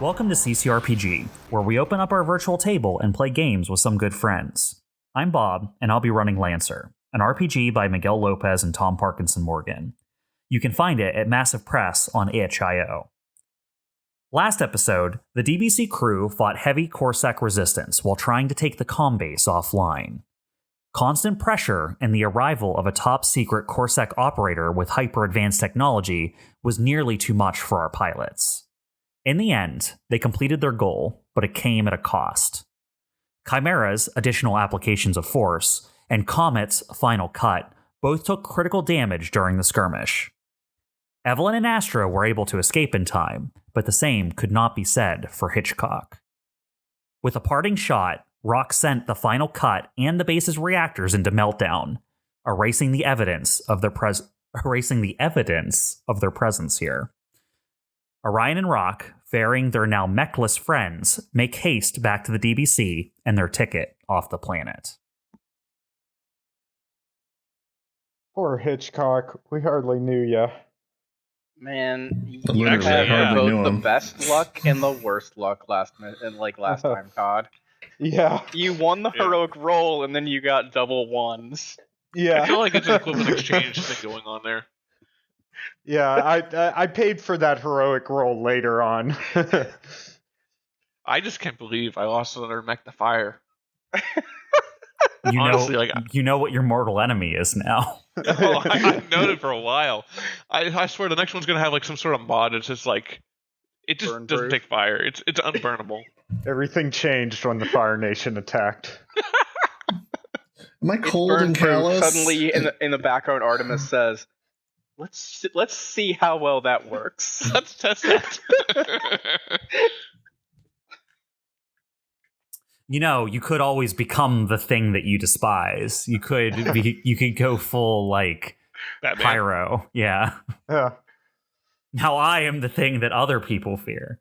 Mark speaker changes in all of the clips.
Speaker 1: Welcome to CCRPG, where we open up our virtual table and play games with some good friends. I'm Bob, and I'll be running Lancer, an RPG by Miguel Lopez and Tom Parkinson-Morgan. You can find it at Massive Press on itch.io. Last episode, the DBC crew fought heavy Corsec resistance while trying to take the comm base offline. Constant pressure and the arrival of a top-secret Corsec operator with hyper-advanced technology was nearly too much for our pilots. In the end, they completed their goal, but it came at a cost. CHIMERA's additional applications of force and COMET's final cut both took critical damage during the skirmish. Evelene and Astro were able to escape in time, but the same could not be said for Hitchcock. With a parting shot, Rock sent the final cut and the base's reactors into meltdown, erasing the evidence of their presence here. Orion and Rock, ferrying their now mechless friends, make haste back to the DBC and their ticket off the planet.
Speaker 2: Poor Hitchcock, we hardly knew ya.
Speaker 3: Man, you
Speaker 4: Literally,
Speaker 3: had
Speaker 4: knew
Speaker 3: both the
Speaker 4: him.
Speaker 3: best luck and the worst luck last time, Todd.
Speaker 2: Yeah.
Speaker 3: You won the heroic roll, and then you got double ones.
Speaker 2: Yeah.
Speaker 5: I feel like it's an equivalent exchange thing going on there.
Speaker 2: Yeah, I paid for that heroic roll later on.
Speaker 5: I just can't believe I lost another mech to fire.
Speaker 1: Honestly, you know what your mortal enemy is now.
Speaker 5: Oh, I've known it for a while. I swear the next one's gonna have like some sort of mod. It's just like it just
Speaker 3: Burn
Speaker 5: doesn't
Speaker 3: proof.
Speaker 5: take fire. It's unburnable.
Speaker 2: Everything changed when the Fire Nation attacked.
Speaker 4: Am I
Speaker 3: It's
Speaker 4: cold
Speaker 3: burn
Speaker 4: and
Speaker 3: proof.
Speaker 4: callous?
Speaker 3: Suddenly, in the background, Artemis says, "Let's see how well that works."
Speaker 5: Let's test that.
Speaker 1: You know, you could always become the thing that you despise. You could go full like
Speaker 5: Batman.
Speaker 1: pyro. Yeah.
Speaker 2: Yeah.
Speaker 1: Now I am the thing that other people fear.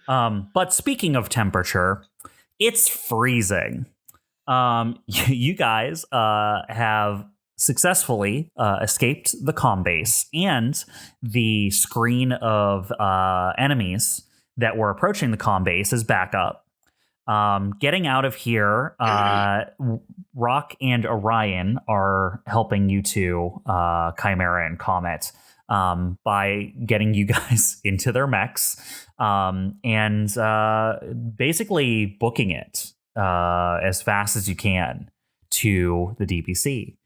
Speaker 1: But speaking of temperature, it's freezing. You guys have successfully escaped the comm base, and the screen of enemies that were approaching the comm base is back up. Getting out of here, Rock and Orion are helping you two, CHIMERA and COMET, by getting you guys into their mechs and basically booking it as fast as you can to the DBC.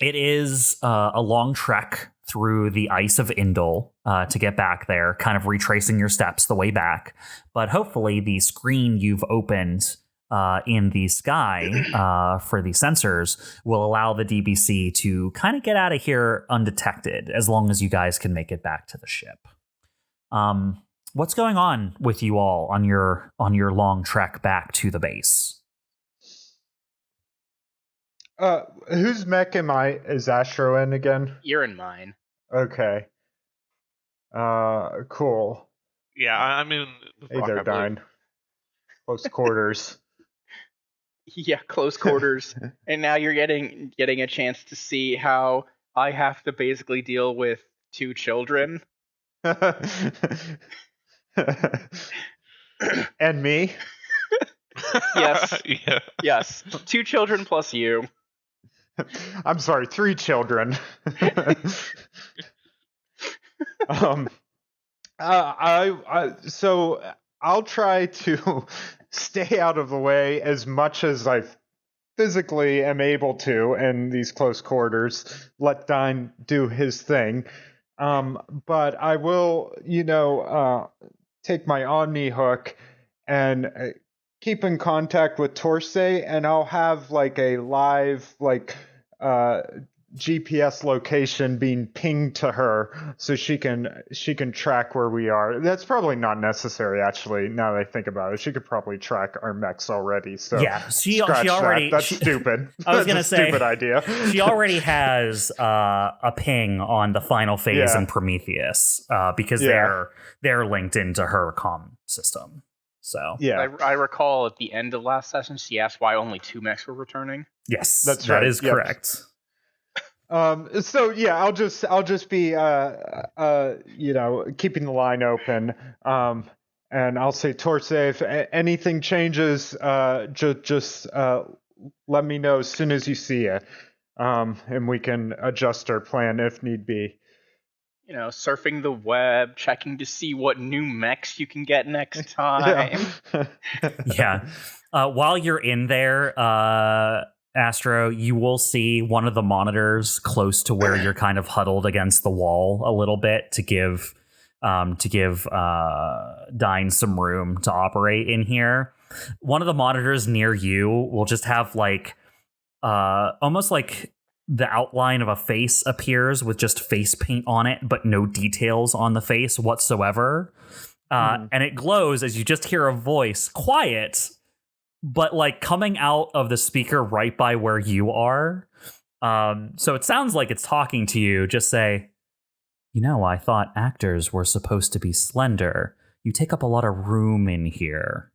Speaker 1: It is a long trek through the ice of Indol to get back there, kind of retracing your steps the way back. But hopefully the screen you've opened in the sky for the sensors will allow the DBC to kind of get out of here undetected, as long as you guys can make it back to the ship. What's going on with you all on your long trek back to the base?
Speaker 2: Whose mech is Astro in again?
Speaker 3: You're in mine.
Speaker 2: Okay. Cool.
Speaker 5: Yeah, I'm in.
Speaker 2: Hey there, Dyne. Close quarters.
Speaker 3: Yeah, close quarters. And now you're getting a chance to see how I have to basically deal with two children.
Speaker 2: And me?
Speaker 3: Yes.
Speaker 5: Yeah.
Speaker 3: Yes. Two children plus you.
Speaker 2: I'm sorry, 3 children. So I'll try to stay out of the way as much as I physically am able to in these close quarters. Let Dyne do his thing. But I will, take my Omni hook and keep in contact with Torsay, and I'll have like a live GPS location being pinged to her so she can track where we are. That's probably not necessary, actually, now that I think about it. She could probably track our mechs already. So
Speaker 1: yeah, she
Speaker 2: scratch
Speaker 1: already.
Speaker 2: That's stupid.
Speaker 1: I was
Speaker 2: That's
Speaker 1: gonna
Speaker 2: a
Speaker 1: say
Speaker 2: stupid idea.
Speaker 1: She already has a ping on the final phase in Prometheus because they're linked into her comm system. So
Speaker 2: yeah,
Speaker 3: I recall at the end of last session, she asked why only 2 mechs were returning.
Speaker 1: yes,
Speaker 2: That's right.
Speaker 1: That is
Speaker 2: Yep.
Speaker 1: correct.
Speaker 2: So yeah, I'll just be keeping the line open. And I'll say, Torse, if anything changes, just let me know as soon as you see it. And we can adjust our plan if need be.
Speaker 3: Surfing the web, checking to see what new mechs you can get next time.
Speaker 1: Yeah. While you're in there, Astro, you will see one of the monitors close to where you're kind of huddled against the wall a little bit to give Dyne some room to operate in here. One of the monitors near you will just have like almost like the outline of a face appears with just face paint on it, but no details on the face whatsoever. And it glows as you just hear a voice, quiet, but like coming out of the speaker right by where you are. So it sounds like it's talking to you. Just say, I thought actors were supposed to be slender. You take up a lot of room in here.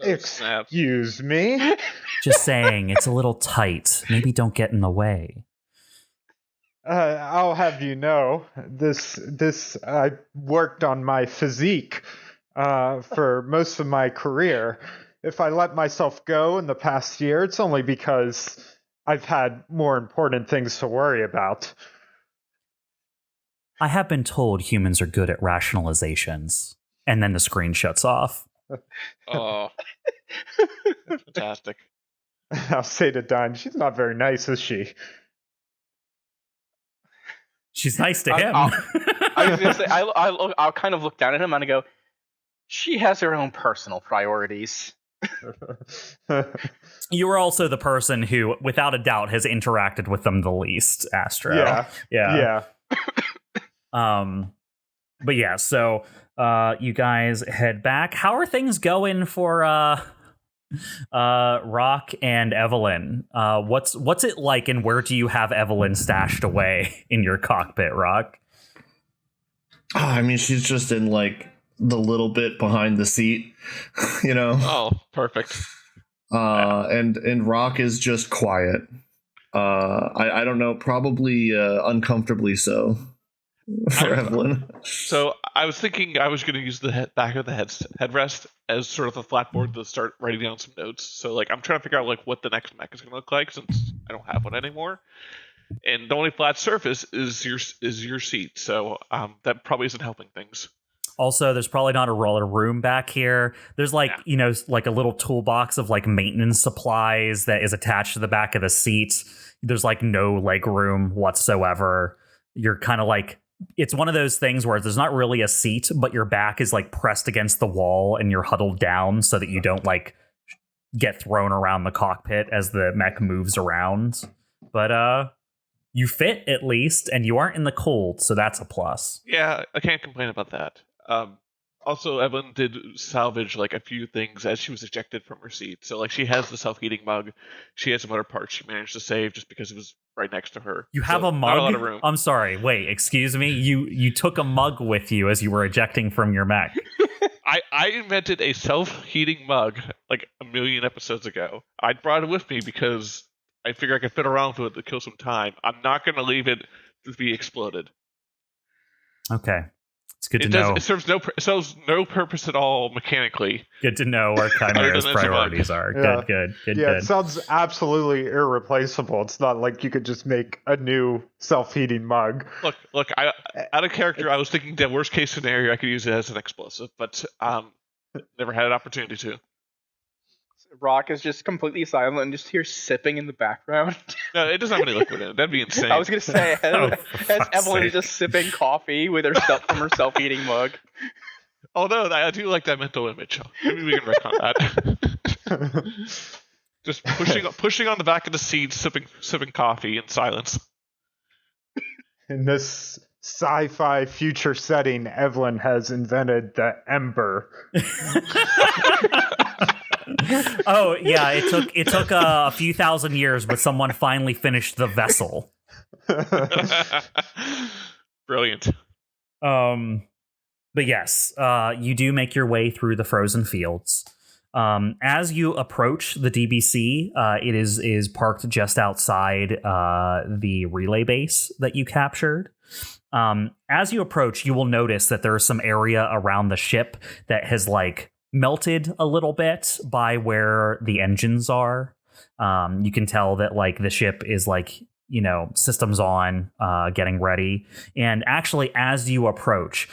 Speaker 2: Excuse me?
Speaker 1: Just saying, it's a little tight. Maybe don't get in the way.
Speaker 2: I'll have you know, this I worked on my physique for most of my career. If I let myself go in the past year, it's only because I've had more important things to worry about.
Speaker 1: I have been told humans are good at rationalizations. And then the screen shuts off.
Speaker 5: Oh, fantastic.
Speaker 2: I'll say to Dyne, she's not very nice, is she?
Speaker 1: She's nice to him.
Speaker 3: I was going to say, I'll kind of look down at him and I go, she has her own personal priorities.
Speaker 1: You are also the person who, without a doubt, has interacted with them the least, Astro.
Speaker 2: Yeah.
Speaker 1: But yeah, so you guys head back. How are things going for Rock and Evelene? What's it like, and where do you have Evelene stashed away in your cockpit, Rock?
Speaker 4: I mean, she's just in like the little bit behind the seat,
Speaker 5: Oh, perfect.
Speaker 4: And Rock is just quiet. I don't know, probably uncomfortably so for Evelene.
Speaker 5: So I was thinking I was going to use the back of the headrest as sort of a flat board to start writing down some notes. So like I'm trying to figure out like what the next mech is going to look like since I don't have one anymore. And the only flat surface is your seat. So that probably isn't helping things.
Speaker 1: Also, there's probably not a roller room back here. There's like, like a little toolbox of like maintenance supplies that is attached to the back of the seat. There's like no leg room whatsoever. You're kind of like, it's one of those things where there's not really a seat, but your back is like pressed against the wall and you're huddled down so that you don't like get thrown around the cockpit as the mech moves around. But you fit at least, and you aren't in the cold, so that's a plus.
Speaker 5: Yeah, I can't complain about that. Also, Evelene did salvage like a few things as she was ejected from her seat. So like she has the self-heating mug. She has some other parts she managed to save just because it was right next to her.
Speaker 1: You have a mug?
Speaker 5: Not a lot of room.
Speaker 1: I'm sorry. Wait, excuse me? You took a mug with you as you were ejecting from your mech.
Speaker 5: I invented a self-heating mug like a million episodes ago. I brought it with me because I figure I could fit around with it to kill some time. I'm not going to leave it to be exploded.
Speaker 1: Okay. It's good to know.
Speaker 5: It serves no purpose at all mechanically.
Speaker 1: Good to know where Chimera's priorities are.
Speaker 2: Yeah.
Speaker 1: Good.
Speaker 2: It sounds absolutely irreplaceable. It's not like you could just make a new self-heating mug.
Speaker 5: Look. Out of character, I was thinking the worst case scenario I could use it as an explosive, but never had an opportunity to.
Speaker 3: Rock is just completely silent and just here sipping in the background.
Speaker 5: No, it doesn't have any liquid in it. That'd be insane.
Speaker 3: I was going to say, as Evelene is just sipping coffee with herself from her self-heating mug.
Speaker 5: Although I do like that mental image. Maybe we can recount that. Just pushing on the back of the seat, sipping coffee in silence.
Speaker 2: In this sci-fi future setting, Evelene has invented the Ember.
Speaker 1: Oh yeah, it took a few thousand years, but someone finally finished the vessel.
Speaker 5: Brilliant.
Speaker 1: But yes, you do make your way through the frozen fields. As you approach the DBC, it is parked just outside the relay base that you captured. As you approach, you will notice that there's some area around the ship that has like melted a little bit by where the engines are. You can tell that like the ship is like, systems on, getting ready. And actually, as you approach,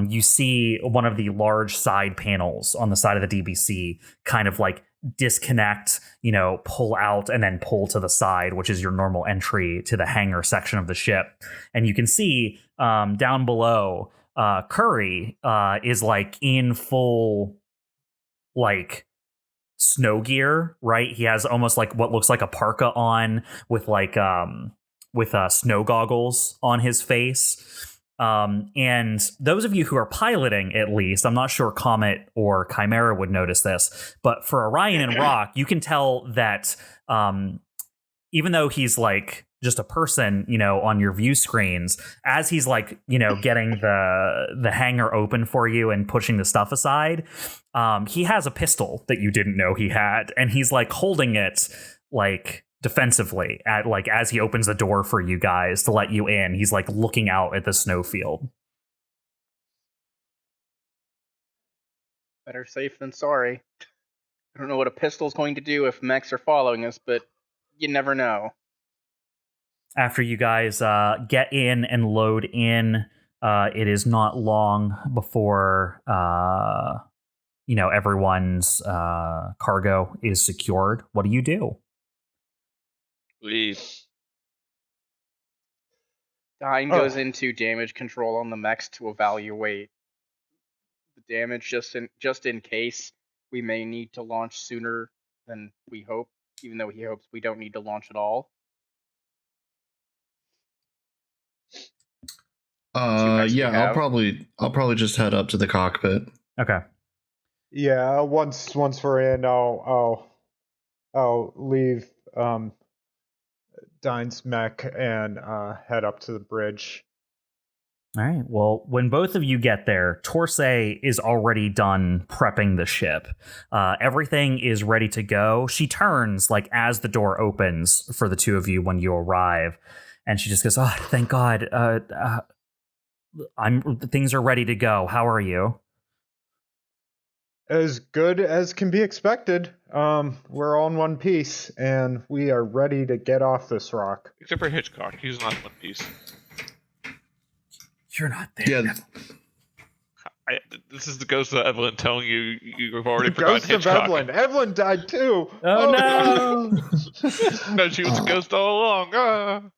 Speaker 1: you see one of the large side panels on the side of the DBC kind of like disconnect, pull out and then pull to the side, which is your normal entry to the hangar section of the ship. And you can see down below, Curry is like in full like snow gear, right? He has almost like what looks like a parka on with like snow goggles on his face. And those of you who are piloting, at least, I'm not sure Comet or Chimera would notice this, but for Orion and Rock, you can tell that even though he's like just a person, on your view screens, as he's like, getting the hangar open for you and pushing the stuff aside, he has a pistol that you didn't know he had, and he's like holding it like defensively at like as he opens the door for you guys to let you in. He's like looking out at the snowfield.
Speaker 3: Better safe than sorry. I don't know what a pistol's going to do if mechs are following us, but you never know.
Speaker 1: After you guys get in and load in, it is not long before everyone's cargo is secured. What do you do?
Speaker 5: Leave.
Speaker 3: Dyne goes into damage control on the mechs to evaluate the damage just in case we may need to launch sooner than we hope, even though he hopes we don't need to launch at all.
Speaker 4: I'll probably just head up to the cockpit.
Speaker 1: Okay.
Speaker 2: Yeah, once we're in, I'll leave Dyne's mech and head up to the bridge.
Speaker 1: All right. Well, when both of you get there, Torsay is already done prepping the ship. Everything is ready to go. She turns like as the door opens for the two of you when you arrive, and she just goes, "Oh, thank God. Things are ready to go. How are you?"
Speaker 2: As good as can be expected. We're all in one piece, and we are ready to get off this rock.
Speaker 5: Except for Hitchcock, he's not in one piece.
Speaker 1: You're not there.
Speaker 4: Yeah.
Speaker 5: This is the ghost of Evelene telling you you've already
Speaker 2: The
Speaker 5: forgotten
Speaker 2: ghost
Speaker 5: Hitchcock.
Speaker 2: of Evelene. Evelene died too.
Speaker 1: Oh no!
Speaker 5: No, she was a ghost all along.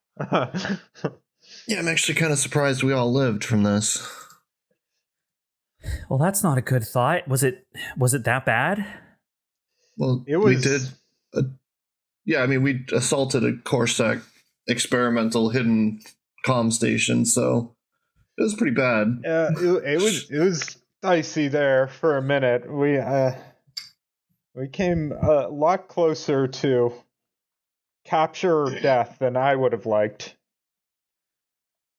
Speaker 4: Yeah, I'm actually kind of surprised we all lived from this.
Speaker 1: Well, that's not a good thought. Was it that bad?
Speaker 4: Well,
Speaker 2: It was.
Speaker 4: we did. We assaulted a Corsac experimental hidden comm station, so it was pretty bad.
Speaker 2: It was dicey there for a minute. We came a lot closer to capture or death than I would have liked.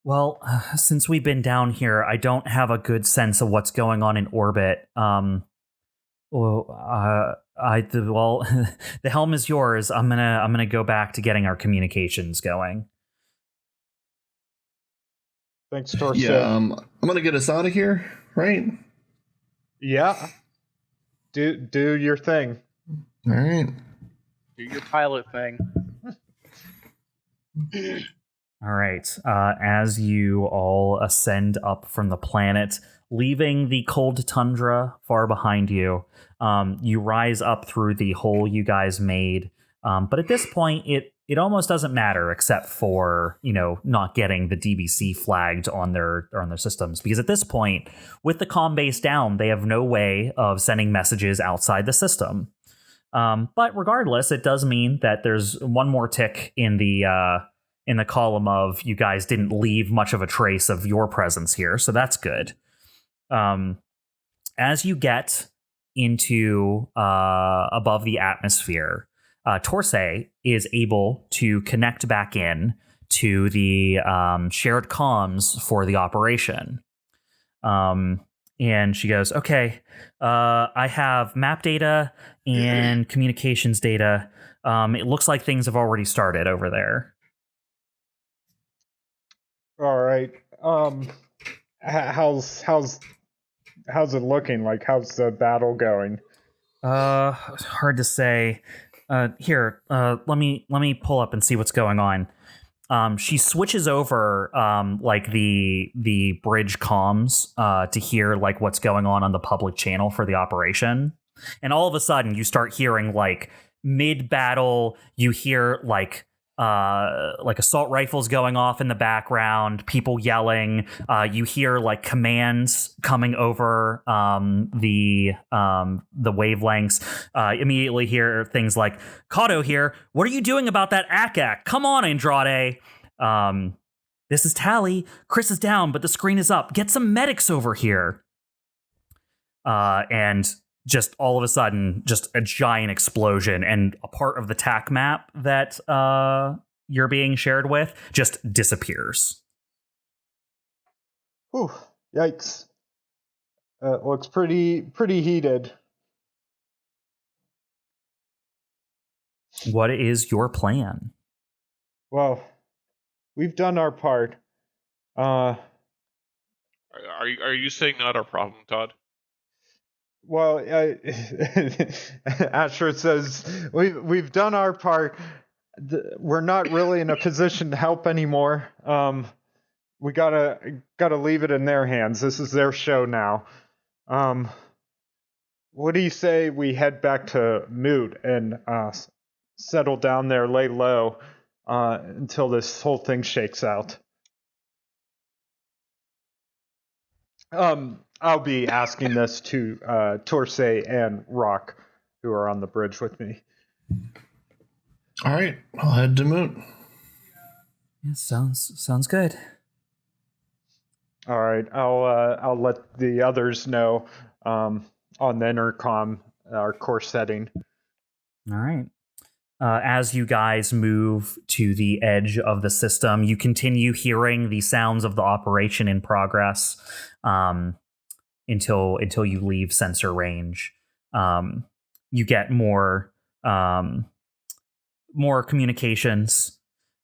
Speaker 1: Well, since we've been down here, I don't have a good sense of what's going on in orbit. The helm is yours. I'm gonna go back to getting our communications going.
Speaker 2: Thanks, Torso.
Speaker 4: Yeah, I'm gonna get us out of here, right?
Speaker 2: Yeah. Do your thing.
Speaker 4: All right.
Speaker 3: Do your pilot thing.
Speaker 1: All right. As you all ascend up from the planet, leaving the cold tundra far behind you, you rise up through the hole you guys made. But at this point, it almost doesn't matter, except for not getting the DBC flagged on their systems, because at this point, with the comm base down, they have no way of sending messages outside the system. But regardless, it does mean that there's one more tick in the column of you guys didn't leave much of a trace of your presence here, so that's good. As you get into above the atmosphere, Torsay is able to connect back in to the shared comms for the operation. And she goes, okay, I have map data and communications data. It looks like things have already started over there.
Speaker 2: All right. How's it looking? Like, how's the battle going?
Speaker 1: Hard to say. Here, let me pull up and see what's going on. She switches over like the bridge comms to hear like what's going on the public channel for the operation, and all of a sudden you start hearing like mid battle you hear like assault rifles going off in the background, people yelling. You hear like commands coming over the wavelengths. Immediately hear things like, Kato here, what are you doing about that ACAC? Come on, Andrade. This is Tally. Chris is down, but the screen is up. Get some medics over here. And just all of a sudden, just a giant explosion, and a part of the TAC map that you're being shared with just disappears.
Speaker 2: Whew, yikes. Looks pretty heated.
Speaker 1: What is your plan?
Speaker 2: Well, we've done our part.
Speaker 5: Are you saying not our problem, Todd?
Speaker 2: Well, Astro says we've done our part. We're not really in a position to help anymore. We gotta leave it in their hands. This is their show now. What do you say we head back to Moot and settle down there, lay low until this whole thing shakes out? I'll be asking this to Torsay and Rock, who are on the bridge with me.
Speaker 4: All right, I'll head to Moot.
Speaker 1: Yeah, sounds good.
Speaker 2: All right, I'll let the others know on the intercom our course setting.
Speaker 1: All right. As you guys move to the edge of the system, you continue hearing the sounds of the operation in progress until you leave sensor range. You get more communications.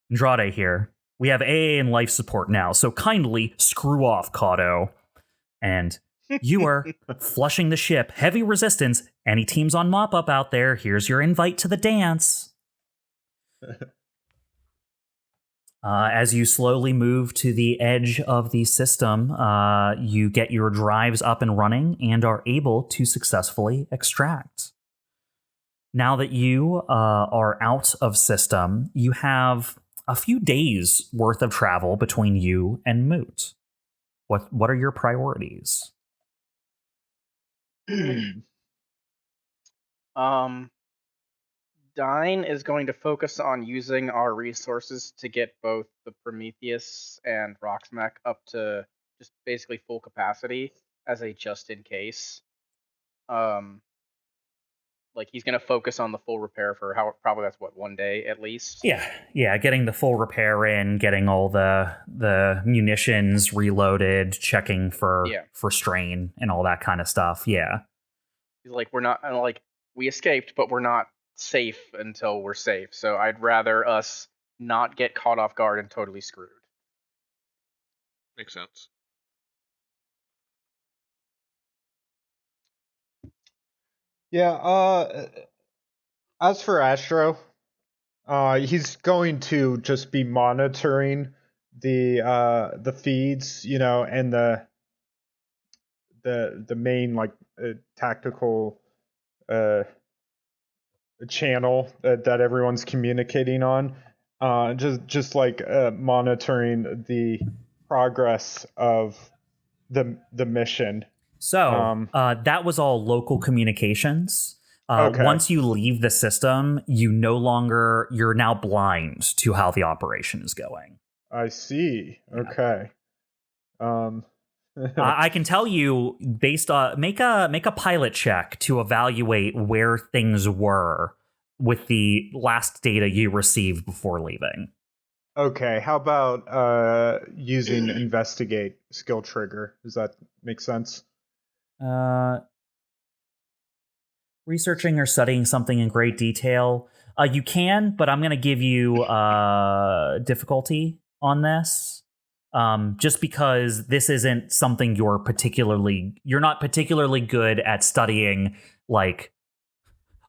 Speaker 1: Andrade here. We have AA and life support now, so kindly screw off, Kato. And you are flushing the ship. Heavy resistance. Any teams on mop-up out there, here's your invite to the dance. As you slowly move to the edge of the system, you get your drives up and running and are able to successfully extract. Now that you are out of system, you have a few days worth of travel between you and Moot. What are your priorities?
Speaker 3: Dyne is going to focus on using our resources to get both the Prometheus and Roxmech up to just basically full capacity as a just in case. Like he's going to focus on the full repair for probably that's 1 day at least.
Speaker 1: Yeah, getting the full repair in, getting all the munitions reloaded, checking for strain and all that kind of stuff. Yeah.
Speaker 3: He's like, we're not like we escaped, but we're not safe until we're safe. So I'd rather us not get caught off guard and totally screwed.
Speaker 5: Makes sense.
Speaker 2: Yeah, as for Astro, he's going to just be monitoring the feeds, and the main tactical channel that everyone's communicating on, just monitoring the progress of the mission.
Speaker 1: So that was all local communications.
Speaker 2: Okay.
Speaker 1: Once you leave the system, you're now blind to how the operation is going.
Speaker 2: I see. Okay.
Speaker 1: I can tell you based on make a pilot check to evaluate where things were with the last data you received before leaving.
Speaker 2: Okay. How about using investigate skill trigger? Does that make sense?
Speaker 1: Researching or studying something in great detail. You can, but I'm going to give you difficulty on this. Just because this isn't something you're not particularly good at studying, like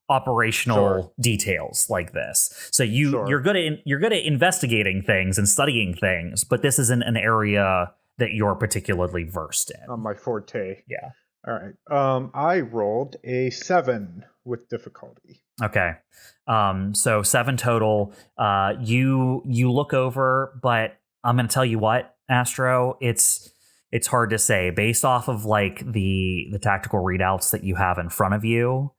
Speaker 1: operational details like this. So you're good at investigating things and studying things, but this isn't an area that you're particularly versed in.
Speaker 2: On my forte.
Speaker 1: Yeah.
Speaker 2: All right. I rolled a 7 with difficulty.
Speaker 1: Okay. So 7 total. You look over, but I'm going to tell you what, Astro, it's hard to say based off of like the tactical readouts that you have in front of you.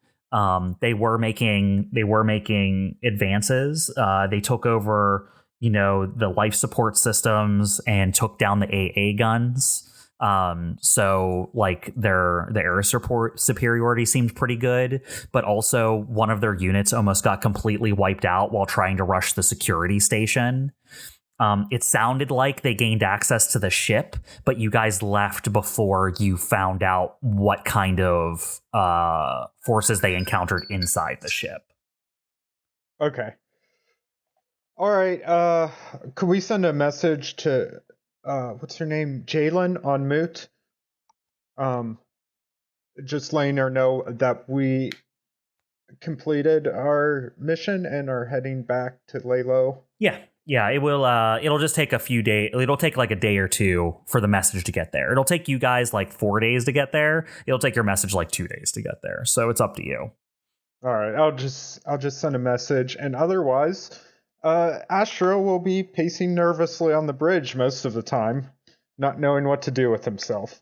Speaker 1: They were making advances. They took over, the life support systems and took down the AA guns. So like the air support superiority seemed pretty good, but also one of their units almost got completely wiped out while trying to rush the security station. It sounded like they gained access to the ship, but you guys left before you found out what kind of forces they encountered inside the ship.
Speaker 2: Okay. All right. Could we send a message to what's her name? Jalen on Moot? Just letting her know that we completed our mission and are heading back to lay low.
Speaker 1: Yeah, it will. It'll just take a few days. It'll take like a day or two for the message to get there. It'll take you guys like 4 days to get there. It'll take your message like 2 days to get there. So it's up to you.
Speaker 2: All right, I'll just send a message, and otherwise, Astro will be pacing nervously on the bridge most of the time, not knowing what to do with himself.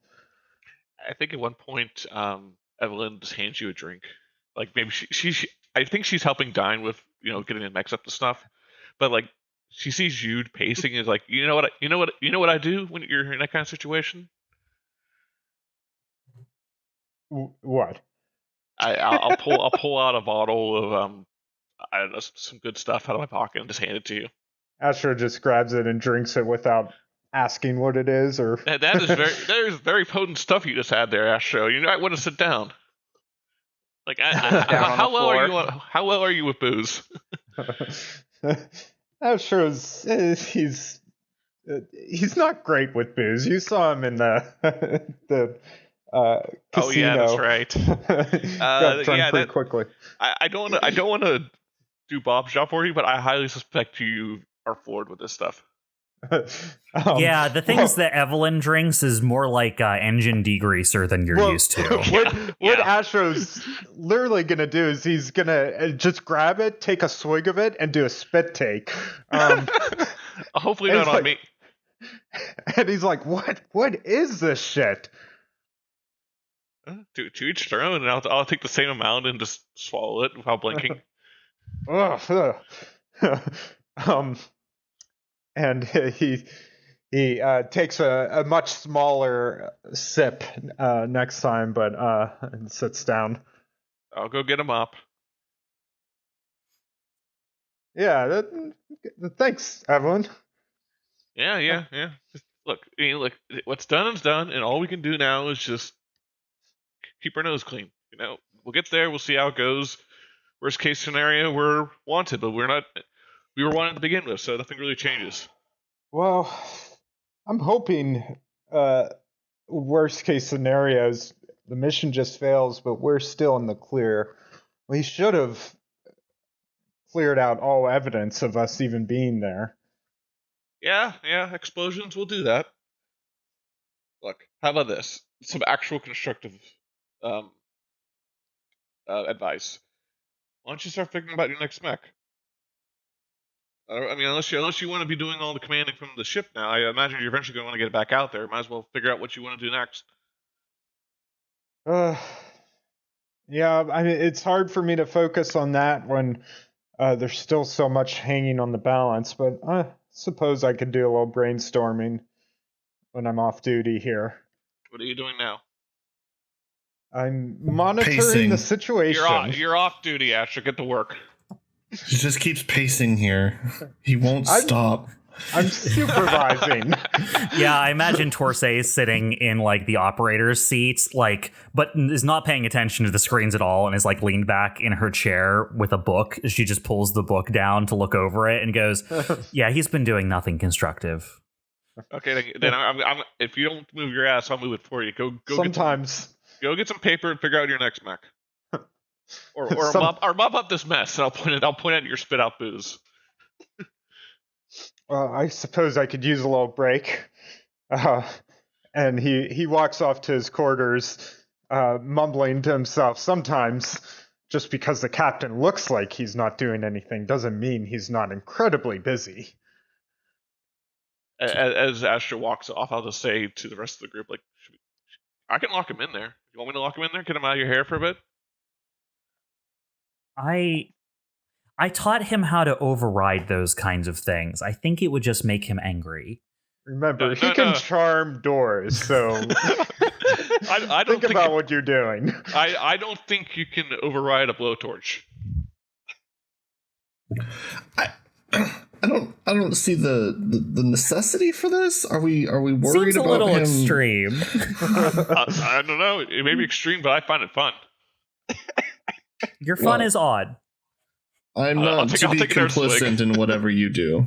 Speaker 5: I think at one point, Evelene just hands you a drink. Like maybe she I think she's helping Dyne with getting the mechs up to snuff, but like. She sees you pacing and is like, you know what I do when you're in that kind of situation?
Speaker 2: What?
Speaker 5: I'll pull out a bottle of I don't know, some good stuff out of my pocket and just hand it to you.
Speaker 2: Astro just grabs it and drinks it without asking what it is, or
Speaker 5: that is very potent stuff you just had there, Astro. You might want to sit down. Like how well are you with booze?
Speaker 2: Astro's he's not great with booze. You saw him in the casino.
Speaker 5: Oh yeah, that's right.
Speaker 2: Got drunk pretty quickly.
Speaker 5: I don't want to do Bob's job for you, but I highly suspect you are floored with this stuff.
Speaker 1: Yeah, the things that Evelene drinks is more like engine degreaser than you're used to.
Speaker 2: What Astro's literally gonna do is he's gonna just grab it, take a swig of it, and do a spit take.
Speaker 5: Hopefully not on me.
Speaker 2: And he's like, "What is this shit?"
Speaker 5: To each their own, and I'll take the same amount and just swallow it without blinking.
Speaker 2: And he takes a much smaller sip next time, but and sits down.
Speaker 5: I'll go get him up.
Speaker 2: Yeah, thanks, Evelene.
Speaker 5: Yeah. Look, what's done is done, and all we can do now is just keep our nose clean. We'll get there. We'll see how it goes. Worst case scenario, we're wanted, but we're not. We were wanted to begin with, so nothing really changes.
Speaker 2: Well, I'm hoping worst case scenarios, the mission just fails, but we're still in the clear. We should have cleared out all evidence of us even being there.
Speaker 5: Yeah, explosions will do that. Look, how about this? Some actual constructive advice. Why don't you start thinking about your next mech? I mean, unless you want to be doing all the commanding from the ship now, I imagine you're eventually going to want to get back out there. Might as well figure out what you want to do next.
Speaker 2: Yeah, I mean, it's hard for me to focus on that when there's still so much hanging on the balance, but I suppose I could do a little brainstorming when I'm off duty here.
Speaker 5: What are you doing now?
Speaker 2: I'm monitoring
Speaker 4: Pacing.
Speaker 2: the situation.
Speaker 5: You're off duty, Astro. Get to work.
Speaker 4: He just keeps pacing here. He won't stop.
Speaker 2: I'm supervising.
Speaker 1: Yeah, I imagine Torsay sitting in like the operator's seat, like, but is not paying attention to the screens at all, and is like leaned back in her chair with a book. She just pulls the book down to look over it and goes, "Yeah, he's been doing nothing constructive."
Speaker 5: Okay, then I'm if you don't move your ass, I'll move it for you. Go. Go get some paper and figure out your next mech. Or mop up this mess, and I'll point at your spit out booze.
Speaker 2: I suppose I could use a little break. And he walks off to his quarters, mumbling to himself. Sometimes, just because the captain looks like he's not doing anything doesn't mean he's not incredibly busy.
Speaker 5: As Astro walks off, I'll just say to the rest of the group, like, I can lock him in there. You want me to lock him in there? Get him out of your hair for a bit?
Speaker 1: I taught him how to override those kinds of things. I think it would just make him angry.
Speaker 2: Remember, he can charm doors, so
Speaker 5: I don't
Speaker 2: think about what you're doing.
Speaker 5: I don't think you can override a blowtorch.
Speaker 4: I don't see the necessity for this. Are we worried
Speaker 1: Seems
Speaker 4: about
Speaker 1: a little
Speaker 4: him?
Speaker 1: extreme.
Speaker 5: I don't know. It may be extreme, but I find it fun.
Speaker 1: Your fun is odd.
Speaker 4: I'm not to be complicit in whatever you do.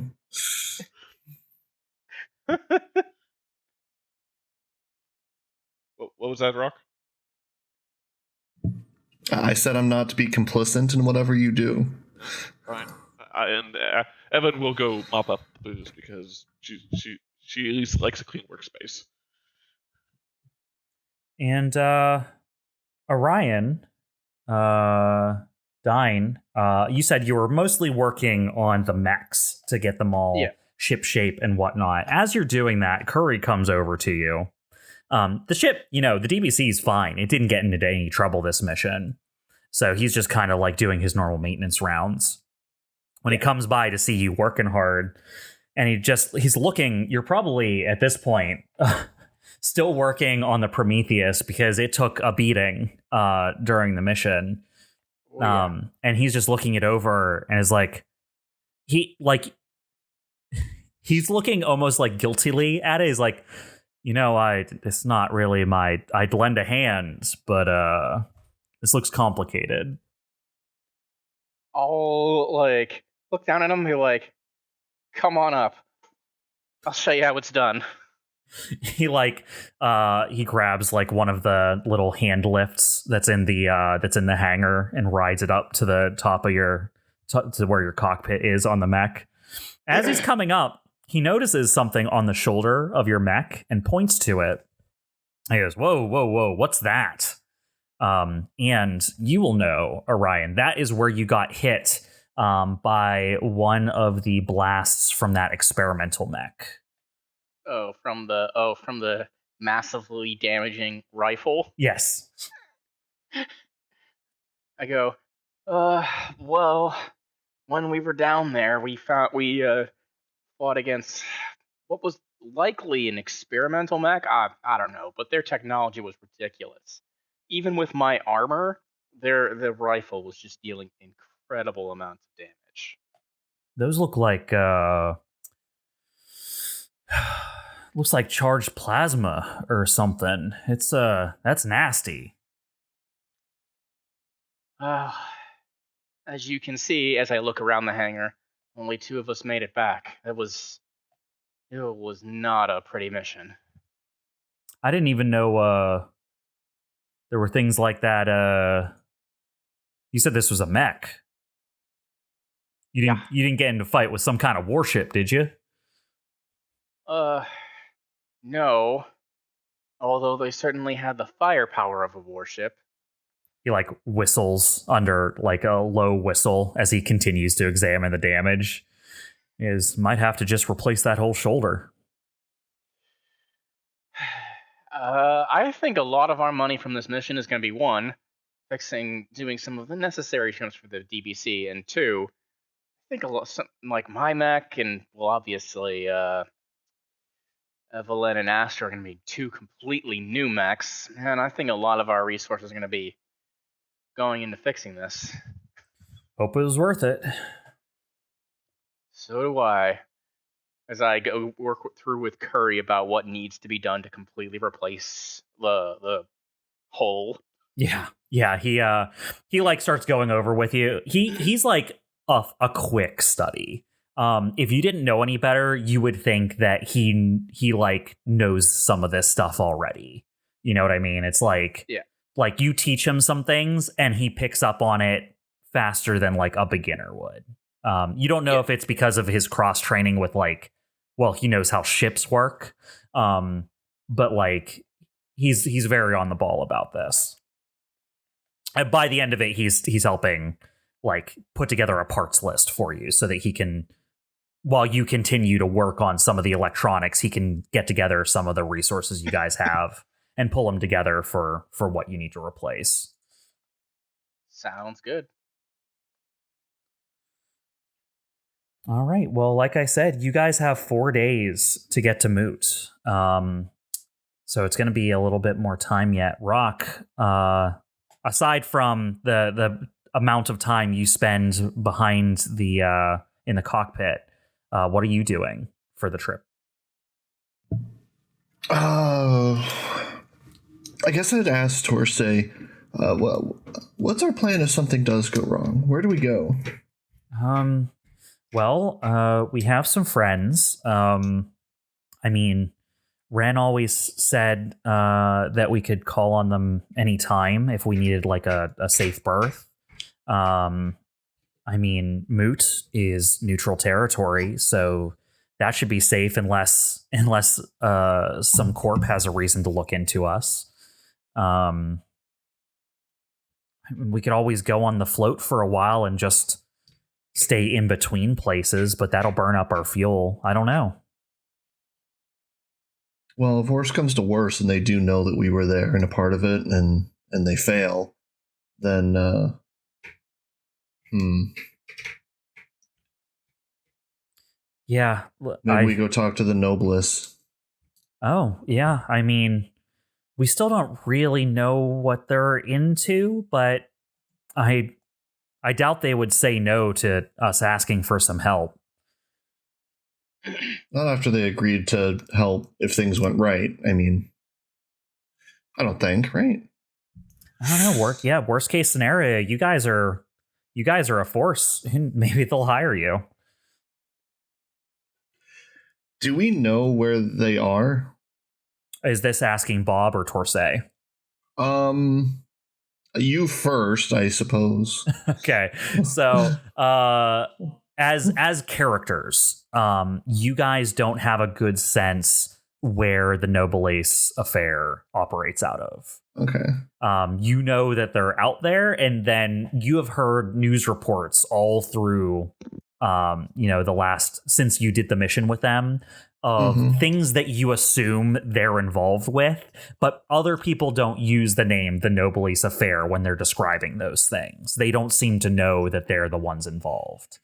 Speaker 5: What was that, Rock?
Speaker 4: I said I'm not to be complicit in whatever you do.
Speaker 5: Fine. And Evan will go mop up the booze because she at least likes a clean workspace.
Speaker 1: And Orion, Dyne, you said you were mostly working on the mechs to get them all ship shape and whatnot. As you're doing that, Curry comes over to you. The ship, the DBC is fine. It didn't get into any trouble this mission. So he's just kind of like doing his normal maintenance rounds. When he comes by to see you working hard, and he's looking, you're probably at this point still working on the Prometheus because it took a beating during the mission. And he's just looking it over and is like, he's looking almost like guiltily at it. He's like, it's not really I'd lend a hand, but this looks complicated.
Speaker 3: I'll look down at him and be like, come on up. I'll show you how it's done.
Speaker 1: He grabs like one of the little hand lifts that's in the hangar and rides it up to the top of to where your cockpit is on the mech. As he's coming up, he notices something on the shoulder of your mech and points to it. He goes, whoa, what's that? And you will know, Orion, that is where you got hit by one of the blasts from that experimental mech.
Speaker 3: From the massively damaging rifle?
Speaker 1: Yes.
Speaker 3: I go, well, when we were down there, we fought against what was likely an experimental mech. I don't know, but their technology was ridiculous. Even with my armor, their rifle was just dealing incredible amounts of damage.
Speaker 1: Those look like looks like charged plasma or something. It's that's nasty.
Speaker 3: As you can see, as I look around the hangar, only 2 of us made it back. It was not a pretty mission.
Speaker 1: I didn't even know there were things like that. You said this was a mech. You didn't get into a fight with some kind of warship, did you?
Speaker 3: No. Although they certainly had the firepower of a warship.
Speaker 1: He whistles under a low whistle as he continues to examine the damage. Might have to just replace that whole shoulder.
Speaker 3: I think a lot of our money from this mission is going to be doing some of the necessary trims for the DBC, and 2, I think my mech and obviously Evelene and Astro are going to be 2 completely new mechs, and I think a lot of our resources are going to be going into fixing this.
Speaker 1: Hope it was worth it.
Speaker 3: So do I. as I go work through with Curry about what needs to be done to completely replace the hole.
Speaker 1: Yeah. He like starts going over with you. He's like a quick study. If you didn't know any better, you would think that he like knows some of this stuff already. You know what I mean? It's like, like you teach him some things and he picks up on it faster than like a beginner would. You don't know if it's because of his cross training with like, well, he knows how ships work. But like he's very on the ball about this. And by the end of it, he's helping like put together a parts list for you so that he can, while you continue to work on some of the electronics, he can get together some of the resources you guys have and pull them together for what you need to replace.
Speaker 3: Sounds good.
Speaker 1: All right. Well, like I said, you guys have 4 days to get to Moot. So it's going to be a little bit more time yet. Rock, aside from the amount of time you spend behind the in the cockpit, what are you doing for the trip?
Speaker 4: I guess I'd ask Torsay, well, what's our plan if something does go wrong? Where do we go?
Speaker 1: Well, we have some friends. I mean, Ren always said that we could call on them anytime if we needed like a safe berth. I mean, Moot is neutral territory, so that should be safe unless some corp has a reason to look into us. We could always go on the float for a while and just stay in between places, but that'll burn up our fuel. I don't know.
Speaker 4: Well, if worse comes to worse and they do know that we were there and a part of it and they fail, then
Speaker 1: Yeah.
Speaker 4: Maybe we go talk to the Noblesse.
Speaker 1: Oh, yeah. I mean, we still don't really know what they're into, but I doubt they would say no to us asking for some help.
Speaker 4: Not after they agreed to help if things went right. I mean, I don't think, right?
Speaker 1: I don't know. Worst case scenario, you guys are a force, and maybe they'll hire you.
Speaker 4: Do we know where they are?
Speaker 1: Is this asking Bob or Torsay?
Speaker 4: You first, I suppose.
Speaker 1: Okay. So, as characters, you guys don't have a good sense where the Noblesse affair operates out of.
Speaker 4: Okay.
Speaker 1: You know that they're out there, and then you have heard news reports all through the last, since you did the mission with them, of things that you assume they're involved with, but other people don't use the name the Noblesse affair when they're describing those things. They don't seem to know that they're the ones involved.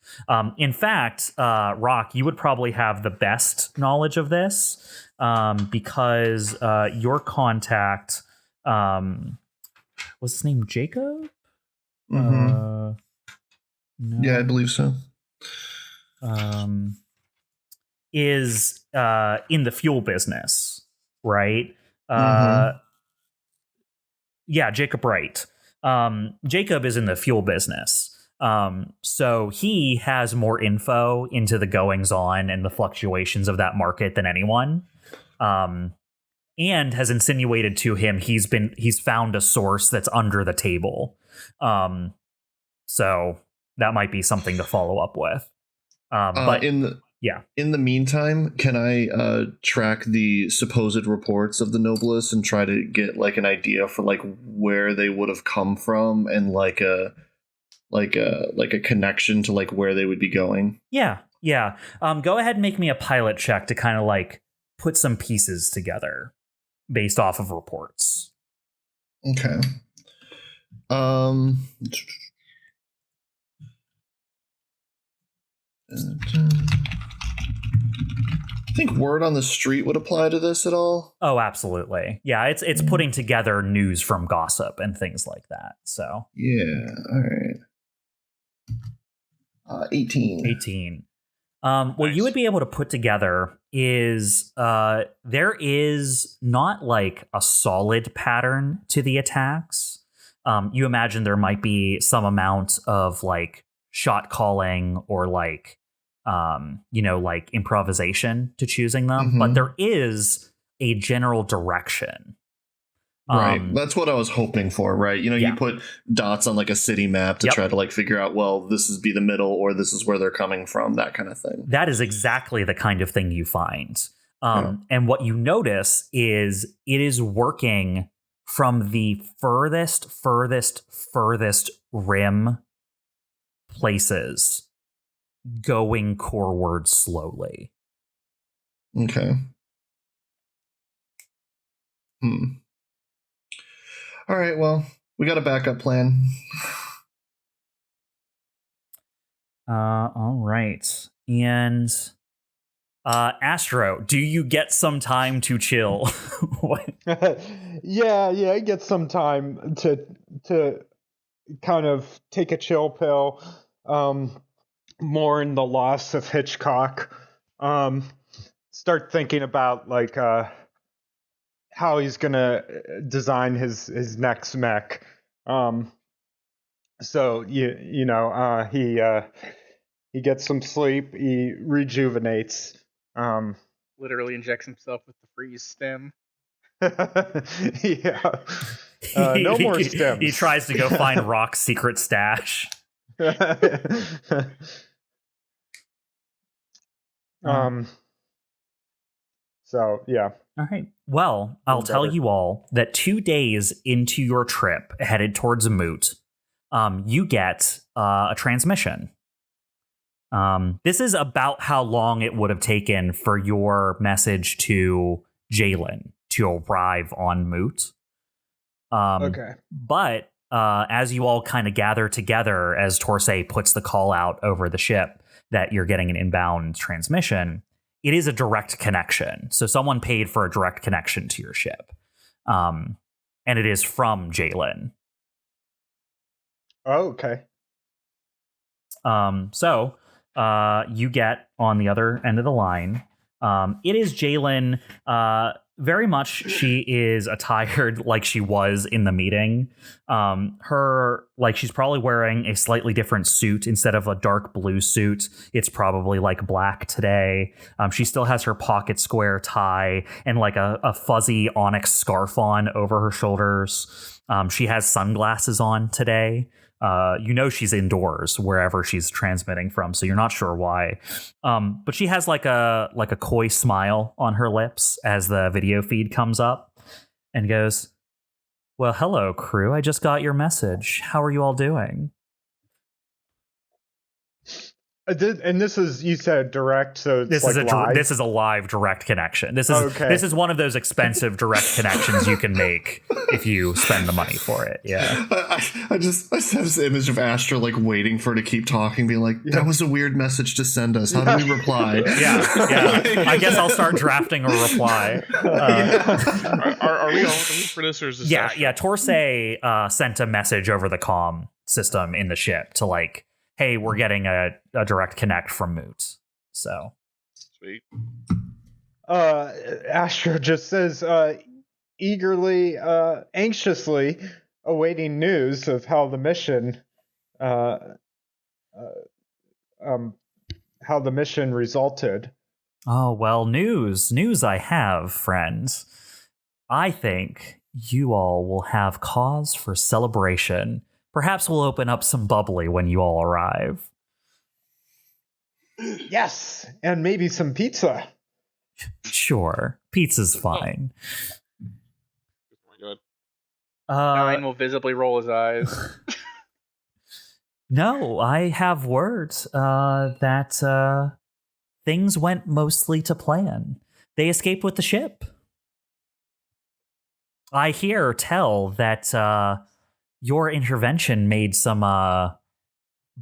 Speaker 1: In fact, Rock, you would probably have the best knowledge of this, because your contact, was his name Jacob? No.
Speaker 4: Yeah, I believe so.
Speaker 1: Is in the fuel business, right? Yeah, Jacob Wright. Jacob is in the fuel business. So he has more info into the goings on and the fluctuations of that market than anyone. And has insinuated to him he's found a source that's under the table. So that might be something to follow up with. But in the meantime,
Speaker 4: can I track the supposed reports of the Noblesse and try to get like an idea for like where they would have come from and like a connection to like where they would be going?
Speaker 1: Yeah. Go ahead and make me a pilot check to kind of like put some pieces together based off of reports.
Speaker 4: Okay. I think word on the street would apply to this at all.
Speaker 1: Oh, absolutely. Yeah, it's putting together news from gossip and things like that. So
Speaker 4: yeah, all right. 18.
Speaker 1: What you would be able to put together is there is not like a solid pattern to the attacks. You imagine there might be some amount of like shot calling or like, like improvisation to choosing them, but there is a general direction.
Speaker 4: Right. That's what I was hoping for, right? You put dots on like a city map to try to like figure out, well, this is be the middle or this is where they're coming from, that kind of thing.
Speaker 1: That is exactly the kind of thing you find. And what you notice is it is working from the furthest rim places going coreward slowly.
Speaker 4: Okay. All right, well, we got a backup plan.
Speaker 1: All right. And Astro, do you get some time to chill?
Speaker 2: Yeah, I get some time to kind of take a chill pill, mourn the loss of Hitchcock, start thinking about like how he's gonna design his next mech. So he gets some sleep, he rejuvenates.
Speaker 3: Literally injects himself with the freeze stem.
Speaker 2: Yeah. No more stems.
Speaker 1: He tries to go find Rock's secret stash.
Speaker 2: So, yeah.
Speaker 1: All right. Well, I'll tell you all that 2 days into your trip headed towards Moot, you get a transmission. This is about how long it would have taken for your message to Jalen to arrive on Moot.
Speaker 2: Okay.
Speaker 1: But as you all kind of gather together, as Torsay puts the call out over the ship that you're getting an inbound transmission, it is a direct connection. So someone paid for a direct connection to your ship. And it is from Jalen.
Speaker 2: Oh, okay.
Speaker 1: So you get on the other end of the line. It is Jalen. Very much she is attired like she was in the meeting. She's probably wearing a slightly different suit. Instead of a dark blue suit, it's probably like black today. She still has her pocket square tie and like a fuzzy onyx scarf on over her shoulders. She has sunglasses on today. She's indoors wherever she's transmitting from, so you're not sure why. But she has like a coy smile on her lips as the video feed comes up and goes, "Well, hello, crew. I just got your message. How are you all doing?"
Speaker 2: And this is, you said direct, so it's
Speaker 1: this is a live direct connection. This is one of those expensive direct connections you can make if you spend the money for it. Yeah.
Speaker 4: I just have this image of Astro like waiting for her to keep talking, being like, "That was a weird message to send us. How do we reply?"
Speaker 1: Yeah. I guess I'll start drafting a reply.
Speaker 5: Are we all for this, or is this?
Speaker 1: Yeah. Torsay sent a message over the comm system in the ship to like, "Hey, we're getting a direct connect from Moot." So
Speaker 5: sweet.
Speaker 2: Astro just says eagerly, anxiously awaiting news of how the mission resulted.
Speaker 1: Oh, well, news I have, friends. I think you all will have cause for celebration. Perhaps we'll open up some bubbly when you all arrive.
Speaker 2: Yes, and maybe some pizza.
Speaker 1: Sure, pizza's fine.
Speaker 5: Oh my god.
Speaker 3: Dyne will visibly roll his eyes.
Speaker 1: No, I have words that things went mostly to plan. They escaped with the ship. I hear tell that your intervention made some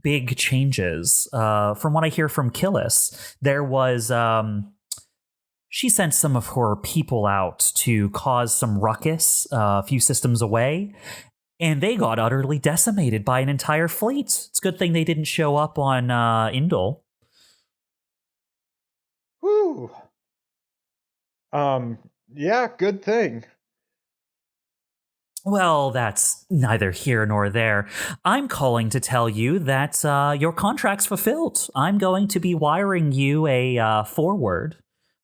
Speaker 1: big changes. From what I hear from Killis, there was she sent some of her people out to cause some ruckus a few systems away, and they got utterly decimated by an entire fleet. It's a good thing they didn't show up on Indol.
Speaker 2: Woohoo! Yeah, good thing.
Speaker 1: Well, that's neither here nor there. I'm calling to tell you that your contract's fulfilled. I'm going to be wiring you a forward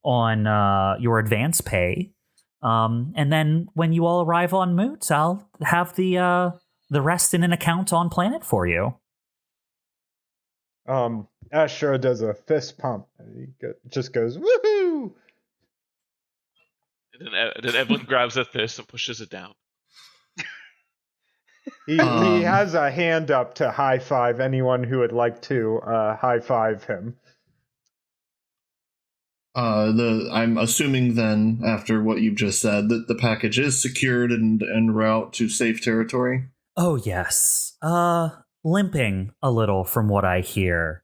Speaker 1: on your advance pay. And then when you all arrive on Moot, I'll have the rest in an account on Planet for you.
Speaker 2: Astro does a fist pump. He just goes, woohoo!
Speaker 5: And then Evelene grabs that fist and pushes it down.
Speaker 2: He has a hand up to high five anyone who would like to high five him.
Speaker 4: I'm assuming then, after what you've just said, that the package is secured and en route to safe territory.
Speaker 1: Oh yes. Limping a little from what I hear.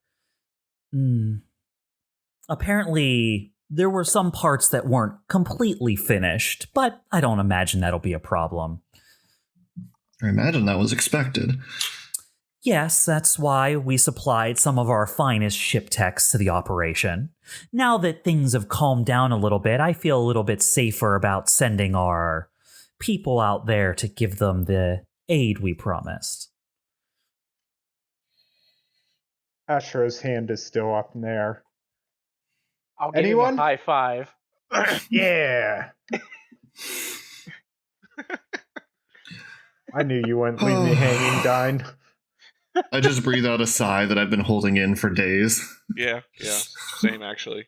Speaker 1: Apparently, there were some parts that weren't completely finished, but I don't imagine that'll be a problem.
Speaker 4: I imagine that was expected.
Speaker 1: Yes, that's why we supplied some of our finest ship techs to the operation. Now that things have calmed down a little bit, I feel a little bit safer about sending our people out there to give them the aid we promised.
Speaker 2: Astro's hand is still up in the air.
Speaker 3: I'll give him a high five.
Speaker 2: Yeah. I knew you wouldn't leave me hanging, Dyne.
Speaker 4: I just breathe out a sigh that I've been holding in for days.
Speaker 5: Yeah, same actually.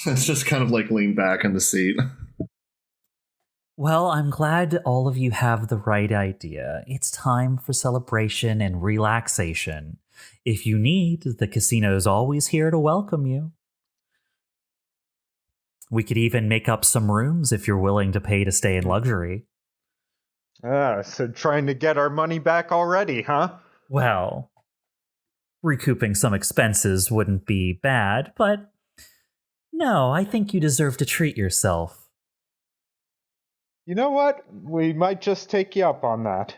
Speaker 4: It's just kind of like lean back in the seat.
Speaker 1: Well, I'm glad all of you have the right idea. It's time for celebration and relaxation. If you need, the casino's always here to welcome you. We could even make up some rooms if you're willing to pay to stay in luxury.
Speaker 2: So trying to get our money back already, huh?
Speaker 1: Well, recouping some expenses wouldn't be bad, but no, I think you deserve to treat yourself.
Speaker 2: You know what? We might just take you up on that.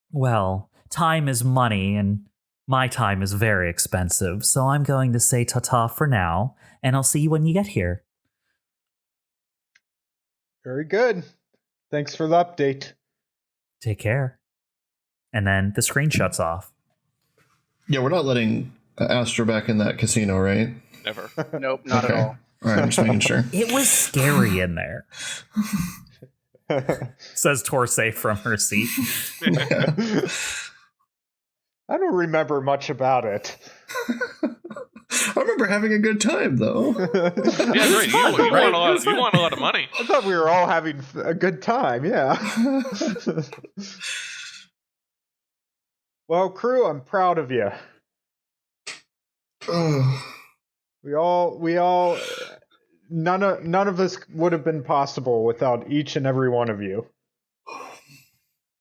Speaker 1: Well, time is money, and my time is very expensive, so I'm going to say ta-ta for now, and I'll see you when you get here.
Speaker 2: Very good. Thanks for the update.
Speaker 1: Take care. And then the screen shuts off.
Speaker 4: Yeah, we're not letting Astro back in that casino, right?
Speaker 5: Never.
Speaker 3: Nope, not
Speaker 4: Okay.
Speaker 3: at all.
Speaker 4: All right, I'm just making sure.
Speaker 1: It was scary in there. Says Torsay from her seat.
Speaker 2: I don't remember much about it.
Speaker 4: I remember having a good time, though.
Speaker 5: Yeah, great. You want a lot of money.
Speaker 2: I thought we were all having a good time, yeah. Well, crew, I'm proud of you. We all none of this would have been possible without each and every one of you.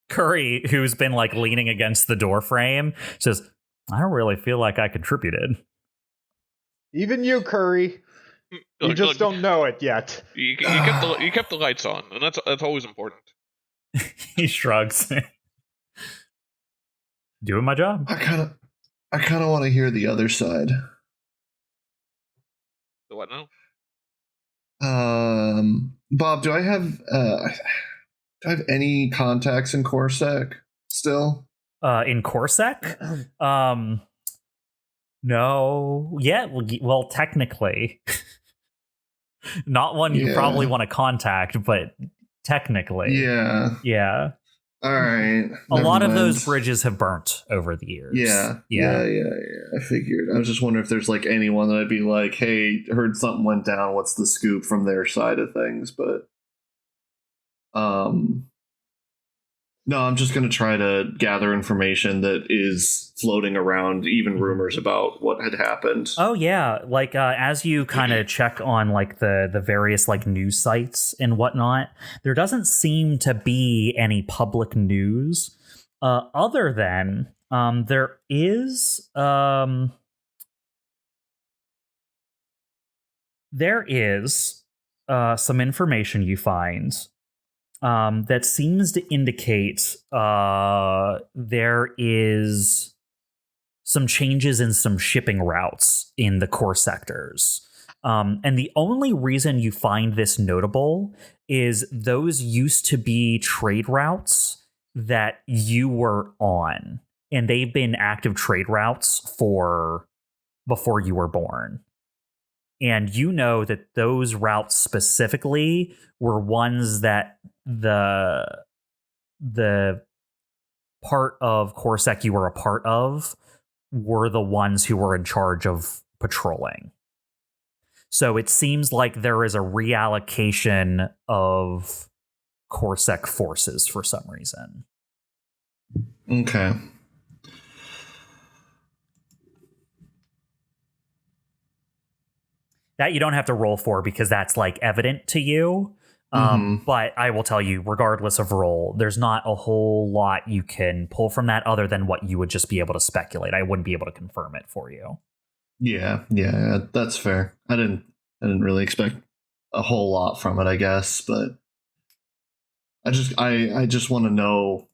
Speaker 1: Curry, who's been like leaning against the door frame, says, I don't really feel like I contributed.
Speaker 2: Even you, Curry. You just don't know it yet.
Speaker 5: You kept the lights on, and that's always important.
Speaker 1: He shrugs. Doing my job.
Speaker 4: I kind of want to hear the other side.
Speaker 5: So what now?
Speaker 4: Bob, do I have any contacts in Corsec still?
Speaker 1: In Corsec? No. Yeah, well, technically. Not one you probably want to contact, but technically.
Speaker 4: Yeah.
Speaker 1: Yeah.
Speaker 4: All right.
Speaker 1: A lot of those bridges have burnt over the years.
Speaker 4: Yeah. I figured. I was just wondering if there's like anyone that I'd be like, hey, heard something went down. What's the scoop from their side of things? But no, I'm just going to try to gather information that is floating around, even rumors about what had happened.
Speaker 1: Oh, yeah. Like, as you kind of check on, like, the various, like, news sites and whatnot, there doesn't seem to be any public news other than there is some information you find that seems to indicate there is some changes in some shipping routes in the core sectors. And the only reason you find this notable is those used to be trade routes that you were on, and they've been active trade routes for before you were born. And you know that those routes specifically were ones that the part of Corsac you were a part of were the ones who were in charge of patrolling. So it seems like there is a reallocation of Corsac forces for some reason.
Speaker 4: Okay.
Speaker 1: That you don't have to roll for because that's like evident to you. But I will tell you, regardless of roll, there's not a whole lot you can pull from that other than what you would just be able to speculate. I wouldn't be able to confirm it for you.
Speaker 4: Yeah, that's fair. I didn't really expect a whole lot from it, I guess, but I just want to know.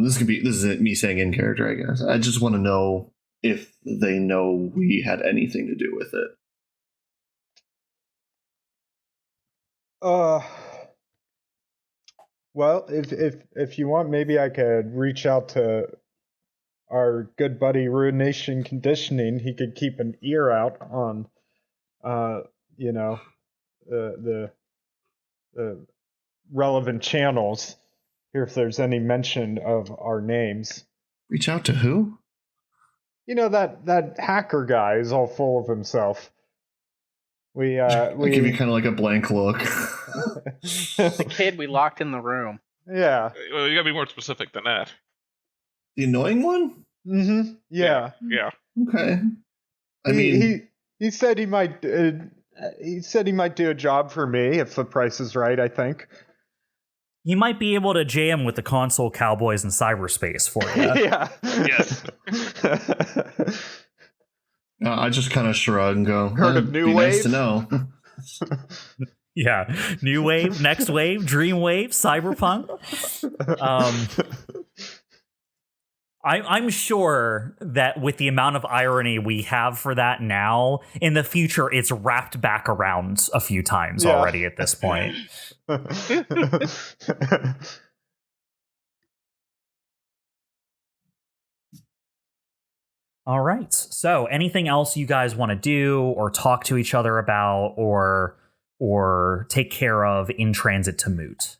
Speaker 4: This isn't me saying in character, I guess. I just want to know if they know we had anything to do with it.
Speaker 2: Well, if you want, maybe I could reach out to our good buddy Ruination Conditioning. He could keep an ear out on, the relevant channels. Here, if there's any mention of our names.
Speaker 4: Reach out to who?
Speaker 2: You know, that hacker guy is all full of himself. We
Speaker 4: give you kind of like a blank look.
Speaker 3: The kid we locked in the room.
Speaker 2: Yeah.
Speaker 5: Well, you gotta be more specific than that.
Speaker 4: The annoying one?
Speaker 2: Mm-hmm. Yeah.
Speaker 5: Yeah.
Speaker 4: Okay.
Speaker 2: He said he might. He said he might do a job for me if the price is right. I think.
Speaker 1: He might be able to jam with the console cowboys in cyberspace for you.
Speaker 2: Yeah.
Speaker 5: Yes.
Speaker 4: I just kind of shrug and go.
Speaker 2: Heard of New Wave?
Speaker 4: Nice to know.
Speaker 1: Yeah, New Wave, Next Wave, Dream Wave, Cyberpunk. I'm sure that with the amount of irony we have for that now, in the future, it's wrapped back around a few times already at this point. All right. So anything else you guys want to do or talk to each other about or take care of in transit to Moot?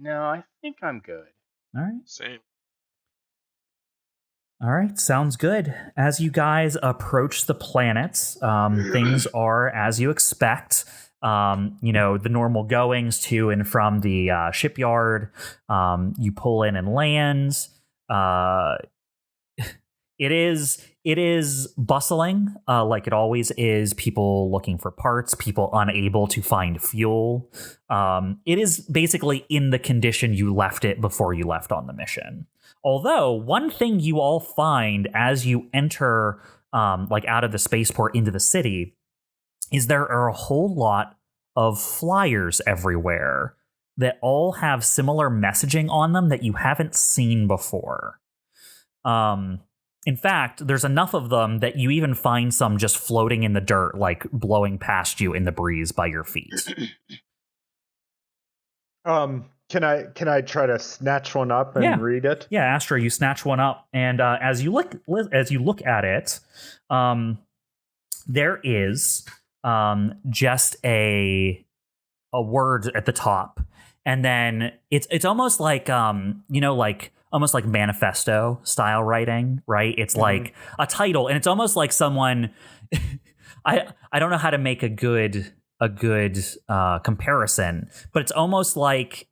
Speaker 3: No, I think I'm good.
Speaker 1: All right.
Speaker 5: Same.
Speaker 1: All right, sounds good. As you guys approach the planets, things are as you expect. The normal goings to and from the shipyard. You pull in and land. It is bustling, like it always is. People looking for parts, people unable to find fuel. It is basically in the condition you left it before you left on the mission. Although, one thing you all find as you enter out of the spaceport into the city is there are a whole lot of flyers everywhere that all have similar messaging on them that you haven't seen before. In fact, there's enough of them that you even find some just floating in the dirt, like blowing past you in the breeze by your feet.
Speaker 2: Can I try to snatch one up and read it?
Speaker 1: Yeah, Astro, you snatch one up, and as you look at it, there is just a word at the top, and then it's almost like almost like manifesto style writing, right? It's like a title, and it's almost like someone. I don't know how to make a good comparison, but it's almost like,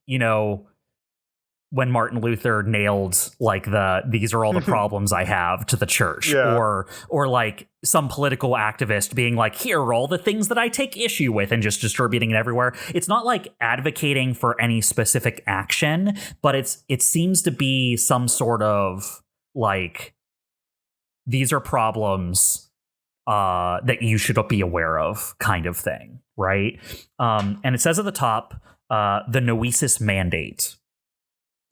Speaker 1: when Martin Luther nailed like these are all the problems I have to the church, or like some political activist being like, here are all the things that I take issue with, and just distributing it everywhere. It's not like advocating for any specific action, but it seems to be some sort of like, these are problems. that you should be aware of, kind of thing, right? And it says at the top, the Noesis mandate.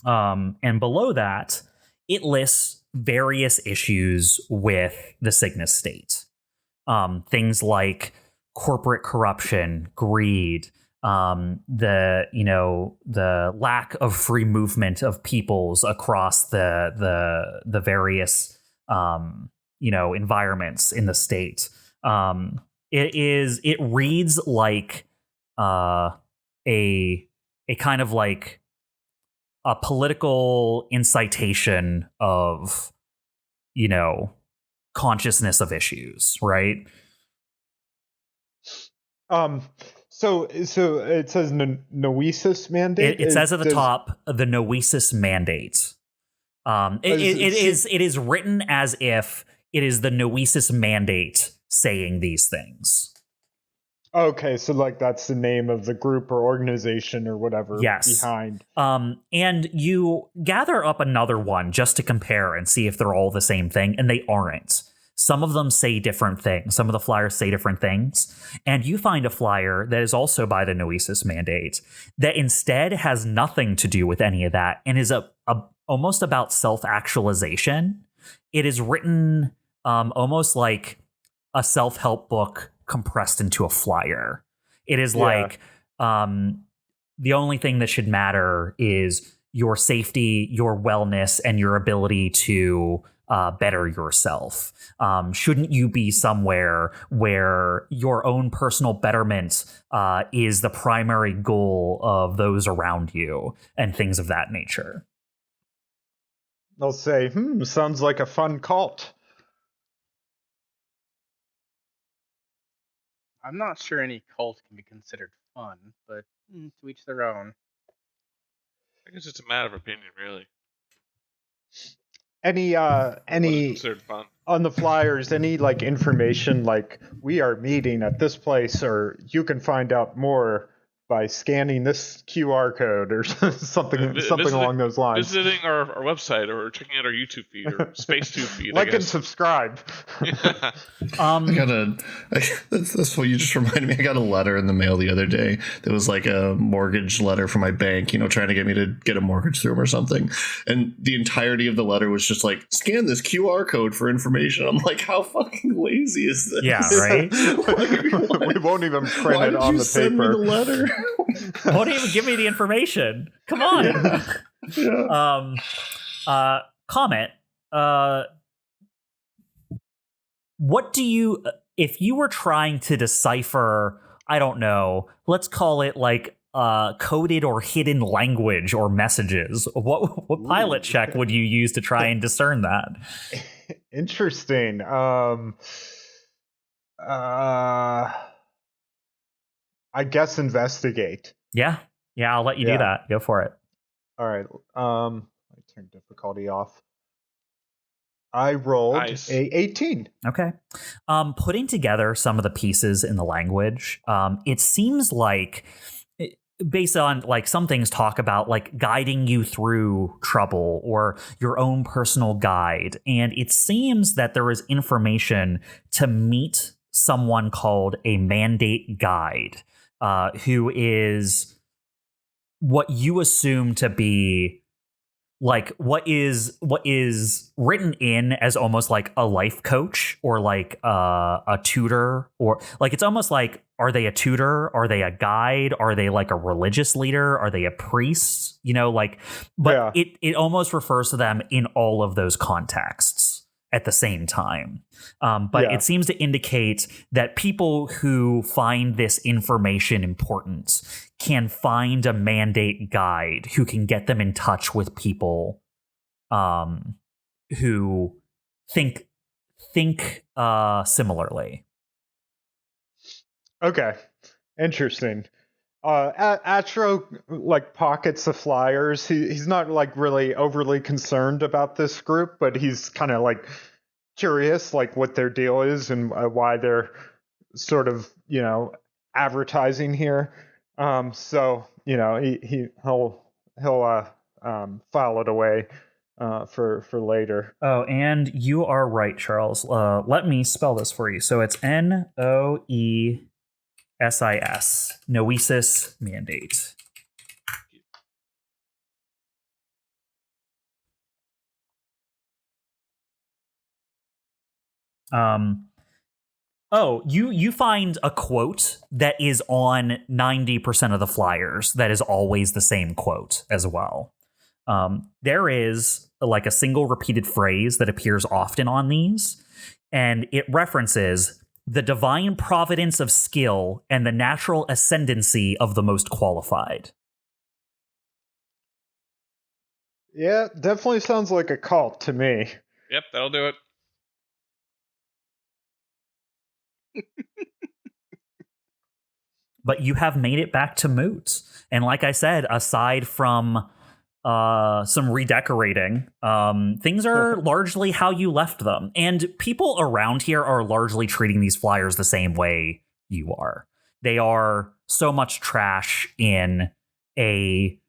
Speaker 1: And below that, it lists various issues with the Cygnus state. Things like corporate corruption, greed, the lack of free movement of peoples across the various environments in the state. It reads like a kind of like a political incitation of consciousness of issues, right?
Speaker 2: So it says Noesis mandate.
Speaker 1: It says at the top the Noesis mandate. It is written as if it is the Noesis mandate saying these things.
Speaker 2: Okay, so like that's the name of the group or organization or whatever behind.
Speaker 1: And you gather up another one just to compare and see if they're all the same thing, and they aren't. Some of them say different things. Some of the flyers say different things. And you find a flyer that is also by the Noesis mandate that instead has nothing to do with any of that and is almost about self-actualization. It is written almost like a self-help book compressed into a flyer. It is like the only thing that should matter is your safety, your wellness, and your ability to better yourself. Shouldn't you be somewhere where your own personal betterment is the primary goal of those around you and things of that nature?
Speaker 2: They'll say, sounds like a fun cult.
Speaker 3: I'm not sure any cult can be considered fun, but to each their own.
Speaker 5: I guess it's a matter of opinion, really.
Speaker 2: Any
Speaker 5: considered fun
Speaker 2: on the flyers? Any like information like we are meeting at this place, or you can find out more by scanning this QR code or something along those lines.
Speaker 5: Visiting our website or checking out our YouTube feed or SpaceTube feed.
Speaker 2: Like and subscribe.
Speaker 4: That's what you just reminded me. I got a letter in the mail the other day that was like a mortgage letter from my bank, trying to get me to get a mortgage through them or something. And the entirety of the letter was just like, scan this QR code for information. I'm like, how fucking lazy is this?
Speaker 1: Yeah, right?
Speaker 2: We won't even print it on the
Speaker 4: send
Speaker 2: paper.
Speaker 4: Me the letter?
Speaker 1: Won't even give me the information. Come on.
Speaker 4: Yeah.
Speaker 1: COMET. What do you, if you were trying to decipher, I don't know, let's call it like coded or hidden language or messages, what pilot check would you use to try and discern that?
Speaker 2: Interesting. I guess investigate.
Speaker 1: Yeah, I'll let you do that. Go for it.
Speaker 2: All right. I turn difficulty off. I rolled a 18.
Speaker 1: Okay. Putting together some of the pieces in the language, it seems like, based on like some things talk about like guiding you through trouble or your own personal guide, and it seems that there is information to meet someone called a mandate guide, who is what you assume to be like what is written in as almost like a life coach or like a tutor, or like it's almost like, are they a tutor? Are they a guide? Are they like a religious leader? Are they a priest? But it almost refers to them in all of those contexts at the same time. But it seems to indicate that people who find this information important can find a mandate guide who can get them in touch with people who think similarly.
Speaker 2: Okay, interesting. Astro like pockets the flyers. He's not like really overly concerned about this group, but he's kind of like curious, like what their deal is and why they're sort of advertising here. So he'll file it away for later.
Speaker 1: Oh, and you are right, Charles. Let me spell this for you. So it's NOESIS, Noesis mandate. You find a quote that is on 90% of the flyers that is always the same quote as well. There is like a single repeated phrase that appears often on these, and it references the divine providence of skill and the natural ascendancy of the most qualified.
Speaker 2: Yeah, definitely sounds like a cult to me.
Speaker 5: Yep, that'll do it.
Speaker 1: But you have made it back to Moot. And like I said, aside from some redecorating, things are largely how you left them. And people around here are largely treating these flyers the same way you are. They are so much trash in a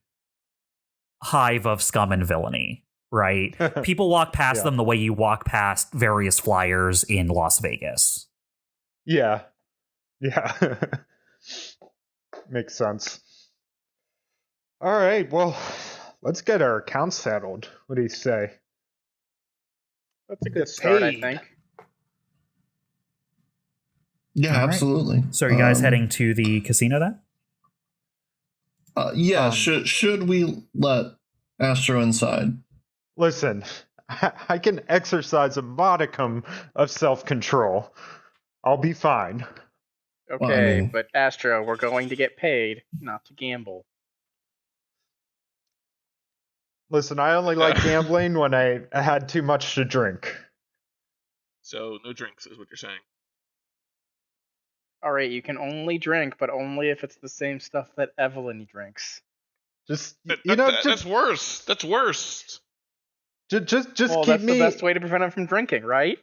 Speaker 1: hive of scum and villainy, right? People walk past them the way you walk past various flyers in Las Vegas.
Speaker 2: Yeah. Makes sense. All right, well, let's get our account settled. What do you say?
Speaker 3: That's a good start, I think.
Speaker 4: Yeah,
Speaker 1: All right.
Speaker 4: Absolutely.
Speaker 1: So are you guys heading to the casino then?
Speaker 4: Yeah, should we let Astro inside?
Speaker 2: Listen, I can exercise a modicum of self-control. I'll be fine.
Speaker 3: Okay,
Speaker 4: Well, I mean-
Speaker 3: but Astro, we're going to get paid, not to gamble.
Speaker 2: Listen, I only like gambling when I had too much to drink.
Speaker 5: So no drinks is what you're saying.
Speaker 3: Alright, you can only drink, but only if it's the same stuff that Evelene drinks.
Speaker 2: Just
Speaker 5: That's worse. That's worse.
Speaker 2: Just
Speaker 3: Well,
Speaker 2: keep
Speaker 3: that's
Speaker 2: me
Speaker 3: the best way to prevent him from drinking, right?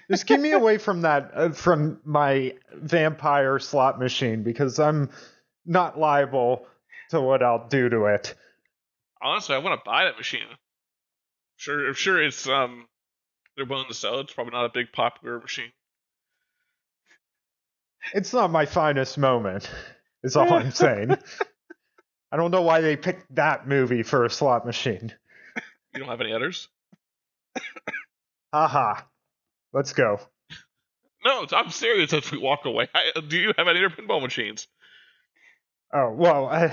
Speaker 2: just keep me away from that from my vampire slot machine, because I'm not liable to what I'll do to it.
Speaker 5: Honestly, I want to buy that machine. I'm sure it's they're willing to sell it. It's probably not a big popular machine.
Speaker 2: It's not my finest moment, is all I'm saying. I don't know why they picked that movie for a slot machine.
Speaker 5: You don't have any others?
Speaker 2: Haha. Let's go.
Speaker 5: No, I'm serious as we walk away. Do you have any other pinball machines?
Speaker 2: Oh, well, I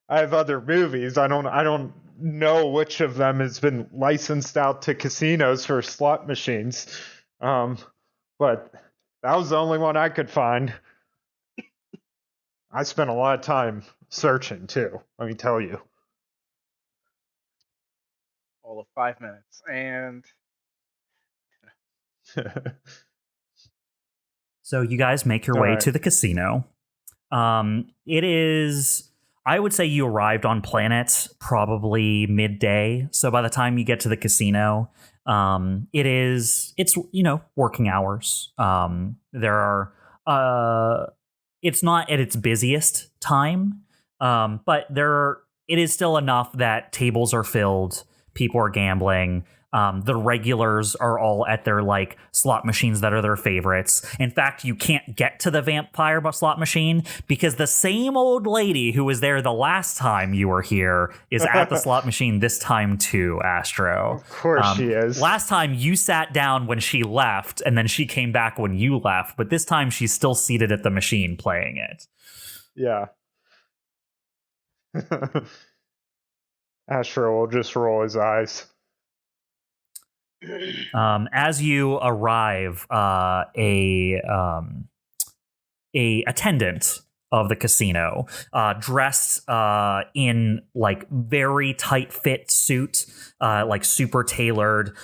Speaker 2: have other movies. I don't know which of them has been licensed out to casinos for slot machines. But that was the only one I could find. I spent a lot of time searching too, let me tell you.
Speaker 3: All of 5 minutes. And
Speaker 1: So you guys make your way to the casino. It is, I would say you arrived on planet probably midday. So by the time you get to the casino, it's working hours. It's not at its busiest time, but it is still enough that tables are filled, people are gambling. The regulars are all at their slot machines that are their favorites. In fact, you can't get to the vampire slot machine because the same old lady who was there the last time you were here is at the slot machine this time too, Astro.
Speaker 2: Of course she is.
Speaker 1: Last time you sat down when she left, and then she came back when you left, but this time she's still seated at the machine playing it.
Speaker 2: Yeah. Astro will just roll his eyes.
Speaker 1: As you arrive, a attendant of the casino, dressed in very tight fit suit, super tailored,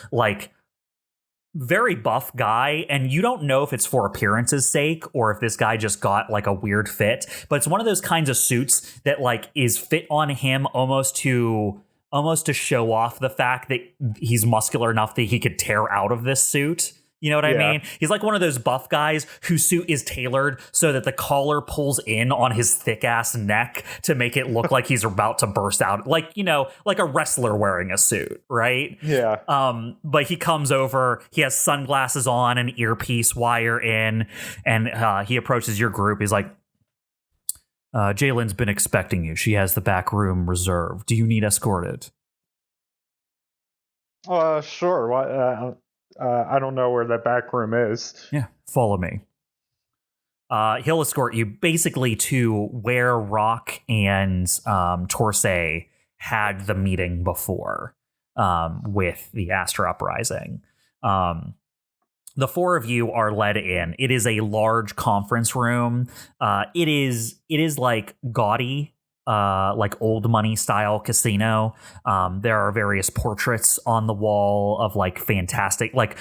Speaker 1: very buff guy, and you don't know if it's for appearance's sake or if this guy just got a weird fit, but it's one of those kinds of suits that is fit on him almost to show off the fact that he's muscular enough that he could tear out of this suit You know what I
Speaker 2: Yeah.
Speaker 1: mean? He's like one of those buff guys whose suit is tailored so that the collar pulls in on his thick ass neck to make it look like he's about to burst out. Like, you know, like a wrestler wearing a suit, right?
Speaker 2: Yeah.
Speaker 1: But he comes over, he has sunglasses on, an earpiece wire in, and he approaches your group. He's like, Jalen's been expecting you. She has the back room reserved. Do you need escorted?
Speaker 2: Sure. I don't know where that back room is.
Speaker 1: Yeah, follow me. He'll escort you basically to where Rock and Torsay had the meeting before with the Astro Uprising. The four of you are led in. It is a large conference room. It is like gaudy, like old money style casino. There are various portraits on the wall of like fantastic, like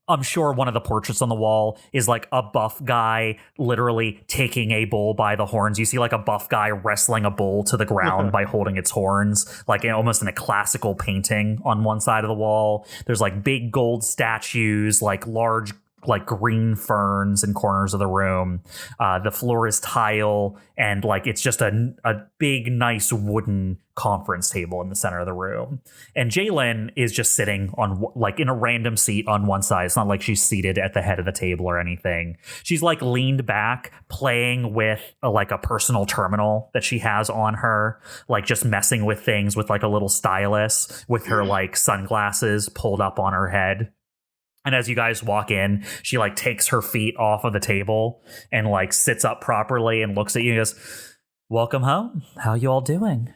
Speaker 1: I'm sure one of the portraits on the wall is like a buff guy literally taking a bull by the horns. You see like a buff guy wrestling a bull to the ground by holding its horns, like almost in a classical painting on one side of the wall. There's like big gold statues, like large like green ferns in corners of the room. The floor is tile, and like it's just a big, nice wooden conference table in the center of the room. And Jalen is just sitting on like in a random seat on one side. It's not like she's seated at the head of the table or anything. She's like leaned back, playing with like a personal terminal that she has on her, like just messing with things with like a little stylus with her like sunglasses pulled up on her head. And as you guys walk in, she like takes her feet off of the table and like sits up properly and looks at you and goes, "Welcome home. How you all doing?"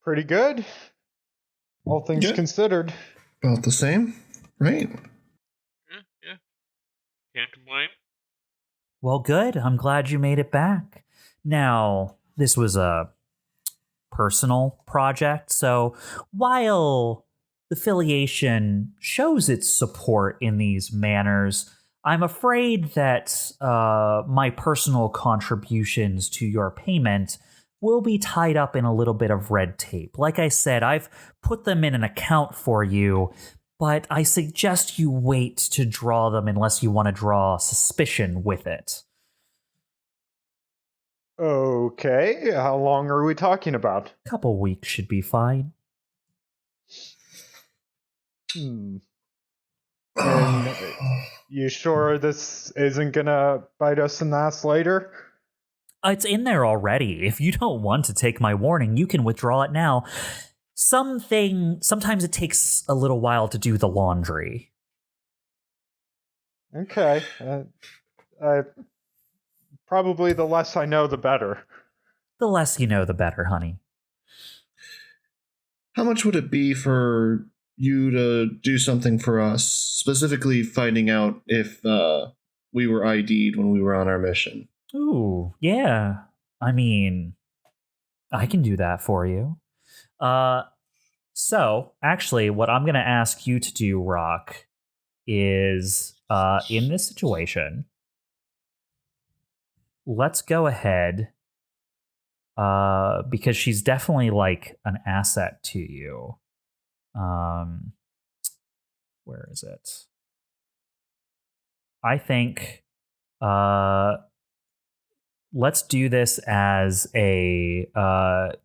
Speaker 2: Pretty good. All things considered.
Speaker 4: About the same, right?
Speaker 5: Yeah. Can't complain.
Speaker 1: Well, good. I'm glad you made it back. Now, this was a personal project, so while the affiliation shows its support in these manners, I'm afraid that my personal contributions to your payment will be tied up in a little bit of red tape. Like I said, I've put them in an account for you, but I suggest you wait to draw them unless you want to draw suspicion with it.
Speaker 2: Okay, how long are we talking about?
Speaker 1: A couple weeks should be fine.
Speaker 2: And you sure this isn't gonna bite us in the ass later?
Speaker 1: It's in there already. If you don't want to take my warning, you can withdraw it now. Sometimes it takes a little while to do the laundry.
Speaker 2: Okay. Probably the less I know, the better.
Speaker 1: The less you know, the better, honey.
Speaker 4: How much would it be for you to do something for us, specifically finding out if we were ID'd when we were on our mission?
Speaker 1: Ooh, yeah. I mean, I can do that for you. So, actually, what I'm going to ask you to do, Rock, is in this situation, let's go ahead, because she's definitely like an asset to you. Where is it? I think let's do this as a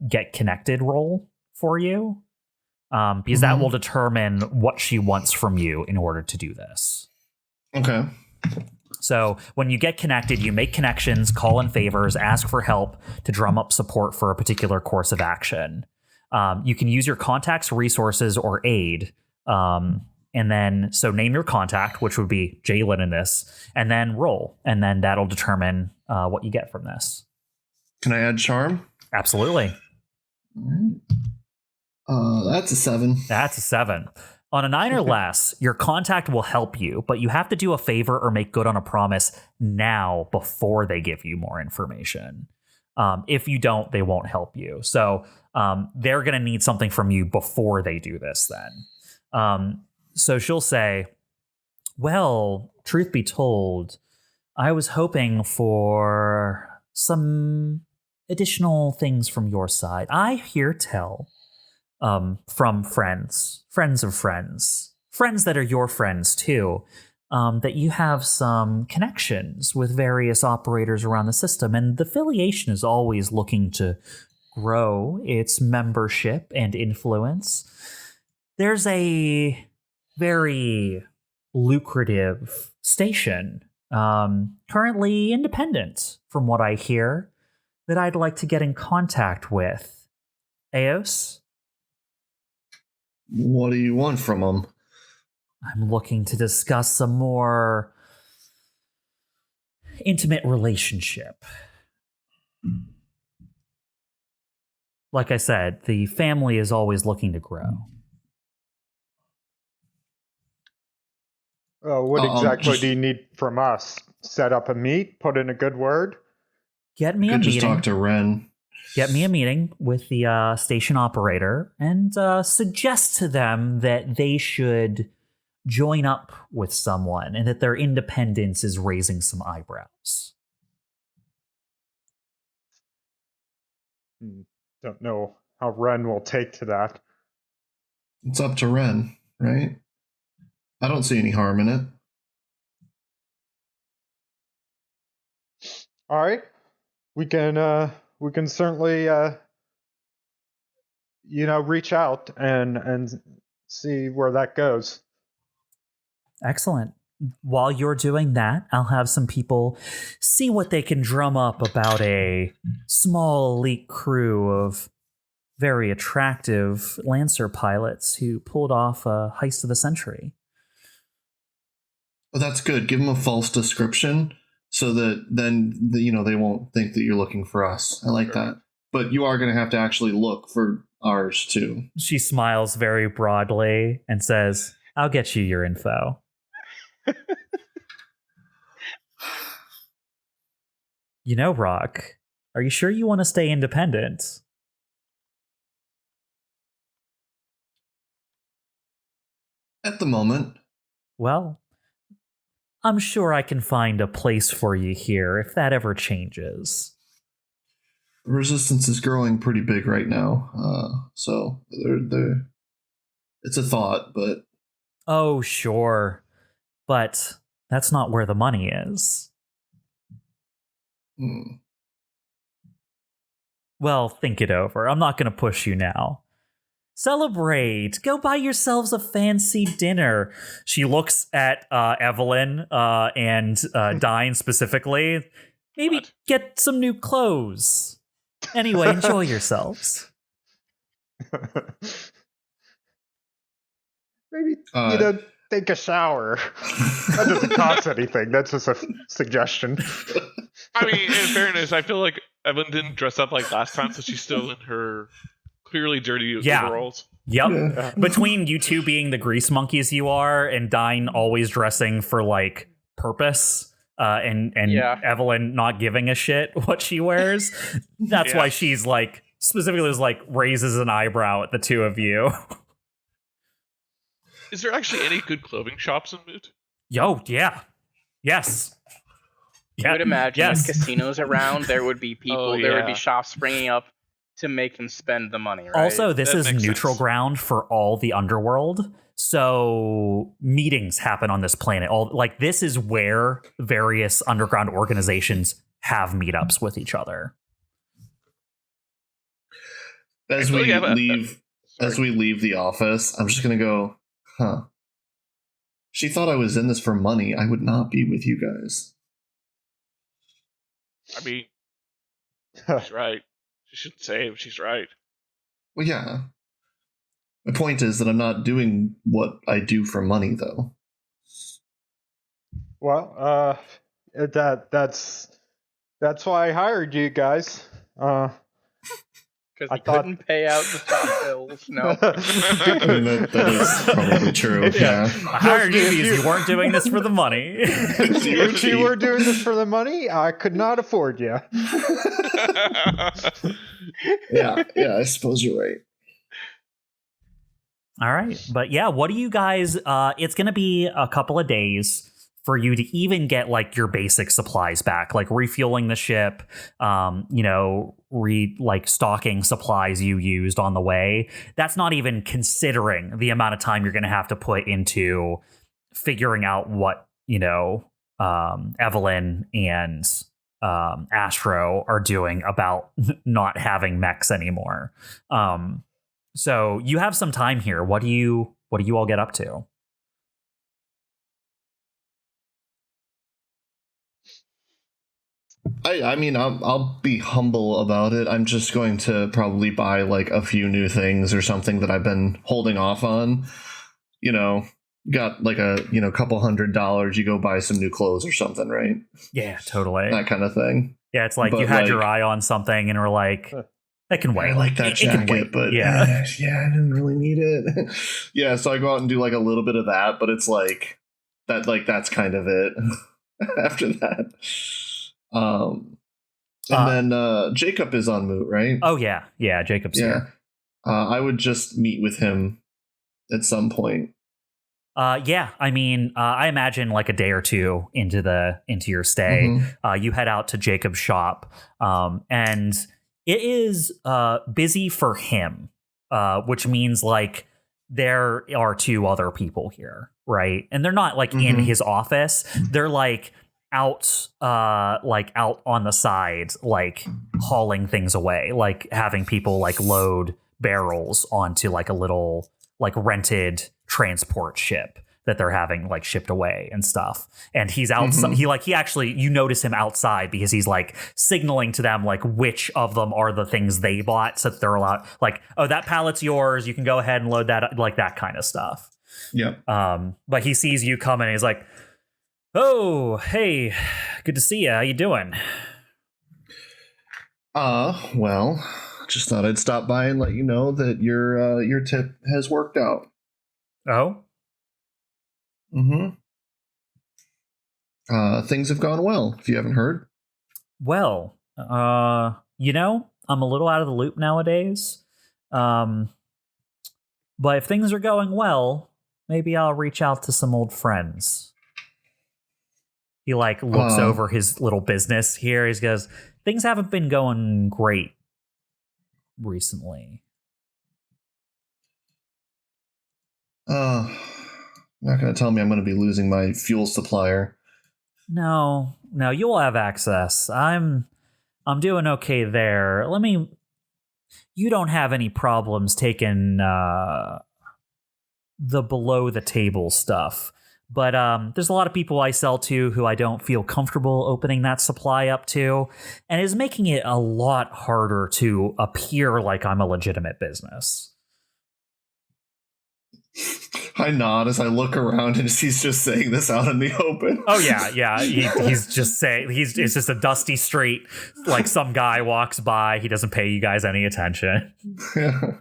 Speaker 1: get connected roll for you, because that will determine what she wants from you in order to do this.
Speaker 4: Okay.
Speaker 1: So when you get connected, you make connections, call in favors, ask for help to drum up support for a particular course of action. You can use your contact's resources or aid. And then, so name your contact, which would be Jalen in this, and then roll. And then that'll determine what you get from this.
Speaker 4: Can I add charm?
Speaker 1: Absolutely.
Speaker 4: That's a 7.
Speaker 1: That's a 7. On a 9 or less, your contact will help you, but you have to do a favor or make good on a promise now before they give you more information. If you don't, they won't help you. So they're going to need something from you before they do this then. So she'll say, well, truth be told, I was hoping for some additional things from your side. I hear tell from friends of friends, friends that are your friends too, that you have some connections with various operators around the system, and the affiliation is always looking to grow its membership and influence. There's a very lucrative station, currently independent from what I hear, that I'd like to get in contact with. Eos?
Speaker 4: What do you want from them?
Speaker 1: I'm looking to discuss a more intimate relationship. Like I said, the family is always looking to grow.
Speaker 2: What exactly do you need from us? Set up a meet? Put in a good word?
Speaker 1: Get me a
Speaker 4: Just
Speaker 1: meeting.
Speaker 4: talk to Ren.
Speaker 1: Get me a meeting with the station operator and suggest to them that they should join up with someone and that their independence is raising some eyebrows.
Speaker 2: Don't know how Ren will take to that.
Speaker 4: It's up to Ren, right? I don't see any harm in it.
Speaker 2: All right, we can certainly reach out and see where that goes.
Speaker 1: Excellent. While you're doing that, I'll have some people see what they can drum up about a small elite crew of very attractive Lancer pilots who pulled off a heist of the century.
Speaker 4: Well, that's good. Give them a false description so that then they won't think that you're looking for us. I like that. But you are going to have to actually look for ours too.
Speaker 1: She smiles very broadly and says, "I'll get you your info." Rock, are you sure you want to stay independent?
Speaker 4: At the moment.
Speaker 1: Well, I'm sure I can find a place for you here if that ever changes.
Speaker 4: Resistance is growing pretty big right now, so it's a thought, but...
Speaker 1: Oh, sure. But that's not where the money is. Well, think it over. I'm not going to push you now. Celebrate. Go buy yourselves a fancy dinner. She looks at Evelene and Dyne specifically. Maybe get some new clothes. Anyway, enjoy yourselves.
Speaker 2: Maybe, take a shower. That doesn't cost anything. That's just a suggestion.
Speaker 5: I mean, in fairness, I feel like Evelyn didn't dress up like last time, so she's still in her clearly dirty overalls.
Speaker 1: Yep.
Speaker 2: Yeah.
Speaker 1: Between you two being the grease monkeys you are, and Dyne always dressing for like purpose, and Evelyn not giving a shit what she wears. That's why she's like specifically raises an eyebrow at the two of you.
Speaker 5: Is there actually any good clothing shops in Moot?
Speaker 1: Yo, yeah. Yes.
Speaker 3: I would imagine with casinos around, there would be people, there would be shops springing up to make them spend the money, right?
Speaker 1: Also, this is neutral ground for all the underworld, so meetings happen on this planet. This is where various underground organizations have meetups with each other.
Speaker 4: As we leave the office, I'm just gonna go, she thought I was in this for money. I would not be with you guys.
Speaker 5: I mean, she's right. She shouldn't say it, she's right.
Speaker 4: Well, yeah. The point is that I'm not doing what I do for money, though.
Speaker 2: Well, that's why I hired you guys.
Speaker 3: Because he couldn't pay out the top bills. No.
Speaker 4: I mean, that is probably true. Yeah.
Speaker 1: I hired you because you weren't doing this for the money.
Speaker 2: If you were doing this for the money, I could not afford you.
Speaker 4: Yeah, I suppose you're right.
Speaker 1: All right. But yeah, what do you guys... it's going to be a couple of days for you to even get like your basic supplies back, like refueling the ship, stocking supplies you used on the way. That's not even considering the amount of time you're going to have to put into figuring out what, Evelene and Astro are doing about not having mechs anymore. So you have some time here. What do you all get up to?
Speaker 4: I mean, I'll be humble about it. I'm just going to probably buy like a few new things or something that I've been holding off on. Got like a couple $100. You go buy some new clothes or something, right?
Speaker 1: Yeah, totally.
Speaker 4: That kind of thing.
Speaker 1: Yeah, it's like, but you had your eye on something and were like, that can wait.
Speaker 4: I like that jacket, but I didn't really need it. Yeah, so I go out and do like a little bit of that, but it's like that. Like that's kind of it. After that. And then Jacob is on Moot, right?
Speaker 1: Oh yeah, Jacob's here.
Speaker 4: I would just meet with him at some point.
Speaker 1: I mean, I imagine like a day or two into your stay, you head out to Jacob's shop, and it is busy for him, which means like there are two other people here, right? And they're not like in his office; they're like out on the side, like hauling things away, like having people like load barrels onto like a little like rented transport ship that they're having like shipped away and stuff. And he's outside. He actually, you notice him outside because he's like signaling to them like which of them are the things they bought, so that they're allowed, like, oh, that pallet's yours, you can go ahead and load that, like that kind of stuff.
Speaker 4: Yep.
Speaker 1: But he sees you coming and he's like, oh, hey, good to see you. How you doing?
Speaker 4: Well, just thought I'd stop by and let you know that your tip has worked out.
Speaker 1: Oh?
Speaker 4: Things have gone well, if you haven't heard.
Speaker 1: Well, I'm a little out of the loop nowadays. But if things are going well, maybe I'll reach out to some old friends. He like looks over his little business here. He goes, things haven't been going great recently.
Speaker 4: Not going to tell me I'm going to be losing my fuel supplier.
Speaker 1: No, you'll have access. I'm doing okay there. You don't have any problems taking the below the table stuff. But there's a lot of people I sell to who I don't feel comfortable opening that supply up to, and is making it a lot harder to appear like I'm a legitimate business.
Speaker 4: I nod as I look around and he's just saying this out in the open.
Speaker 1: Oh yeah. He's just saying it's just a dusty street. Like some guy walks by, he doesn't pay you guys any attention.
Speaker 4: Yeah.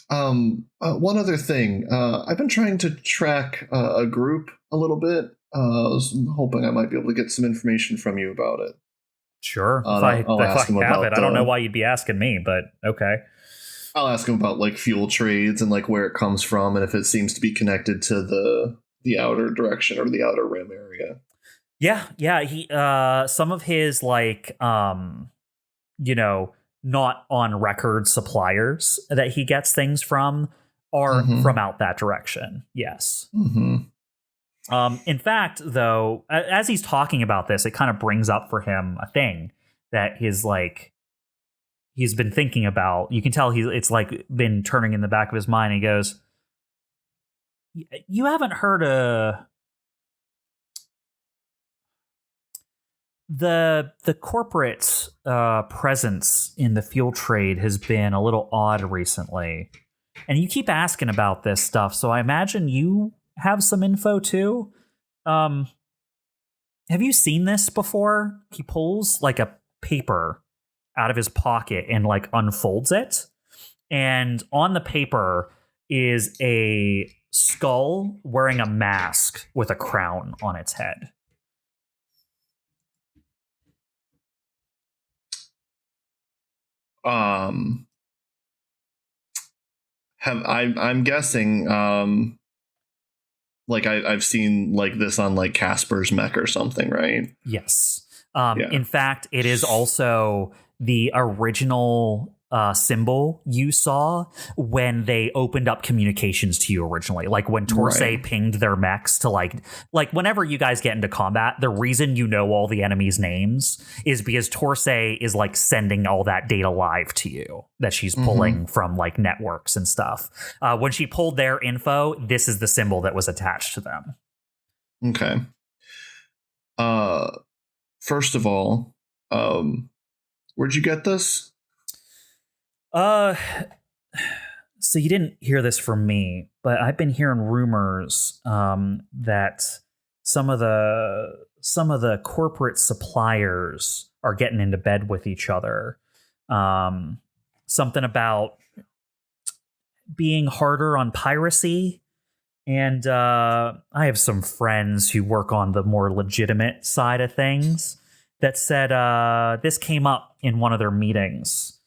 Speaker 4: One other thing. I've been trying to track a group a little bit. I was hoping I might be able to get some information from you about it.
Speaker 1: Sure. If I have it, I don't know why you'd be asking me, but okay.
Speaker 4: I'll ask him about like fuel trades and like where it comes from and if it seems to be connected to the outer direction or the outer rim area.
Speaker 1: Yeah. He some of his like not on record suppliers that he gets things from are from out that direction. Yes. In fact, though, as he's talking about this, it kind of brings up for him a thing that he's been thinking about. You can tell it's like been turning in the back of his mind. He goes, you haven't heard the corporate presence in the fuel trade has been a little odd recently, and you keep asking about this stuff, so I imagine you have some info too. Have you seen this before? He pulls like a paper out of his pocket and like unfolds it, and on the paper is a skull wearing a mask with a crown on its head.
Speaker 4: I'm guessing Like I've seen like this on like Casper's Mech or something, right?
Speaker 1: Yes.
Speaker 4: Yeah.
Speaker 1: In fact, it is also the original symbol you saw when they opened up communications to you originally. Like when Torsay pinged their mechs to like whenever you guys get into combat, the reason you know all the enemies' names is because Torsay is like sending all that data live to you that she's pulling from like networks and stuff. When she pulled their info, this is the symbol that was attached to them.
Speaker 4: Okay. First of all, where'd you get this?
Speaker 1: So you didn't hear this from me, but I've been hearing rumors that some of the corporate suppliers are getting into bed with each other. Something about being harder on piracy. And I have some friends who work on the more legitimate side of things that said this came up in one of their meetings.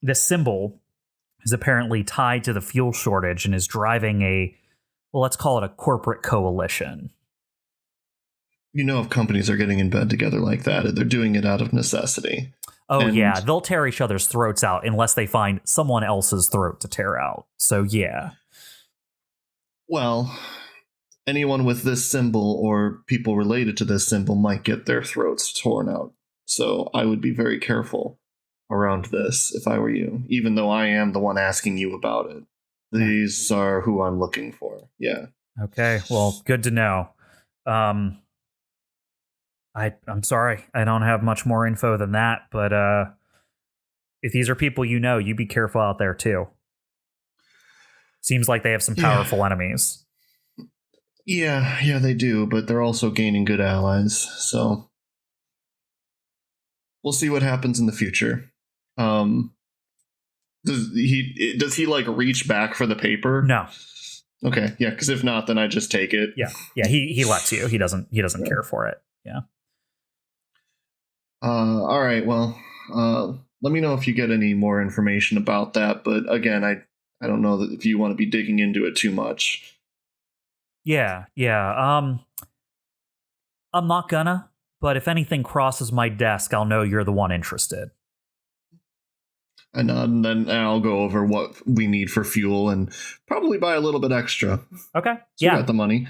Speaker 1: This symbol is apparently tied to the fuel shortage and is driving let's call it a corporate coalition.
Speaker 4: You know, if companies are getting in bed together like that, they're doing it out of necessity.
Speaker 1: Oh, yeah. They'll tear each other's throats out unless they find someone else's throat to tear out. So, yeah.
Speaker 4: Well, anyone with this symbol or people related to this symbol might get their throats torn out. So I would be very careful around this if I were you, even though I am the one asking you about it. These are who I'm looking for. Yeah.
Speaker 1: Okay. Well, good to know. I'm sorry. I don't have much more info than that, but if these are people you know, you be careful out there too. Seems like they have some powerful enemies.
Speaker 4: Yeah, they do, but they're also gaining good allies, so we'll see what happens in the future. Does he like reach back for the paper?
Speaker 1: No.
Speaker 4: Okay, yeah, because if not, then I just take it.
Speaker 1: Yeah, he lets you. He doesn't care for it. Yeah.
Speaker 4: All right, well, let me know if you get any more information about that, but again, I don't know that if you want to be digging into it too much.
Speaker 1: Yeah. I'm not gonna, but if anything crosses my desk, I'll know you're the one interested.
Speaker 4: And then I'll go over what we need for fuel and probably buy a little bit extra.
Speaker 1: Okay.
Speaker 4: So you got the money.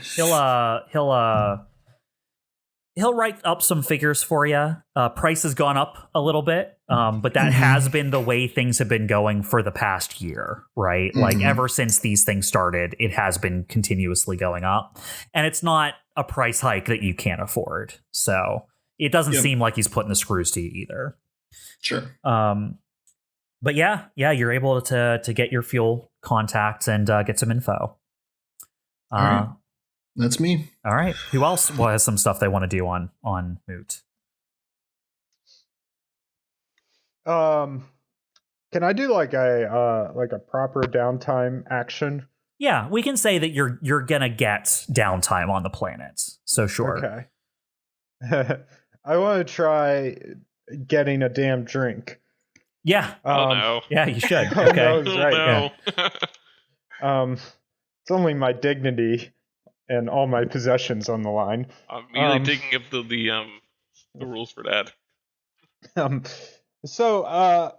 Speaker 1: He'll write up some figures for you. Price has gone up a little bit, but that has been the way things have been going for the past year, right? Like ever since these things started, it has been continuously going up. And it's not a price hike that you can't afford. So it doesn't seem like he's putting the screws to you either.
Speaker 4: Sure.
Speaker 1: But yeah, you're able to get your fuel contacts and get some info.
Speaker 4: All right. That's me.
Speaker 1: All right. Who else has some stuff they want to do on Moot?
Speaker 2: Can I do like a proper downtime action?
Speaker 1: Yeah, we can say that you're gonna get downtime on the planet. So sure.
Speaker 2: Okay. I want to try getting a damn drink.
Speaker 1: Yeah.
Speaker 5: Oh no.
Speaker 1: Yeah, you should.
Speaker 2: Oh,
Speaker 1: Okay.
Speaker 2: no, that's right.
Speaker 5: No.
Speaker 2: It's only my dignity and all my possessions on the line.
Speaker 5: I'm immediately digging up the rules for that.
Speaker 2: So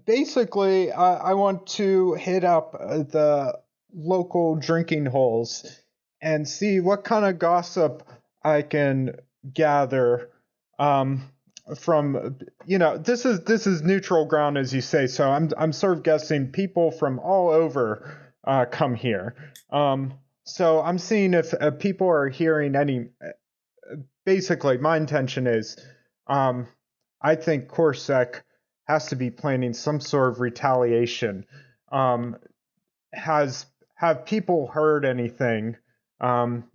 Speaker 2: basically, I want to hit up the local drinking holes and see what kind of gossip I can gather from, this is neutral ground, as you say. So I'm sort of guessing people from all over come here. So I'm seeing if people are hearing any. Basically, my intention is, I think Corsac has to be planning some sort of retaliation. Have people heard anything?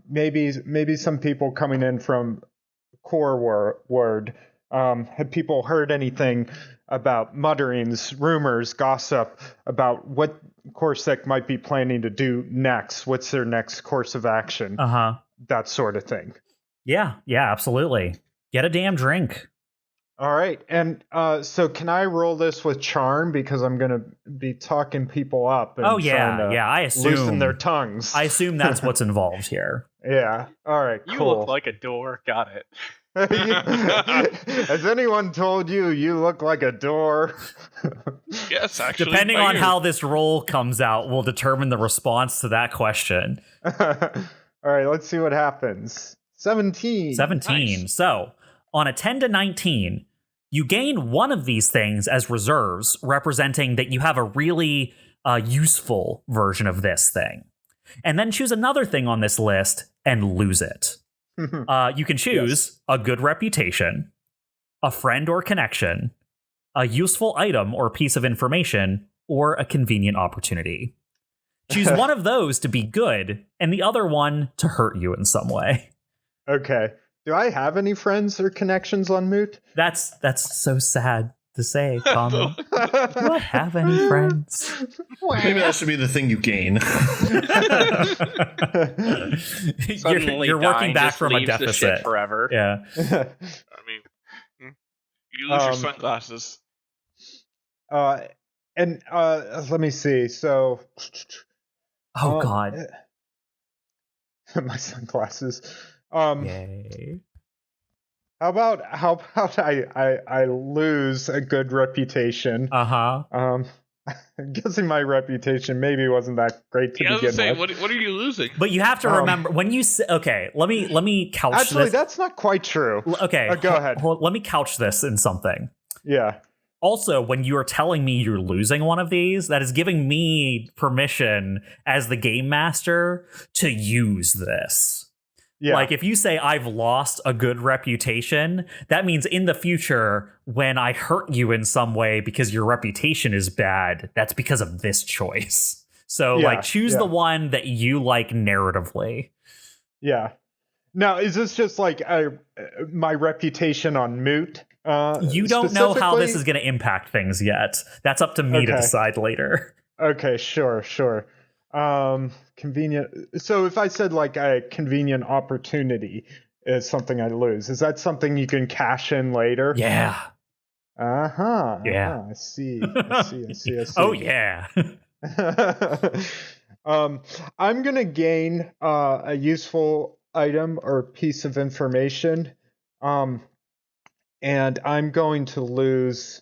Speaker 2: Maybe some people coming in from Core Word. Have people heard anything about mutterings, rumors, gossip about what Corsac might be planning to do next? What's their next course of action? That sort of thing.
Speaker 1: Yeah, absolutely. Get a damn drink.
Speaker 2: All right, and so can I roll this with charm because I'm gonna be talking people up and trying to
Speaker 1: I assume
Speaker 2: loosen their tongues.
Speaker 1: I assume that's what's involved here.
Speaker 2: Yeah. All right.
Speaker 3: You
Speaker 2: cool.
Speaker 3: look like a door. Got it.
Speaker 2: Has anyone told you you look like a door?
Speaker 5: Yes, actually.
Speaker 1: Depending on how this roll comes out will determine the response to that question.
Speaker 2: All right, let's see what happens. 17.
Speaker 1: 17.
Speaker 5: Nice.
Speaker 1: So, on a 10 to 19, you gain one of these things as reserves, representing that you have a really useful version of this thing. And then choose another thing on this list and lose it. You can choose a good reputation, a friend or connection, a useful item or piece of information, or a convenient opportunity. Choose one of those to be good, and the other one to hurt you in some way.
Speaker 2: Okay. Do I have any friends or connections on Moot?
Speaker 1: That's so sad to say, Common. Do I have any friends?
Speaker 4: Maybe that should be the thing you gain.
Speaker 3: Suddenly
Speaker 1: you're working
Speaker 3: Dyne
Speaker 1: back
Speaker 3: just
Speaker 1: from a
Speaker 3: leaves the
Speaker 1: deficit
Speaker 3: shit forever.
Speaker 1: Yeah.
Speaker 5: I mean, you lose your sunglasses.
Speaker 2: And let me see. So,
Speaker 1: Oh God.
Speaker 2: my sunglasses.
Speaker 1: Yay.
Speaker 2: How about I lose a good reputation?
Speaker 1: Uh-huh.
Speaker 2: I'm guessing my reputation maybe wasn't that great to
Speaker 5: I was
Speaker 2: begin
Speaker 5: saying,
Speaker 2: with.
Speaker 5: what are you losing?
Speaker 1: But you have to remember when you say, okay, let me couch
Speaker 2: Actually,
Speaker 1: this.
Speaker 2: that's not quite true.
Speaker 1: Okay.
Speaker 2: Go ahead.
Speaker 1: Let me couch this in something.
Speaker 2: Yeah.
Speaker 1: Also, when you are telling me you're losing one of these, that is giving me permission as the game master to use this.
Speaker 2: Yeah.
Speaker 1: Like, if you say I've lost a good reputation, that means in the future, when I hurt you in some way because your reputation is bad, that's because of this choice. So, choose the one that you like narratively.
Speaker 2: Yeah. Now, is this just like my reputation on Moot?
Speaker 1: You don't know how this is going to impact things yet. That's up to me to decide later.
Speaker 2: Okay, sure. Convenient. So if I said like a convenient opportunity is something I lose, is that something you can cash in later?
Speaker 1: Yeah.
Speaker 2: Uh-huh.
Speaker 1: Yeah.
Speaker 2: I see.
Speaker 1: Oh, yeah.
Speaker 2: I'm going to gain a useful item or piece of information. And I'm going to lose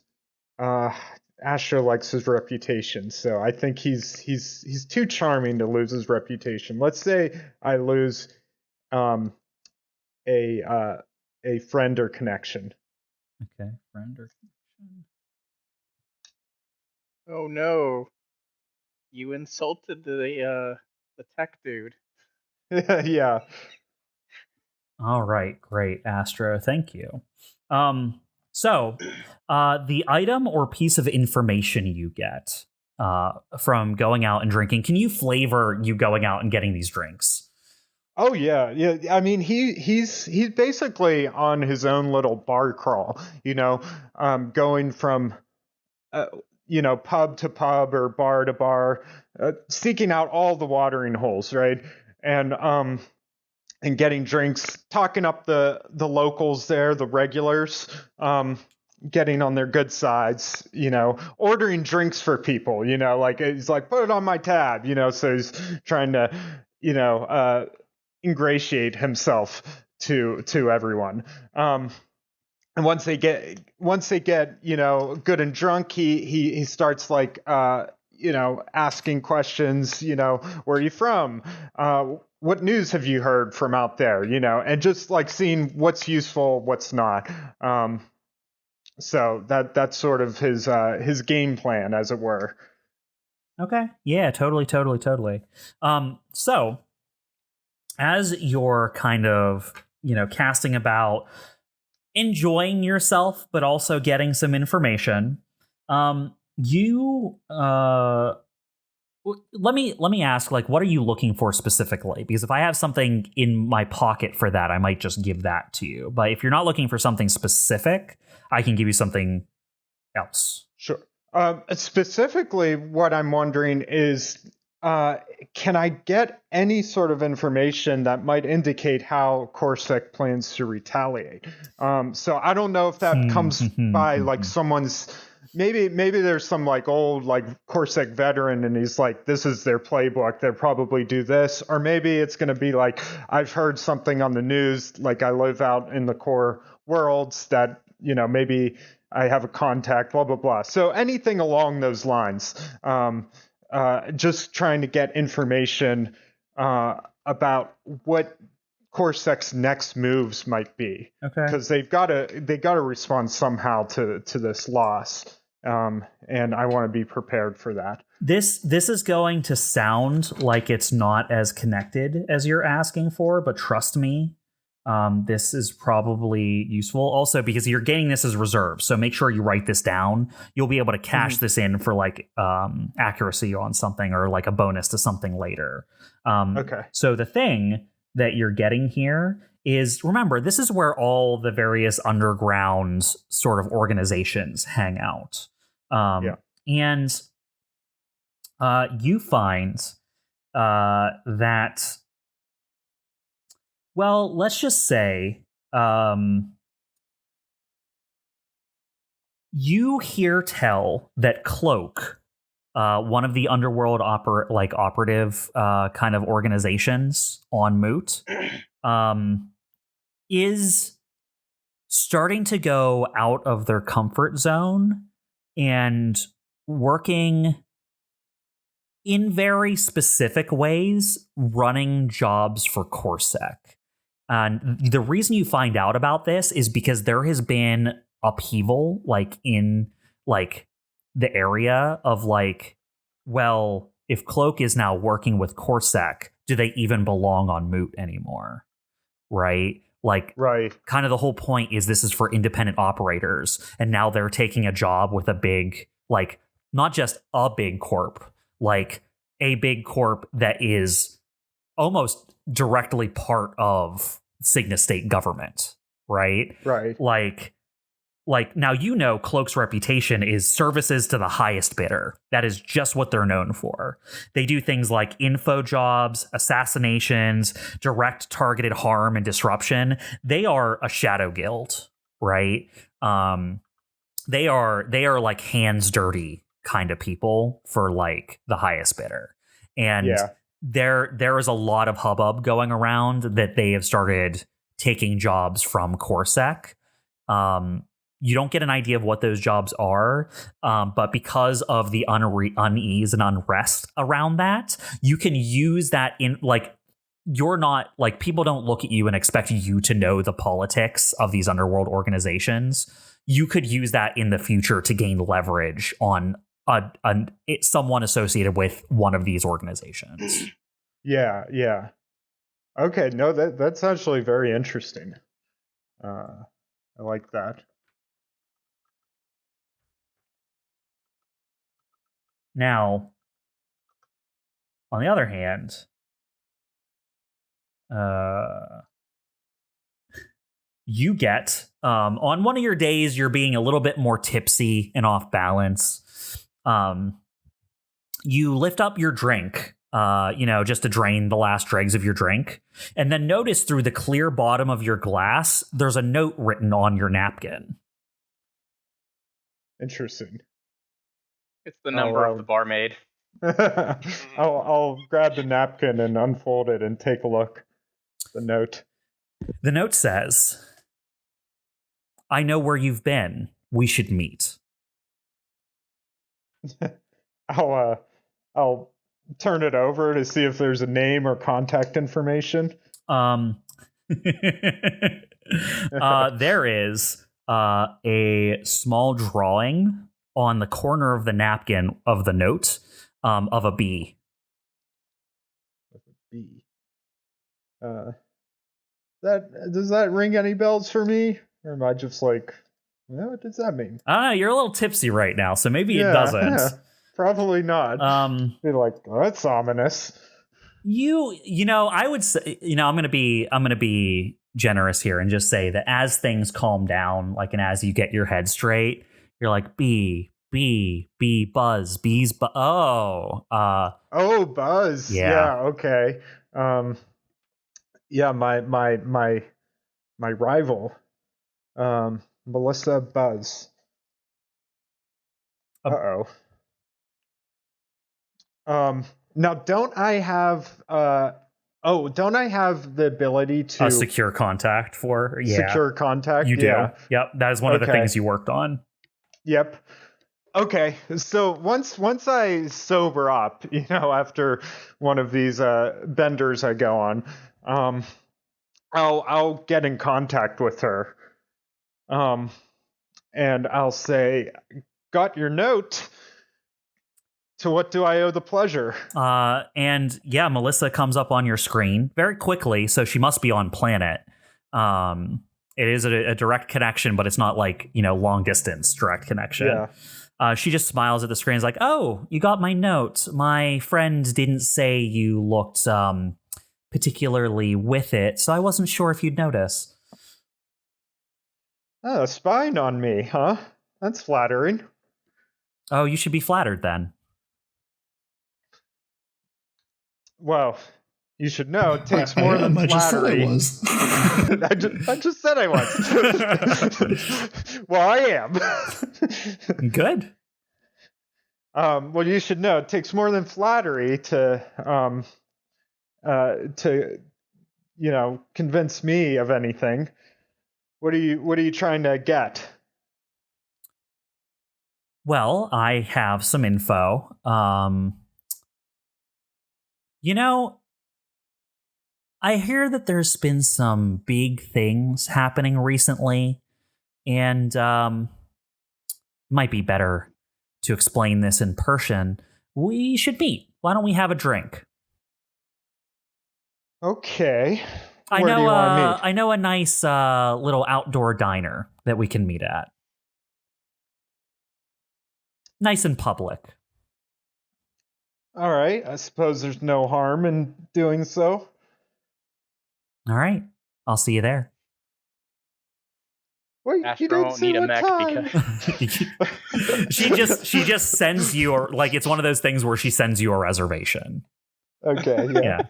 Speaker 2: Astro likes his reputation, so I think he's too charming to lose his reputation. Let's say I lose a friend or connection.
Speaker 1: Okay, friend or connection.
Speaker 3: Oh no. You insulted the tech dude.
Speaker 2: Yeah.
Speaker 1: All right, great, Astro. Thank you. So, the item or piece of information you get from going out and drinking, can you flavor you going out and getting these drinks?
Speaker 2: Oh yeah. I mean, he's basically on his own little bar crawl. Going from pub to pub or bar to bar, seeking out all the watering holes, right? And getting drinks, talking up the locals there, the regulars, getting on their good sides, ordering drinks for people, like he's like, put it on my tab, so he's trying to, ingratiate himself to everyone. And once they get, good and drunk, he starts like, asking questions, where are you from? What news have you heard from out there? And just like seeing what's useful, what's not. So that's sort of his game plan, as it were.
Speaker 1: Okay. Yeah, totally. So as you're kind of, casting about, enjoying yourself, but also getting some information, you let me ask, like, what are you looking for specifically? Because if I have something in my pocket for that, I might just give that to you. But if you're not looking for something specific, I can give you something else.
Speaker 2: Sure. Specifically, what I'm wondering is, can I get any sort of information that might indicate how CorSec plans to retaliate? So I don't know if that comes by like someone's. Maybe there's some like old like CorSec veteran and he's like, this is their playbook. They'll probably do this. Or maybe it's going to be like, I've heard something on the news, like I live out in the core worlds that, maybe I have a contact, blah, blah, blah. So anything along those lines. Just trying to get information about what CorSec's next moves might be.
Speaker 1: Okay.
Speaker 2: Because they got to respond somehow to this loss. And I want to be prepared for that.
Speaker 1: This is going to sound like it's not as connected as you're asking for, but trust me, this is probably useful. Also, because you're gaining this as reserve, so make sure you write this down. You'll be able to cash this in for like accuracy on something or like a bonus to something later.
Speaker 2: Okay.
Speaker 1: So the thing that you're getting here is, remember, this is where all the various underground sort of organizations hang out. And you find that, well, let's just say you hear tell that Cloak, one of the underworld operative kind of organizations on Moot, is starting to go out of their comfort zone and working in very specific ways, running jobs for CorSec. And the reason you find out about this is because there has been upheaval, like in like the area of like, well, if Cloak is now working with CorSec, do they even belong on Moot anymore? Right? Like, kind of the whole point is this is for independent operators. And now they're taking a job with a big, like, not just a big corp, like a big corp that is almost directly part of Cygna state government. Right?
Speaker 2: Right.
Speaker 1: Like now, Cloak's reputation is services to the highest bidder. That is just what they're known for. They do things like info jobs, assassinations, direct targeted harm and disruption. They are a shadow guild, right? They are like hands dirty kind of people for like the highest bidder. And there is a lot of hubbub going around that they have started taking jobs from CorSec. You don't get an idea of what those jobs are, but because of the unease and unrest around that, you can use that in like, you're not like, people don't look at you and expect you to know the politics of these underworld organizations. You could use that in the future to gain leverage on someone associated with one of these organizations.
Speaker 2: Yeah. Okay, no, that's actually very interesting. I like that.
Speaker 1: Now, on the other hand, you get, on one of your days, you're being a little bit more tipsy and off balance. You lift up your drink, just to drain the last dregs of your drink, and then notice through the clear bottom of your glass, there's a note written on your napkin.
Speaker 2: Interesting.
Speaker 3: It's the number of the barmaid.
Speaker 2: I'll grab the napkin and unfold it and take a look. The note.
Speaker 1: The note says, "I know where you've been. We should meet."
Speaker 2: I'll turn it over to see if there's a name or contact information.
Speaker 1: There is a small drawing on the corner of the napkin of the note of a bee.
Speaker 2: Bee. Does that ring any bells for me? Or am I just like, what does that mean?
Speaker 1: I don't know, you're a little tipsy right now, so maybe it doesn't.
Speaker 2: Yeah, probably not. Be like, oh, that's ominous.
Speaker 1: I would say, I'm gonna be generous here and just say that as things calm down, like, and as you get your head straight, you're like, B, Buzz, bees. Oh,
Speaker 2: Buzz.
Speaker 1: Yeah.
Speaker 2: Yeah. Okay. Yeah. My rival, Melissa Buzz. Uh-oh. Now, don't I have the ability to
Speaker 1: a secure contact for her? Yeah,
Speaker 2: secure contact?
Speaker 1: you do.
Speaker 2: Yeah.
Speaker 1: Yep, that is one of the things you worked on.
Speaker 2: Yep. Okay, so once I sober up, after one of these benders I go on, I'll get in contact with her, and I'll say, "Got your note. To what do I owe the pleasure?"
Speaker 1: And yeah, Melissa comes up on your screen very quickly, so she must be on planet. It is a direct connection, but it's not like, long distance direct connection.
Speaker 2: Yeah.
Speaker 1: She just smiles at the screen, is like, "Oh, you got my note. My friend didn't say you looked particularly with it, so I wasn't sure if you'd notice."
Speaker 2: Oh, spying on me, huh? That's flattering.
Speaker 1: Oh, you should be flattered then.
Speaker 2: Well, you should know it takes more than flattery. I just said I was. Well, I am.
Speaker 1: Good.
Speaker 2: Well, you should know it takes more than flattery to convince me of anything. What are you trying to get?
Speaker 1: Well, I have some info. I hear that there's been some big things happening recently, and might be better to explain this in person. We should meet. Why don't we have a drink?
Speaker 2: Okay.
Speaker 1: I
Speaker 2: Where do you want to meet?
Speaker 1: I know a nice little outdoor diner that we can meet at. Nice and public.
Speaker 2: All right. I suppose there's no harm in doing so.
Speaker 1: All right. I'll see you there.
Speaker 2: Wait,
Speaker 3: Astro
Speaker 2: you didn't
Speaker 3: won't
Speaker 2: say
Speaker 3: need a
Speaker 2: what
Speaker 3: mech
Speaker 2: time.
Speaker 1: she just sends you it's one of those things where she sends you a reservation.
Speaker 2: Okay, yeah.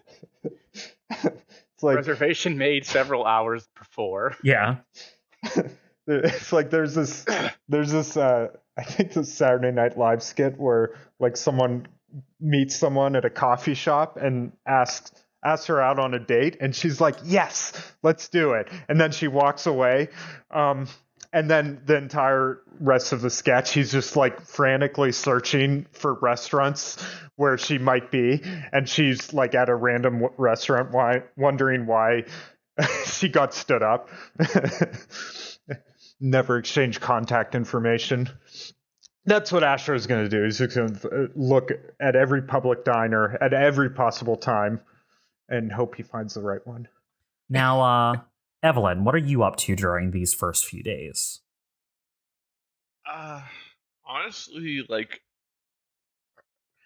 Speaker 2: It's like
Speaker 3: Reservation made several hours before.
Speaker 1: Yeah.
Speaker 2: it's like there's this I think this Saturday Night Live skit where like someone meets someone at a coffee shop and asks her out on a date, and she's like, "Yes, let's do it." And then she walks away. And then the entire rest of the sketch, he's just like frantically searching for restaurants where she might be. And she's like at a random restaurant, wondering why she got stood up. Never exchange contact information. That's what Astro's going to do. He's just going to look at every public diner at every possible time and hope he finds the right one.
Speaker 1: Now, Evelene, what are you up to during these first few days?
Speaker 5: Honestly, like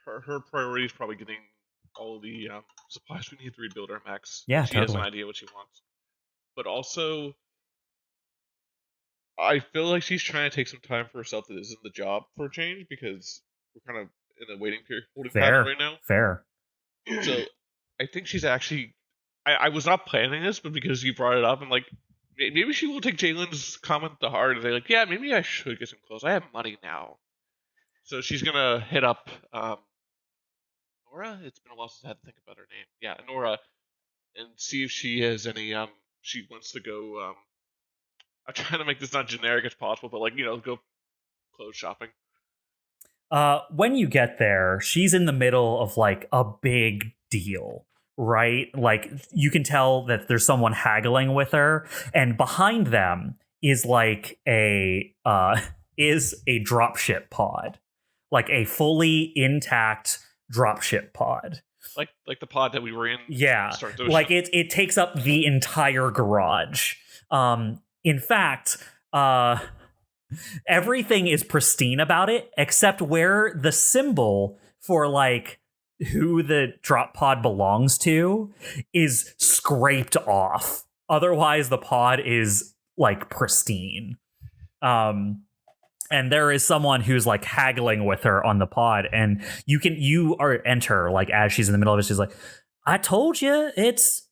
Speaker 5: her priority is probably getting all the supplies we need to rebuild our mechs.
Speaker 1: Yeah,
Speaker 5: she
Speaker 1: totally.
Speaker 5: has an idea what she wants, but also I feel like she's trying to take some time for herself that isn't the job for a change, because we're kind of in a waiting period, holding pattern right now.
Speaker 1: Fair.
Speaker 5: So I think she's actually. I was not planning this, but because you brought it up, and like maybe she will take Jalen's comment to heart and say like, yeah, maybe I should get some clothes. I have money now. So she's gonna hit up Nora. It's been a while since I had to think about her name. Yeah, Nora, and see if she has any. She wants to go. I'm trying to make this not generic as possible, but like go clothes shopping.
Speaker 1: When you get there, she's in the middle of like a big deal. Right? Like you can tell that there's someone haggling with her, and behind them is like a dropship pod. Like a fully intact dropship pod.
Speaker 5: Like the pod that we were in.
Speaker 1: Yeah. Like it takes up the entire garage. In fact, everything is pristine about it except where the symbol for like who the drop pod belongs to is scraped off. Otherwise, the pod is like pristine. And there is someone who's like haggling with her on the pod, and you enter like as she's in the middle of it. She's like, "I told you, it's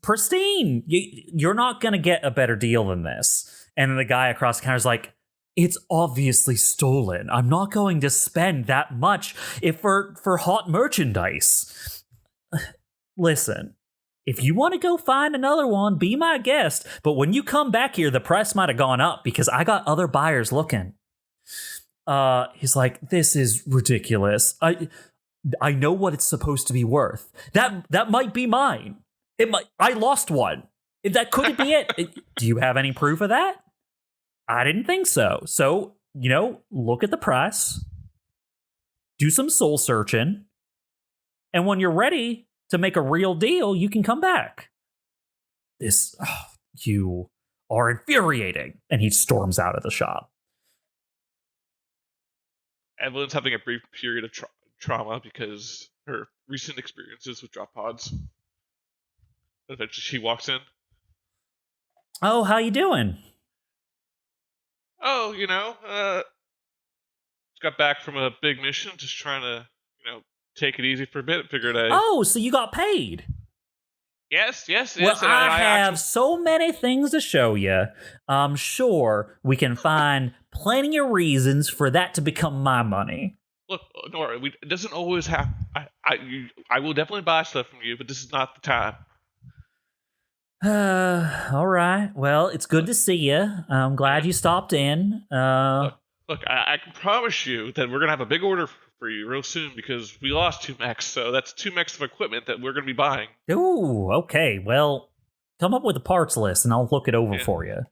Speaker 1: pristine. You're not gonna get a better deal than this." And then the guy across the counter is like, "It's obviously stolen. I'm not going to spend that much for hot merchandise." Listen, if you want to go find another one, be my guest. But when you come back here, the price might have gone up because I got other buyers looking. He's like, "This is ridiculous. I know what it's supposed to be worth. That might be mine. I lost one. That couldn't be it. Do you have any proof of that? I didn't think so. So, look at the price. Do some soul searching. And when you're ready to make a real deal, you can come back." You are infuriating. And he storms out of the shop.
Speaker 5: Eveline's having a brief period of trauma because her recent experiences with drop pods. Eventually she walks in.
Speaker 1: "Oh, how you doing?"
Speaker 5: "Oh, just got back from a big mission, just trying to, take it easy for a bit. Figured I...
Speaker 1: "Oh, so you got paid?"
Speaker 5: Yes.
Speaker 1: Well, I have so many things to show you. I'm sure we can find plenty of reasons for that to become my money.
Speaker 5: Look, Nora, it doesn't always have... I will definitely buy stuff from you, but this is not the time.
Speaker 1: All right. Well, it's good to see you. I'm glad you stopped in.
Speaker 5: Look, I can promise you that we're going to have a big order for you real soon because we lost 2 mechs, so that's 2 mechs of equipment that we're going to be buying.
Speaker 1: Ooh, okay. Well, come up with a parts list and I'll look it over for you.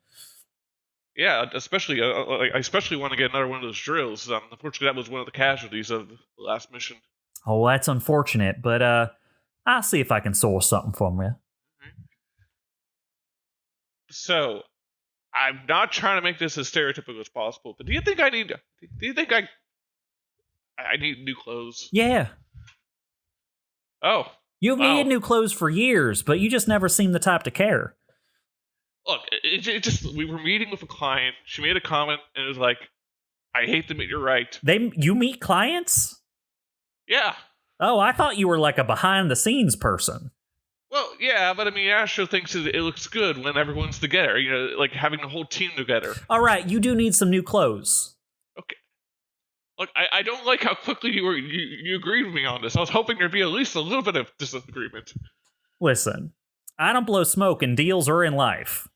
Speaker 5: Yeah, especially, I especially want to get another one of those drills. Unfortunately, that was one of the casualties of the last mission.
Speaker 1: Oh, that's unfortunate, but I'll see if I can source something from you.
Speaker 5: So, I'm not trying to make this as stereotypical as possible, but do you think I need new clothes?
Speaker 1: Yeah.
Speaker 5: Oh.
Speaker 1: You've needed new clothes for years, but you just never seem the type to care.
Speaker 5: Look, it just, we were meeting with a client, she made a comment, and it was like, "I hate them, but you're right."
Speaker 1: You meet clients?
Speaker 5: Yeah.
Speaker 1: Oh, I thought you were like a behind-the-scenes person.
Speaker 5: Well, yeah, but I mean, Astro thinks it looks good when everyone's together, like having the whole team together.
Speaker 1: All right, you do need some new clothes.
Speaker 5: Okay. Look, I don't like how quickly you agreed with me on this. I was hoping there'd be at least a little bit of disagreement.
Speaker 1: Listen, I don't blow smoke and deals are in life.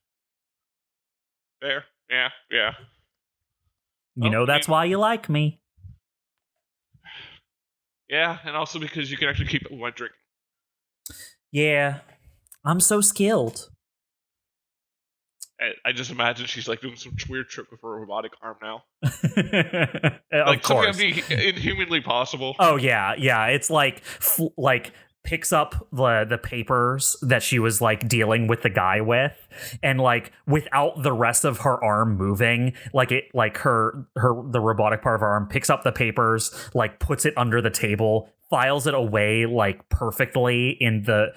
Speaker 5: Fair. Yeah.
Speaker 1: That's why you like me.
Speaker 5: Yeah, and also because you can actually keep it while drinking.
Speaker 1: Yeah, I'm so skilled.
Speaker 5: I just imagine she's like doing some weird trick with her robotic arm now.
Speaker 1: Of course.
Speaker 5: Something that'd be inhumanly possible.
Speaker 1: Oh, yeah. It's like picks up the papers that she was like dealing with the guy with, and like without the rest of her arm moving, the robotic part of her arm picks up the papers, like puts it under the table, files it away like perfectly in a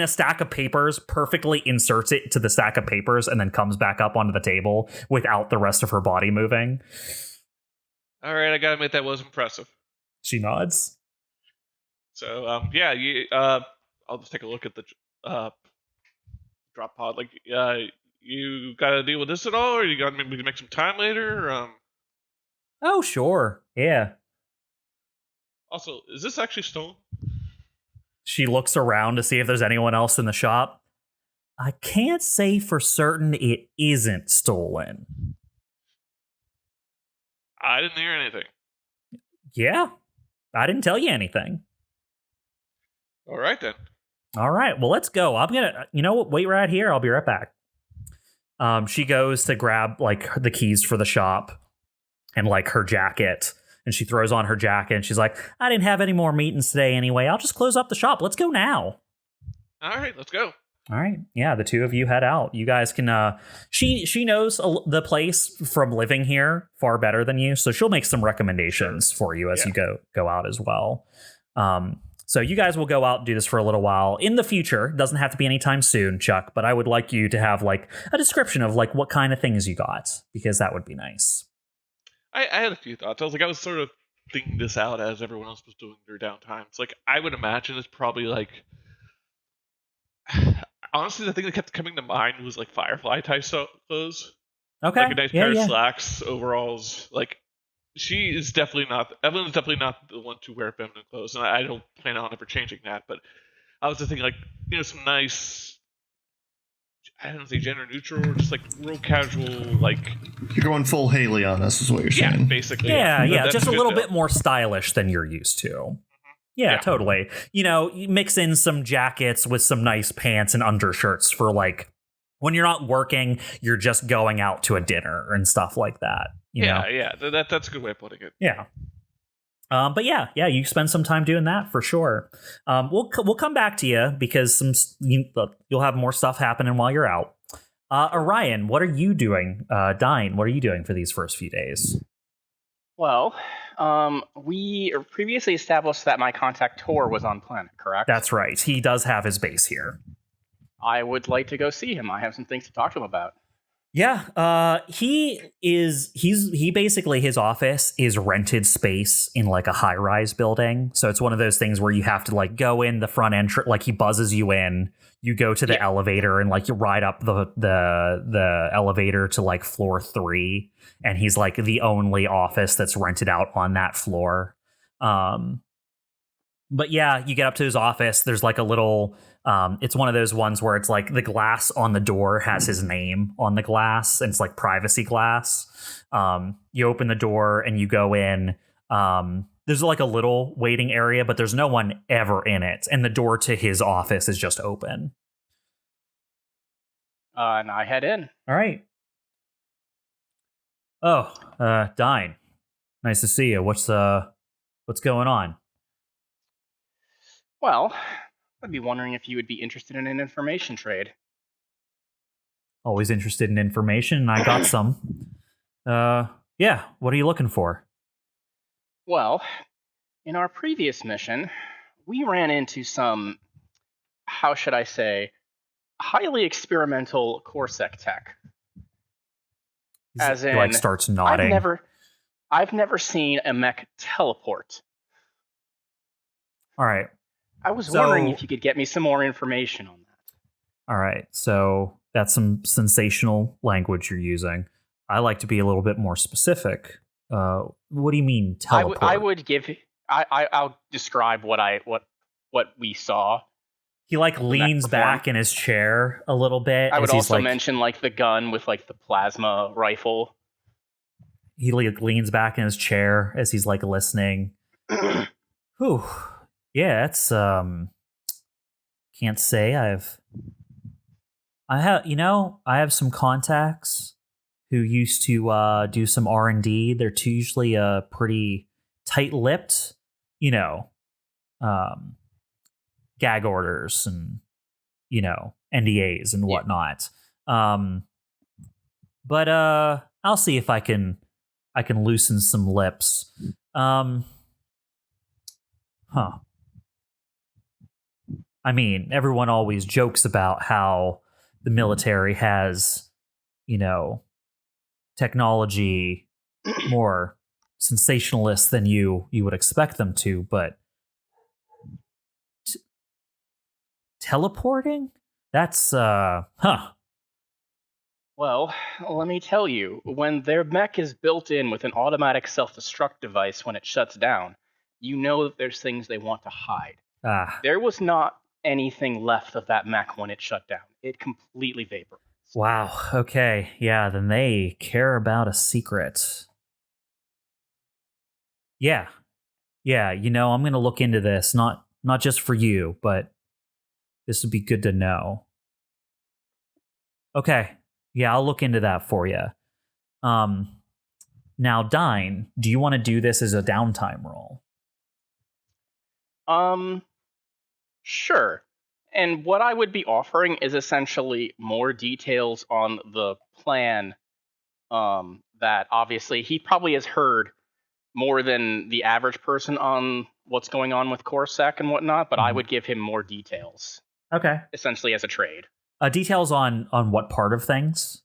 Speaker 1: stack of papers, perfectly inserts it to the stack of papers, and then comes back up onto the table without the rest of her body moving.
Speaker 5: All right, I gotta admit that was impressive.
Speaker 1: She nods.
Speaker 5: So, I'll just take a look at the drop pod. Like, you got to deal with this at all, or you got maybe to make some time later?
Speaker 1: Oh, sure. Yeah.
Speaker 5: Also, is this actually stolen?
Speaker 1: She looks around to see if there's anyone else in the shop. I can't say for certain it isn't stolen.
Speaker 5: I didn't hear anything.
Speaker 1: Yeah. I didn't tell you anything.
Speaker 5: All right, then.
Speaker 1: All right, well, let's go. I'm gonna, wait right here. I'll be right back. She goes to grab like the keys for the shop and like her jacket, and she throws on her jacket and she's like, "I didn't have any more meetings today anyway. I'll just close up the shop. Let's go now."
Speaker 5: All right, let's go.
Speaker 1: All right, yeah, the two of you head out. You guys can. She knows the place from living here far better than you, so she'll make some recommendations for you as you go out as well. So you guys will go out and do this for a little while. In the future, doesn't have to be anytime soon, Chuck, but I would like you to have like a description of like what kind of things you got, because that would be nice.
Speaker 5: I had a few thoughts. I was sort of thinking this out as everyone else was doing their downtime. It's like, I would imagine it's probably like, honestly, the thing that kept coming to mind was like Firefly type clothes.
Speaker 1: Okay.
Speaker 5: Like a nice pair of slacks, overalls. Like, Evelyn is definitely not the one to wear feminine clothes, and I don't plan on ever changing that. But I was just thinking, like, some nice, I don't say gender neutral, or just like real casual, like.
Speaker 4: You're going full Haley on this, is what you're saying.
Speaker 5: Yeah, basically.
Speaker 1: Yeah, just a little bit more stylish than you're used to. Yeah, totally. You mix in some jackets with some nice pants and undershirts for like when you're not working, you're just going out to a dinner and stuff like that. You know?
Speaker 5: That's a good way of putting it.
Speaker 1: Yeah. But yeah, you spend some time doing that for sure. We'll come back to you because you'll have more stuff happening while you're out. Orion, what are you doing? Dyne, what are you doing for these first few days?
Speaker 3: Well, we previously established that my contact Tor was on planet, correct?
Speaker 1: That's right. He does have his base here.
Speaker 3: I would like to go see him. I have some things to talk to him about.
Speaker 1: Yeah, he basically, his office is rented space in like a high-rise building. So it's one of those things where you have to like go in the front entrance, like he buzzes you in, you go to the elevator and like you ride up the elevator to like floor 3, and he's like the only office that's rented out on that floor. But yeah, you get up to his office, there's like a little it's one of those ones where it's like the glass on the door has his name on the glass, and it's like privacy glass. You open the door and you go in. There's like a little waiting area, but there's no one ever in it. And the door to his office is just open.
Speaker 3: And I head in.
Speaker 1: All right. Oh, Dyne. Nice to see you. What's going on?
Speaker 3: Well, I'd be wondering if you would be interested in an information trade.
Speaker 1: Always interested in information, and I got some. Yeah, what are you looking for?
Speaker 3: Well, in our previous mission, we ran into some, how should I say, highly experimental Corsec tech. As in,
Speaker 1: he like starts nodding.
Speaker 3: I've never seen a mech teleport.
Speaker 1: All right.
Speaker 3: I was wondering if you could get me some more information on that.
Speaker 1: All right, so that's some sensational language you're using. I like to be a little bit more specific. What do you mean teleport?
Speaker 3: I'll describe what we saw.
Speaker 1: He like leans back in his chair a little bit.
Speaker 3: I would also mention like the gun with like the plasma rifle.
Speaker 1: He leans back in his chair as he's like listening. Whew. Yeah, it's can't say I have some contacts who used to do some R&D. They're usually pretty tight-lipped, gag orders and NDAs and whatnot. But I'll see if I can loosen some lips. I mean, everyone always jokes about how the military has, technology more sensationalist than you would expect them to, but teleporting? That's,
Speaker 3: Well, let me tell you, when their mech is built in with an automatic self-destruct device when it shuts down, you know that there's things they want to hide. There was not anything left of that mech when it shut down. It completely vaporized.
Speaker 1: Wow. Okay. Yeah, then they care about a secret. Yeah. Yeah, I'm going to look into this, not just for you, but this would be good to know. Okay. Yeah, I'll look into that for you. Now, Dyne, do you want to do this as a downtime roll?
Speaker 3: Sure. And what I would be offering is essentially more details on the plan that obviously he probably has heard more than the average person on what's going on with Corsec and whatnot, but I would give him more details.
Speaker 1: Okay.
Speaker 3: Essentially as a trade.
Speaker 1: Details on what part of things?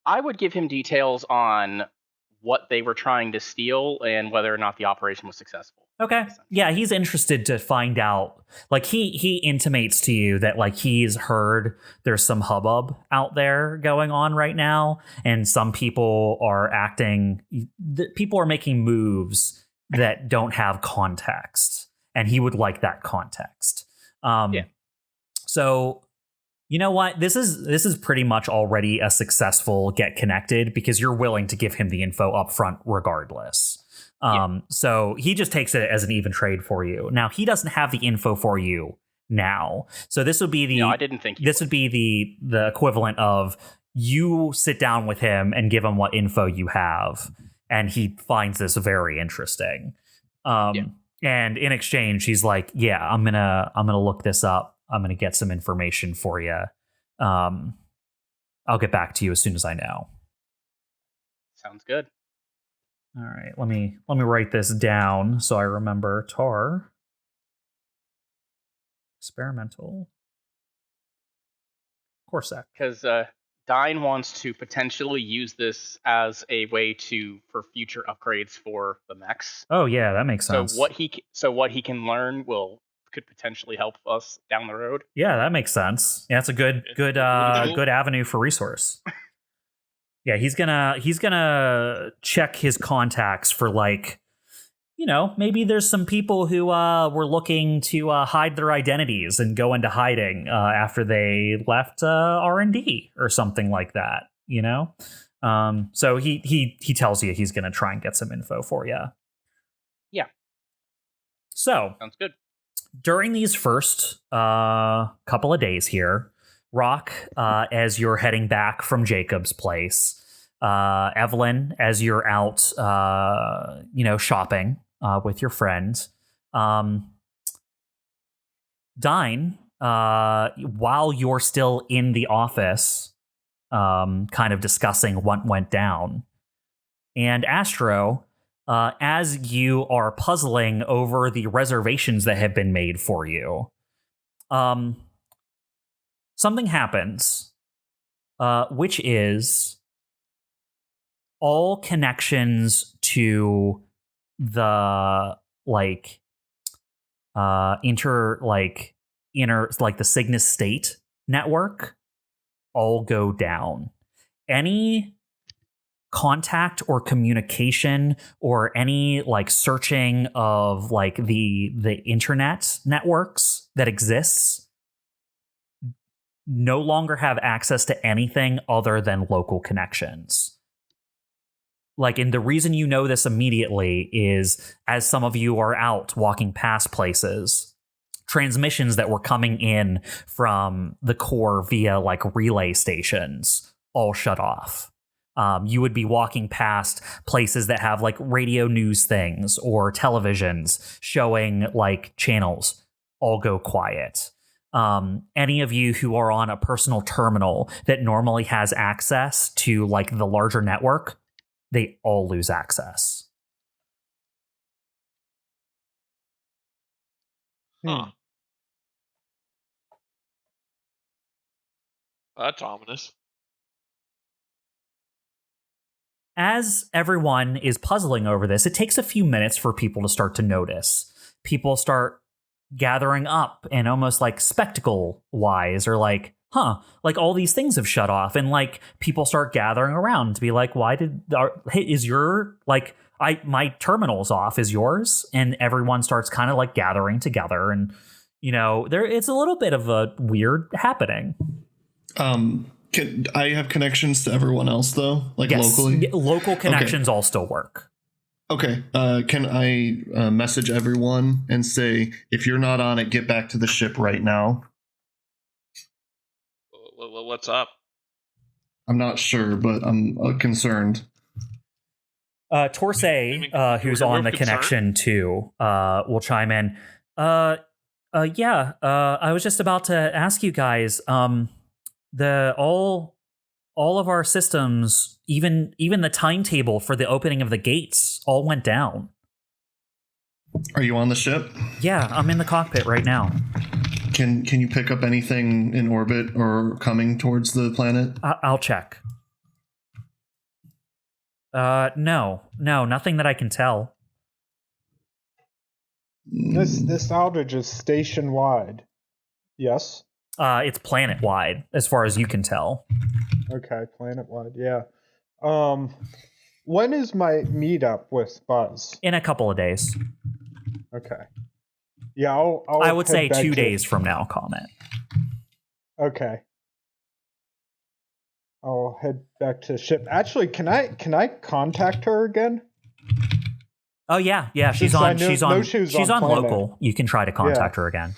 Speaker 3: I would give him details on what they were trying to steal and whether or not the operation was successful.
Speaker 1: Okay. Yeah, he's interested to find out. Like he intimates to you that like he's heard there's some hubbub out there going on right now, and some people are people are making moves that don't have context, and he would like that context. So you know what? This is pretty much already a successful get connected because you're willing to give him the info up front regardless. So he just takes it as an even trade for you. Now he doesn't have the info for you now. So this would be
Speaker 3: I didn't think
Speaker 1: this would be the equivalent of you sit down with him and give him what info you have, and he finds this very interesting. And in exchange, he's like, "Yeah, I'm gonna look this up. I'm gonna get some information for you. I'll get back to you as soon as I know."
Speaker 3: Sounds good.
Speaker 1: All right, let me write this down so I remember. Tar. Experimental. Corsac.
Speaker 3: Because Dyne wants to potentially use this as a way for future upgrades for the mechs.
Speaker 1: Oh yeah, that makes sense.
Speaker 3: So what he can learn could potentially help us down the road.
Speaker 1: Yeah, that makes sense. Yeah, it's a good avenue for resource. Yeah, he's gonna check his contacts for like, maybe there's some people who were looking to hide their identities and go into hiding after they left R&D or something like that. So he tells you he's gonna try and get some info for you.
Speaker 3: Yeah.
Speaker 1: So
Speaker 3: sounds good.
Speaker 1: During these first couple of days here, Rock, as you're heading back from Jacob's place, Evelene, as you're out, shopping with your friends, Dyne, while you're still in the office, kind of discussing what went down, and Astro, as you are puzzling over the reservations that have been made for you, something happens, which is all connections to the the Cygnus State network all go down. Any contact or communication or any searching of the internet networks that exists no longer have access to anything other than local connections. And the reason you know this immediately is as some of you are out walking past places, transmissions that were coming in from the core via relay stations all shut off. You would be walking past places that have radio news things or televisions showing channels all go quiet. Any of you who are on a personal terminal that normally has access to the larger network, they all lose access.
Speaker 5: Huh. That's ominous.
Speaker 1: As everyone is puzzling over this, it takes a few minutes for people to start to notice. People start gathering up and almost spectacle wise or all these things have shut off, and people start gathering around to be why did is your my terminal's off, is yours? And everyone starts kind of gathering together, and it's a little bit of a weird happening.
Speaker 4: Can I have connections to everyone else though?
Speaker 1: Yes.
Speaker 4: Locally?
Speaker 1: Local connections all still work.
Speaker 4: Okay. Can I message everyone and say, if you're not on it, get back to the ship right now?
Speaker 5: What's up?
Speaker 4: I'm not sure, but I'm concerned.
Speaker 1: Torsay, who's on the connection too, will chime in. I was just about to ask you guys, all of our systems, even the timetable for the opening of the gates, all went down.
Speaker 4: Are you on the ship?
Speaker 1: Yeah, I'm in the cockpit right now.
Speaker 4: Can you pick up anything in orbit or coming towards the planet?
Speaker 1: I'll check. No, nothing that I can tell.
Speaker 2: This outage is station wide. Yes.
Speaker 1: It's planet wide, as far as you can tell.
Speaker 2: Okay, planet wide. Yeah. When is my meetup with Buzz?
Speaker 1: In a couple of days.
Speaker 2: Okay. Yeah,
Speaker 1: I would say
Speaker 2: head
Speaker 1: 2
Speaker 2: back
Speaker 1: days from now, COMET.
Speaker 2: Okay. I'll head back to the ship. Actually, can I contact her again?
Speaker 1: Oh yeah, she's
Speaker 2: Since I
Speaker 1: on.
Speaker 2: know-
Speaker 1: She's
Speaker 2: know
Speaker 1: on.
Speaker 2: she was
Speaker 1: She's
Speaker 2: on
Speaker 1: on
Speaker 2: planet.
Speaker 1: local. You can try to contact her again.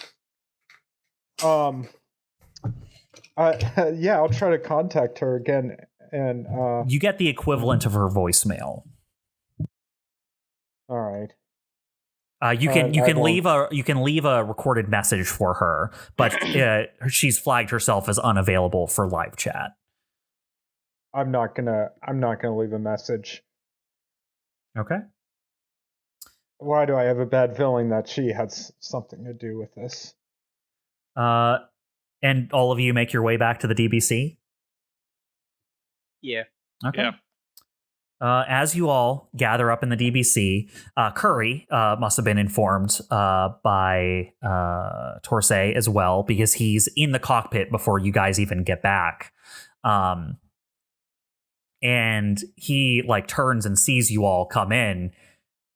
Speaker 2: Yeah, I'll try to contact her again, and
Speaker 1: You get the equivalent of her voicemail.
Speaker 2: all right.
Speaker 1: You can leave a recorded message for her, but she's flagged herself as unavailable for live chat.
Speaker 2: I'm not gonna leave a message.
Speaker 1: Okay.
Speaker 2: Why do I have a bad feeling that she has something to do with this?
Speaker 1: And all of you make your way back to the DBC?
Speaker 3: Yeah.
Speaker 1: Okay.
Speaker 5: Yeah.
Speaker 1: As you all gather up in the DBC, Curry must have been informed by Torsay as well, because he's in the cockpit before you guys even get back. And he like turns and sees you all come in,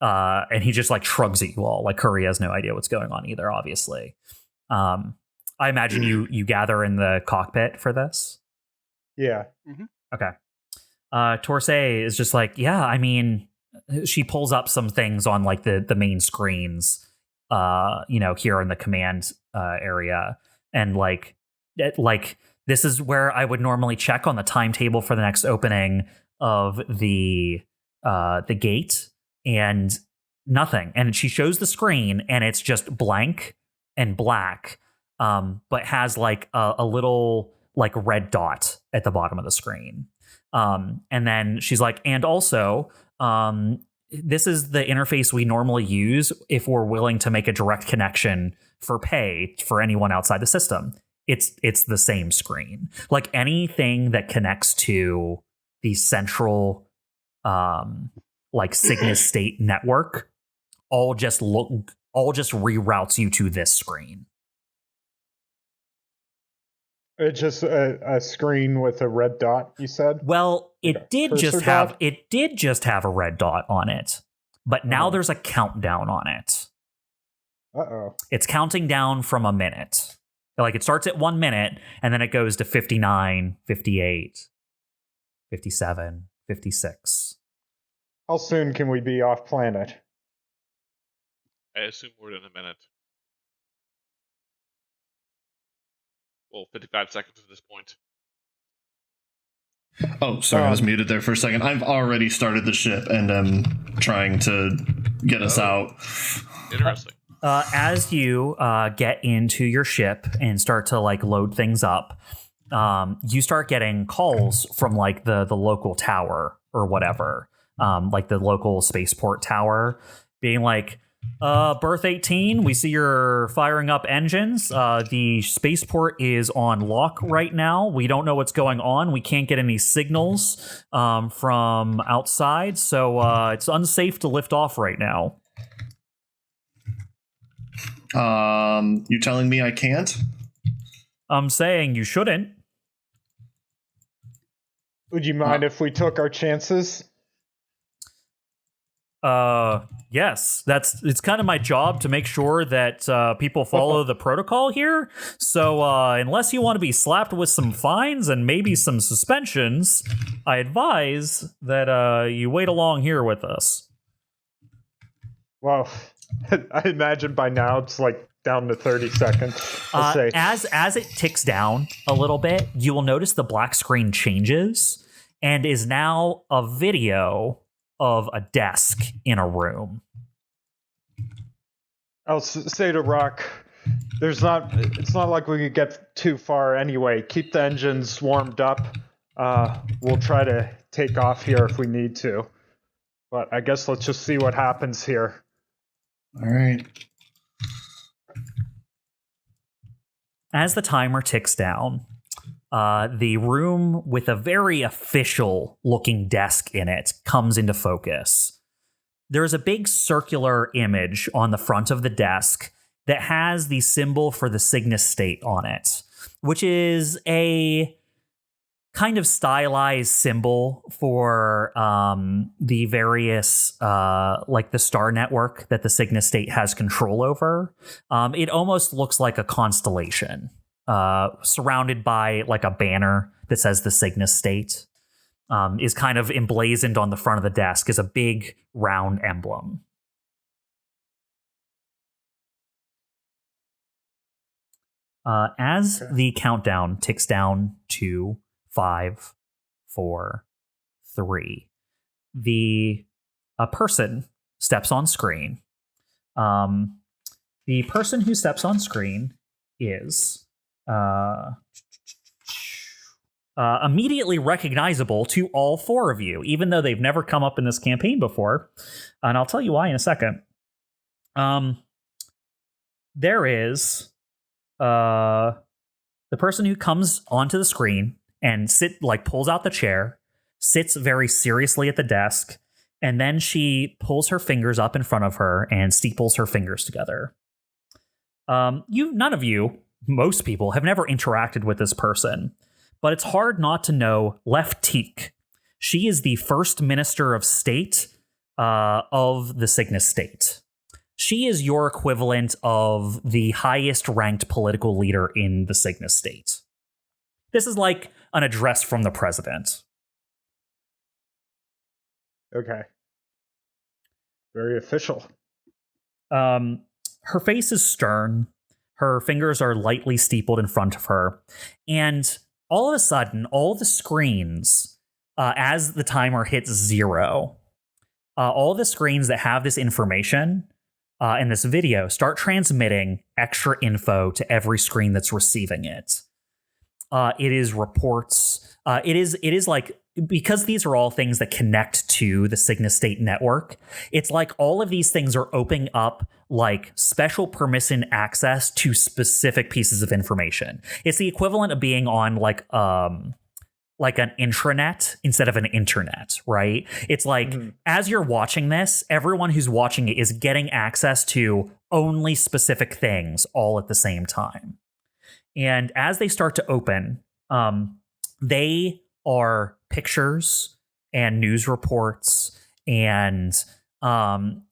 Speaker 1: and he just like shrugs at you all. Like Curry has no idea what's going on either, obviously. I imagine you gather in the cockpit for this?
Speaker 2: Yeah.
Speaker 3: Mm-hmm.
Speaker 1: Okay. Torsay is just like, yeah, I mean, she pulls up some things on like the main screens, here in the command area. And like this is where I would normally check on the timetable for the next opening of the gate, and nothing. And she shows the screen and it's just blank and black, but has like a little like red dot at the bottom of the screen. And then she's like, and also, this is the interface we normally use if we're willing to make a direct connection for pay for anyone outside the system. It's the same screen. Like anything that connects to the central, like Cygnus State network, all just reroutes you to this screen.
Speaker 2: It's just a screen with a red dot, you said?
Speaker 1: Well, it did just have a red dot on it, but now there's a countdown on it.
Speaker 2: Uh-oh.
Speaker 1: It's counting down from a minute. Like it starts at 1 minute and then it goes to 59, 58, 57, 56.
Speaker 2: How soon can we be off planet?
Speaker 5: I assume we're in a minute. Well, 55 seconds at this point.
Speaker 4: Oh, sorry, I was muted there for a second. I've already started the ship and I'm trying to get us out.
Speaker 5: Interesting.
Speaker 1: As you get into your ship and start to like load things up, you start getting calls from like the local tower or whatever, like the local spaceport tower, being like, Berth 18, we see you're firing up engines. The spaceport is on lock right now. We don't know what's going on. We can't get any signals from outside, so it's unsafe to lift off right now.
Speaker 4: You telling me I can't?
Speaker 1: I'm saying you shouldn't.
Speaker 2: Would you mind if we took our chances?
Speaker 1: Yes, it's kind of my job to make sure that people follow the protocol here. So unless you want to be slapped with some fines and maybe some suspensions, I advise that you wait along here with us.
Speaker 2: Well, I imagine by now it's like down to 30 seconds. Let's say.
Speaker 1: As it ticks down a little bit, you will notice the black screen changes and is now a video of a desk in a room.
Speaker 2: I'll say to Rock, it's not like we could get too far anyway. Keep the engines warmed up. We'll try to take off here if we need to. But I guess let's just see what happens here.
Speaker 4: All right.
Speaker 1: As the timer ticks down, the room with a very official-looking desk in it comes into focus. There's a big circular image on the front of the desk that has the symbol for the Cygnus state on it, which is a kind of stylized symbol for the various, like the star network that the Cygnus state has control over. It almost looks like a constellation, surrounded by like a banner that says the Cygnus state, is kind of emblazoned on the front of the desk as a big round emblem. As the countdown ticks down to 5, 4, 3, a person steps on screen. The person who steps on screen is immediately recognizable to all 4 of you, even though they've never come up in this campaign before. And I'll tell you why in a second. There is the person who comes onto the screen and pulls out the chair, sits very seriously at the desk, and then she pulls her fingers up in front of her and steeples her fingers together. None of you, most people, have never interacted with this person, but it's hard not to know Leftique. She is the first minister of state of the Cygnus state. She is your equivalent of the highest ranked political leader in the Cygnus state. This is like an address from the president.
Speaker 2: Okay. Very official.
Speaker 1: Her face is stern. Her fingers are lightly steepled in front of her. And all of a sudden, all the screens, as the timer hits 0, all the screens that have this information in this video start transmitting extra info to every screen that's receiving it. It is reports. It is like, because these are all things that connect to the Cygnus state network, it's like all of these things are opening up like special permission access to specific pieces of information. It's the equivalent of being on like an intranet instead of an internet, right? It's like, as you're watching this, everyone who's watching it is getting access to only specific things all at the same time. And as they start to open, they are pictures and news reports and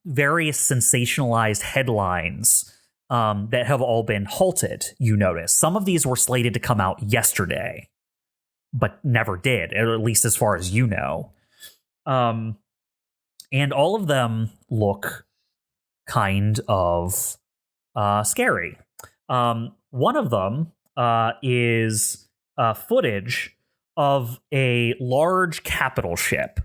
Speaker 1: various sensationalized headlines that have all been halted, you notice. Some of these were slated to come out yesterday, but never did, at least as far as you know. And all of them look kind of scary. One of them is footage of a large capital ship,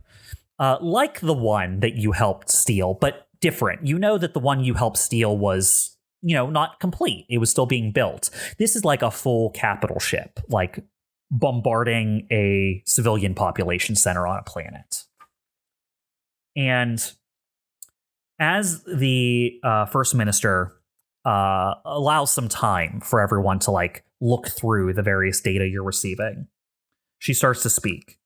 Speaker 1: like the one that you helped steal, but different. You know that the one you helped steal was, not complete. It was still being built. This is like a full capital ship, like bombarding a civilian population center on a planet. And as the first minister allows some time for everyone to like look through the various data you're receiving, she starts to speak.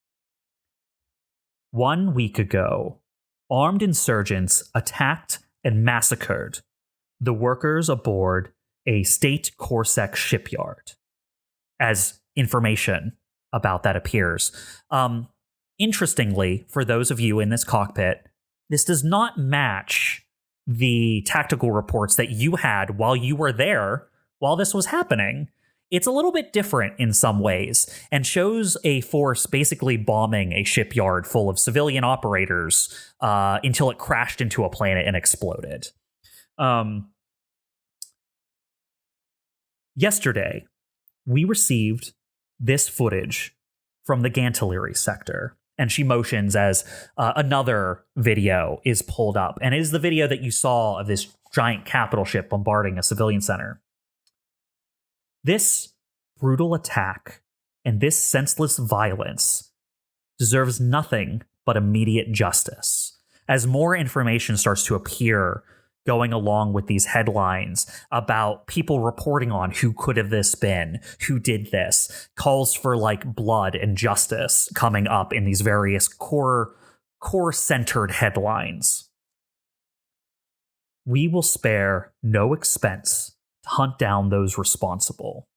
Speaker 1: 1 week ago, armed insurgents attacked and massacred the workers aboard a state Corsac shipyard. As information about that appears. Interestingly, for those of you in this cockpit, this does not match the tactical reports that you had while you were there, while this was happening. It's a little bit different in some ways and shows a force basically bombing a shipyard full of civilian operators until it crashed into a planet and exploded. Yesterday, we received this footage from the Gantellery sector, and she motions as another video is pulled up, and it is the video that you saw of this giant capital ship bombarding a civilian center. This brutal attack and this senseless violence deserves nothing but immediate justice. As more information starts to appear going along with these headlines about people reporting on who could have this been, who did this, calls for like blood and justice coming up in these various core-centered headlines. We will spare no expense to hunt down those responsible.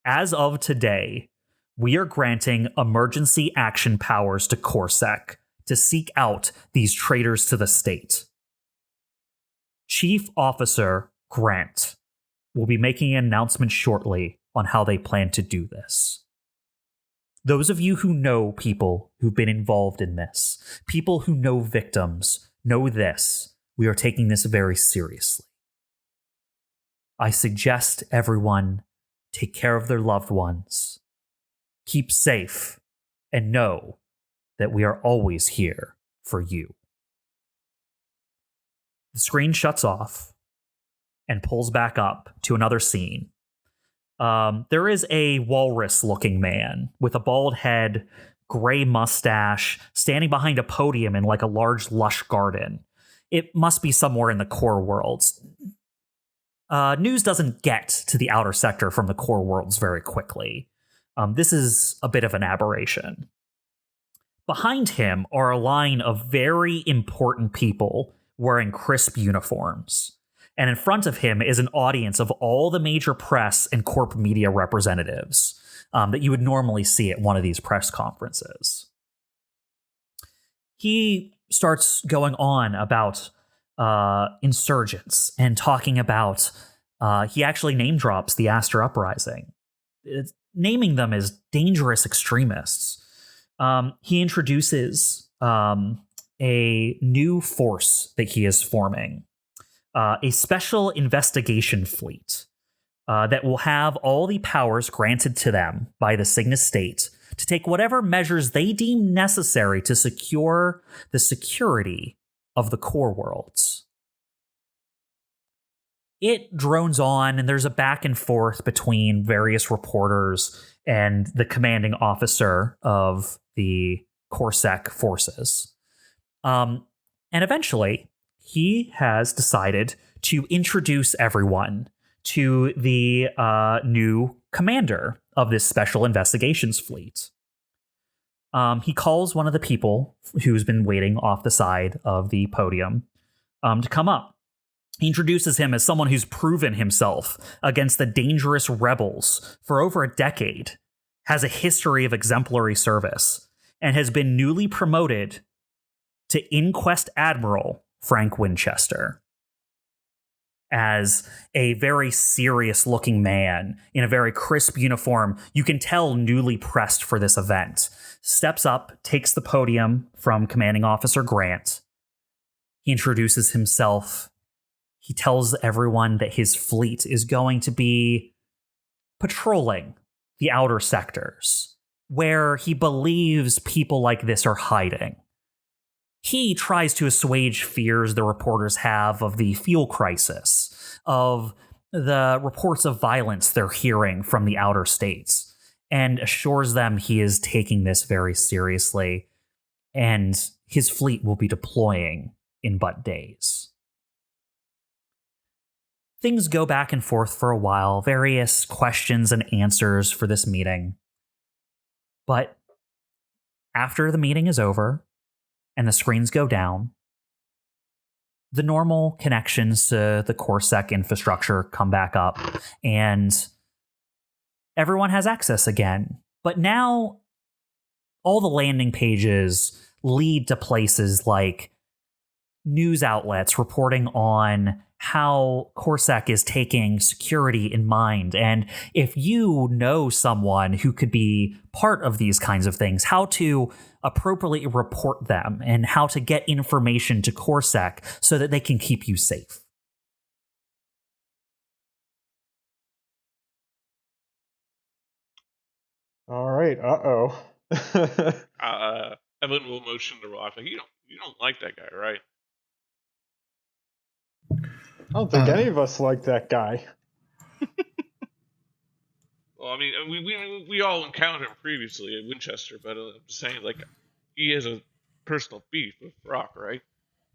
Speaker 1: As of today, we are granting emergency action powers to CorSec to seek out these traitors to the state. Chief Officer Grant will be making an announcement shortly on how they plan to do this. Those of you who know people who've been involved in this, people who know victims, know this. We are taking this very seriously. I suggest everyone take care of their loved ones, keep safe, and know that we are always here for you. The screen shuts off and pulls back up to another scene. There is a walrus-looking man with a bald head, gray mustache, standing behind a podium in like a large, lush garden. It must be somewhere in the core worlds. News doesn't get to the outer sector from the core worlds very quickly. This is a bit of an aberration. Behind him are a line of very important people wearing crisp uniforms. And in front of him is an audience of all the major press and corp media representatives that you would normally see at one of these press conferences. He starts going on about insurgents and talking about, he actually name drops the Astro Uprising, naming them as dangerous extremists. He introduces a new force that he is forming, a special investigation fleet that will have all the powers granted to them by the Cygnus state to take whatever measures they deem necessary to secure the security of the core worlds. It drones on, and there's a back and forth between various reporters and the commanding officer of the CorSec forces. And eventually, he has decided to introduce everyone to the new commander of this special investigations fleet. He calls one of the people who's been waiting off the side of the podium to come up. He introduces him as someone who's proven himself against the dangerous rebels for over a decade, has a history of exemplary service, and has been newly promoted to Inquest Admiral Frank Winchester. As a very serious-looking man in a very crisp uniform, you can tell newly pressed for this event, steps up, takes the podium from Commanding Officer Grant. He introduces himself. He tells everyone that his fleet is going to be patrolling the outer sectors, where he believes people like this are hiding. He tries to assuage fears the reporters have of the fuel crisis, of the reports of violence they're hearing from the outer states, and assures them he is taking this very seriously, and his fleet will be deploying in but days. Things go back and forth for a while, various questions and answers for this meeting. But after the meeting is over, and the screens go down, the normal connections to the CorSec infrastructure come back up, and everyone has access again. But now, all the landing pages lead to places like news outlets reporting on how CorSec is taking security in mind. And if you know someone who could be part of these kinds of things, how to appropriately report them and how to get information to CorSec so that they can keep you safe.
Speaker 2: All right.
Speaker 5: Evelene will motion to Roth. Like, you don't like that guy, right?
Speaker 2: I don't think any of us like that guy.
Speaker 5: Well, I mean, we all encountered him previously at Winchester, but I'm just saying, like, he has a personal beef with Rock, right?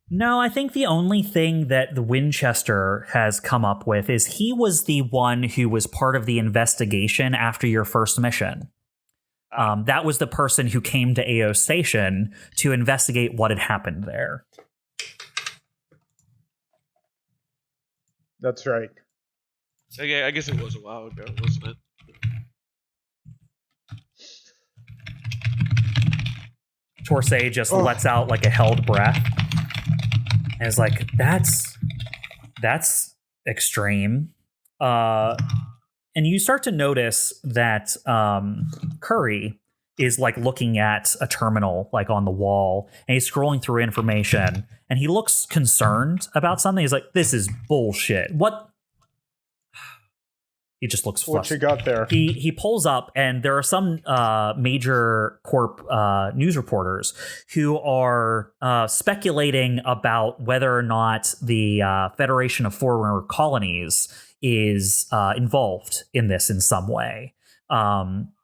Speaker 1: No, I think the only thing that the Winchester has come up with is he was the one who was part of the investigation after your first mission. That was the person who came to AO Station to investigate what had happened there.
Speaker 2: That's right.
Speaker 5: Okay, I guess it was a while ago, wasn't it?
Speaker 1: Torsay just lets out like a held breath and is like, that's extreme. And you start to notice that Curry is like looking at a terminal like on the wall, and he's scrolling through information, and he looks concerned about something. He's like, this is bullshit. What? He just looks flustered.
Speaker 2: What you got there?
Speaker 1: He pulls up, and there are some major corp news reporters who are speculating about whether or not the Federation of Former Colonies is involved in this in some way.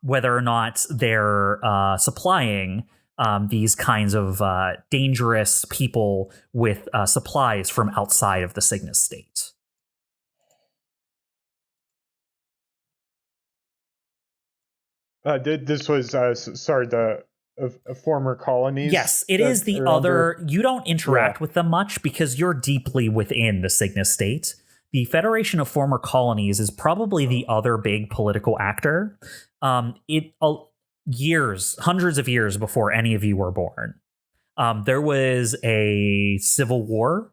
Speaker 1: Whether or not they're supplying these kinds of dangerous people with supplies from outside of the Cygnus state.
Speaker 2: This was the former colonies.
Speaker 1: Yes, it is the other. You don't interact with them much because you're deeply within the Cygnus state. The Federation of Former Colonies is probably the other big political actor. Hundreds of years before any of you were born, there was a civil war,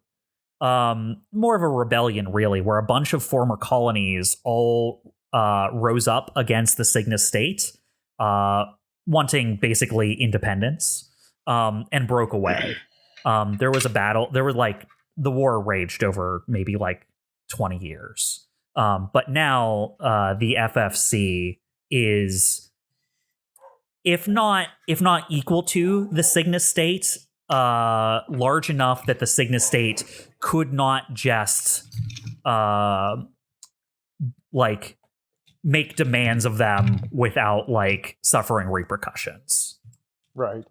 Speaker 1: more of a rebellion, really, where a bunch of former colonies all rose up against the Cygnus state, wanting basically independence, and broke away. There was a battle. The war raged over maybe 20 years. But now the FFC is, if not equal to the Cygnus state, large enough that the Cygnus state could not just make demands of them without suffering repercussions.
Speaker 2: Right.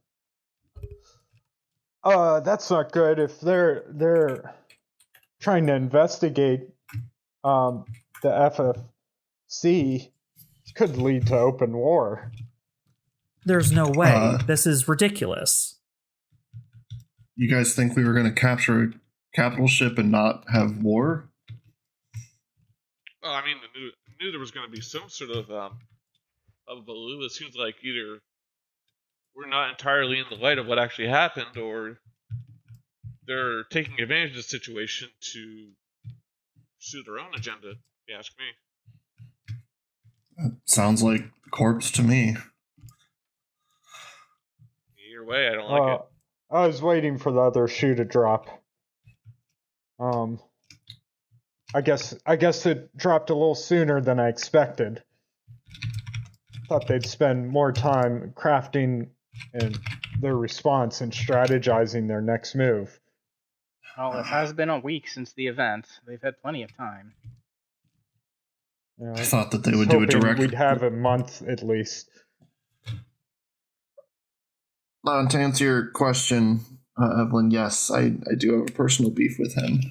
Speaker 2: That's not good. If they're trying to investigate the FFC, could lead to open war.
Speaker 1: There's no way. This is ridiculous.
Speaker 4: You guys think we were going to capture a capital ship and not have war?
Speaker 5: Well, I mean, I knew there was going to be some sort of value. It seems like either we're not entirely in the light of what actually happened, or they're taking advantage of the situation to pursue their own agenda, if you ask me.
Speaker 4: That sounds like corpse to me.
Speaker 5: Either way, I don't like it.
Speaker 2: I was waiting for the other shoe to drop. I guess it dropped a little sooner than I expected. Thought they'd spend more time crafting and their response and strategizing their next move.
Speaker 3: Well, it has been a week since the event. They've had plenty of time.
Speaker 2: You know,
Speaker 4: I thought that they would do it directly.
Speaker 2: We'd have a month at least.
Speaker 4: To answer your question, Evelene, yes, I do have a personal beef with him.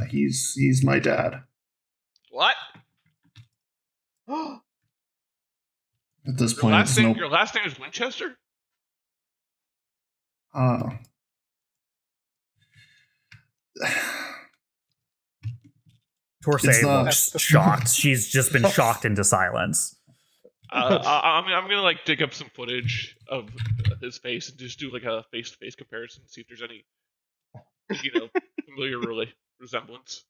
Speaker 4: He's my dad.
Speaker 5: What?
Speaker 4: At this point,
Speaker 5: your last name is Winchester?
Speaker 1: Torsay looks shocked. She's just been shocked into silence.
Speaker 5: I'm gonna dig up some footage of his face and just do a face-to-face comparison, see if there's any familiar resemblance.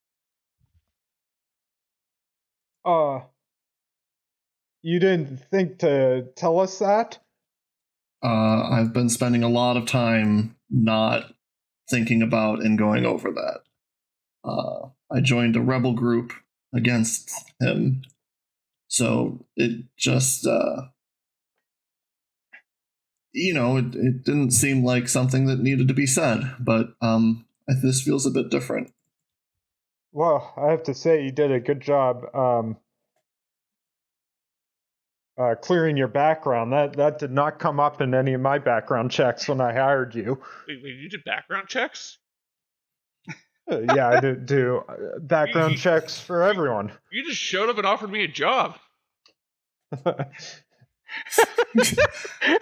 Speaker 2: You didn't think to tell us that?
Speaker 4: I've been spending a lot of time not thinking about and going over that. I joined a rebel group against him, so it just, it didn't seem like something that needed to be said, but this feels a bit different.
Speaker 2: Well, I have to say you did a good job clearing your background. That did not come up in any of my background checks when I hired you.
Speaker 5: Wait, you did background checks?
Speaker 2: Yeah, I do background checks for everyone.
Speaker 5: You just showed up and offered me a job.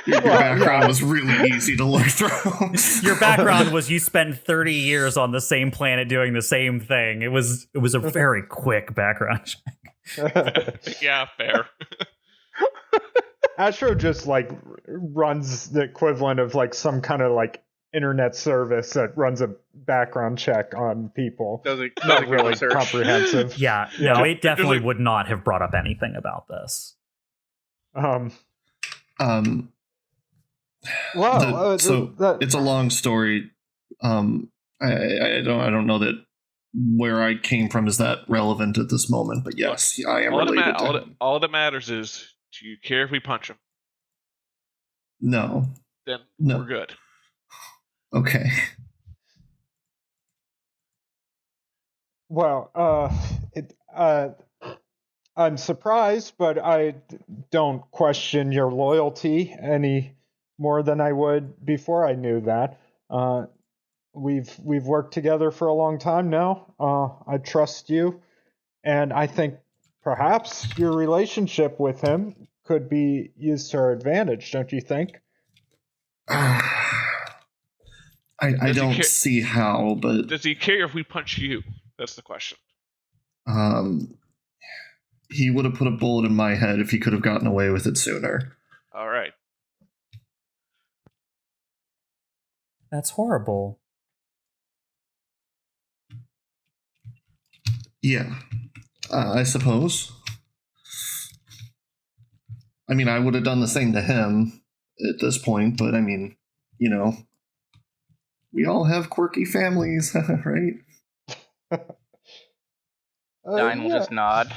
Speaker 4: Your background was really easy to look through.
Speaker 1: Your background was you spent 30 years on the same planet doing the same thing. It was a very quick background check.
Speaker 5: Yeah, fair.
Speaker 2: Astro just like runs the equivalent of like some kind of like internet service that runs a background check on people. Not really comprehensive.
Speaker 1: Yeah, no, it definitely would not have brought up anything about this.
Speaker 2: Well,
Speaker 4: it's a long story. I don't know that where I came from is that relevant at this moment, but yes, I am related to him.
Speaker 5: All that matters is, do you care if we punch him?
Speaker 4: No.
Speaker 5: Then
Speaker 4: no.
Speaker 5: We're good.
Speaker 4: Okay.
Speaker 2: Well, I'm surprised, but I don't question your loyalty any more than I would before I knew that. We've worked together for a long time now. I trust you, and I think perhaps your relationship with him could be used to our advantage, don't you think?
Speaker 4: I don't see how, but
Speaker 5: does he care if we punch you? That's the question.
Speaker 4: He would have put a bullet in my head if he could have gotten away with it sooner.
Speaker 5: All right.
Speaker 1: That's horrible.
Speaker 4: Yeah, I suppose. I mean, I would have done the same to him at this point, but I mean, you know, we all have quirky families, right?
Speaker 3: Dyne will just nod.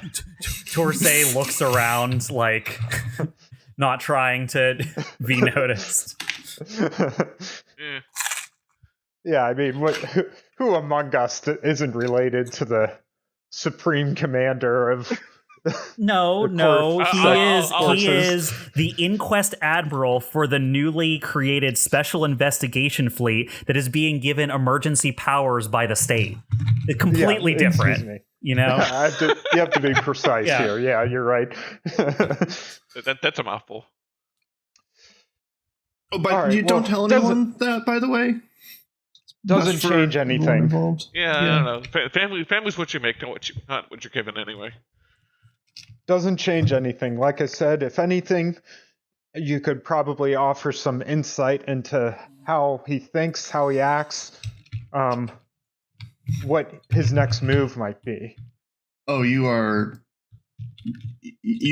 Speaker 1: Torsay looks around, like, not trying to be noticed.
Speaker 2: Yeah, I mean, who among us isn't related to the Supreme Commander of...
Speaker 1: No, he is the Inquest Admiral for the newly created Special Investigation Fleet that is being given emergency powers by the state. It's completely different, you know?
Speaker 2: You have to be precise here. Yeah, you're right.
Speaker 5: That's a mouthful.
Speaker 4: Oh, but you don't tell anyone that, by the way?
Speaker 2: Doesn't change anything.
Speaker 5: Yeah, I don't know. Family's what you make, not what you're given anyway.
Speaker 2: Doesn't change anything. Like I said, if anything, you could probably offer some insight into how he thinks, how he acts, what his next move might be.
Speaker 4: Oh, you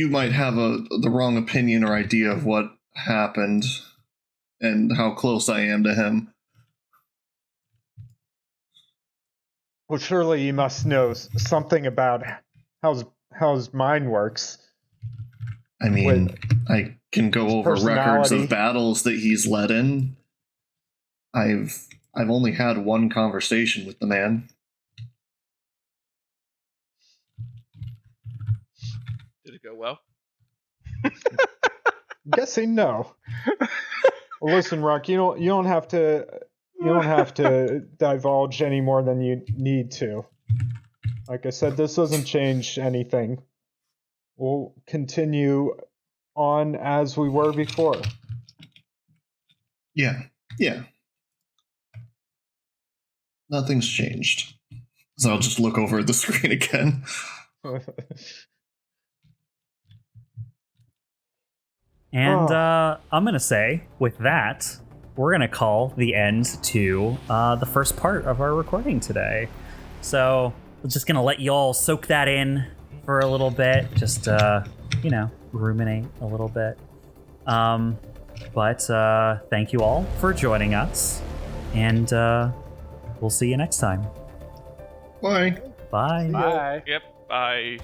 Speaker 4: might have the wrong opinion or idea of what happened and how close I am to him.
Speaker 2: Well, surely you must know something about how his mind works.
Speaker 4: I mean, I can go over records of battles that he's led in. I've only had one conversation with the man.
Speaker 5: Did it go well?
Speaker 2: Guessing no. Well, listen, Rock, you don't have to divulge any more than you need to. Like I said, this doesn't change anything. We'll continue on as we were before.
Speaker 4: Yeah. Nothing's changed. So I'll just look over at the screen again.
Speaker 1: And I'm going to say, with that, we're going to call the end to the first part of our recording today. So we're just going to let you all soak that in for a little bit. Just, ruminate a little bit. But thank you all for joining us. And we'll see you next time.
Speaker 4: Bye.
Speaker 1: Bye.
Speaker 3: Bye.
Speaker 5: Yep. Bye.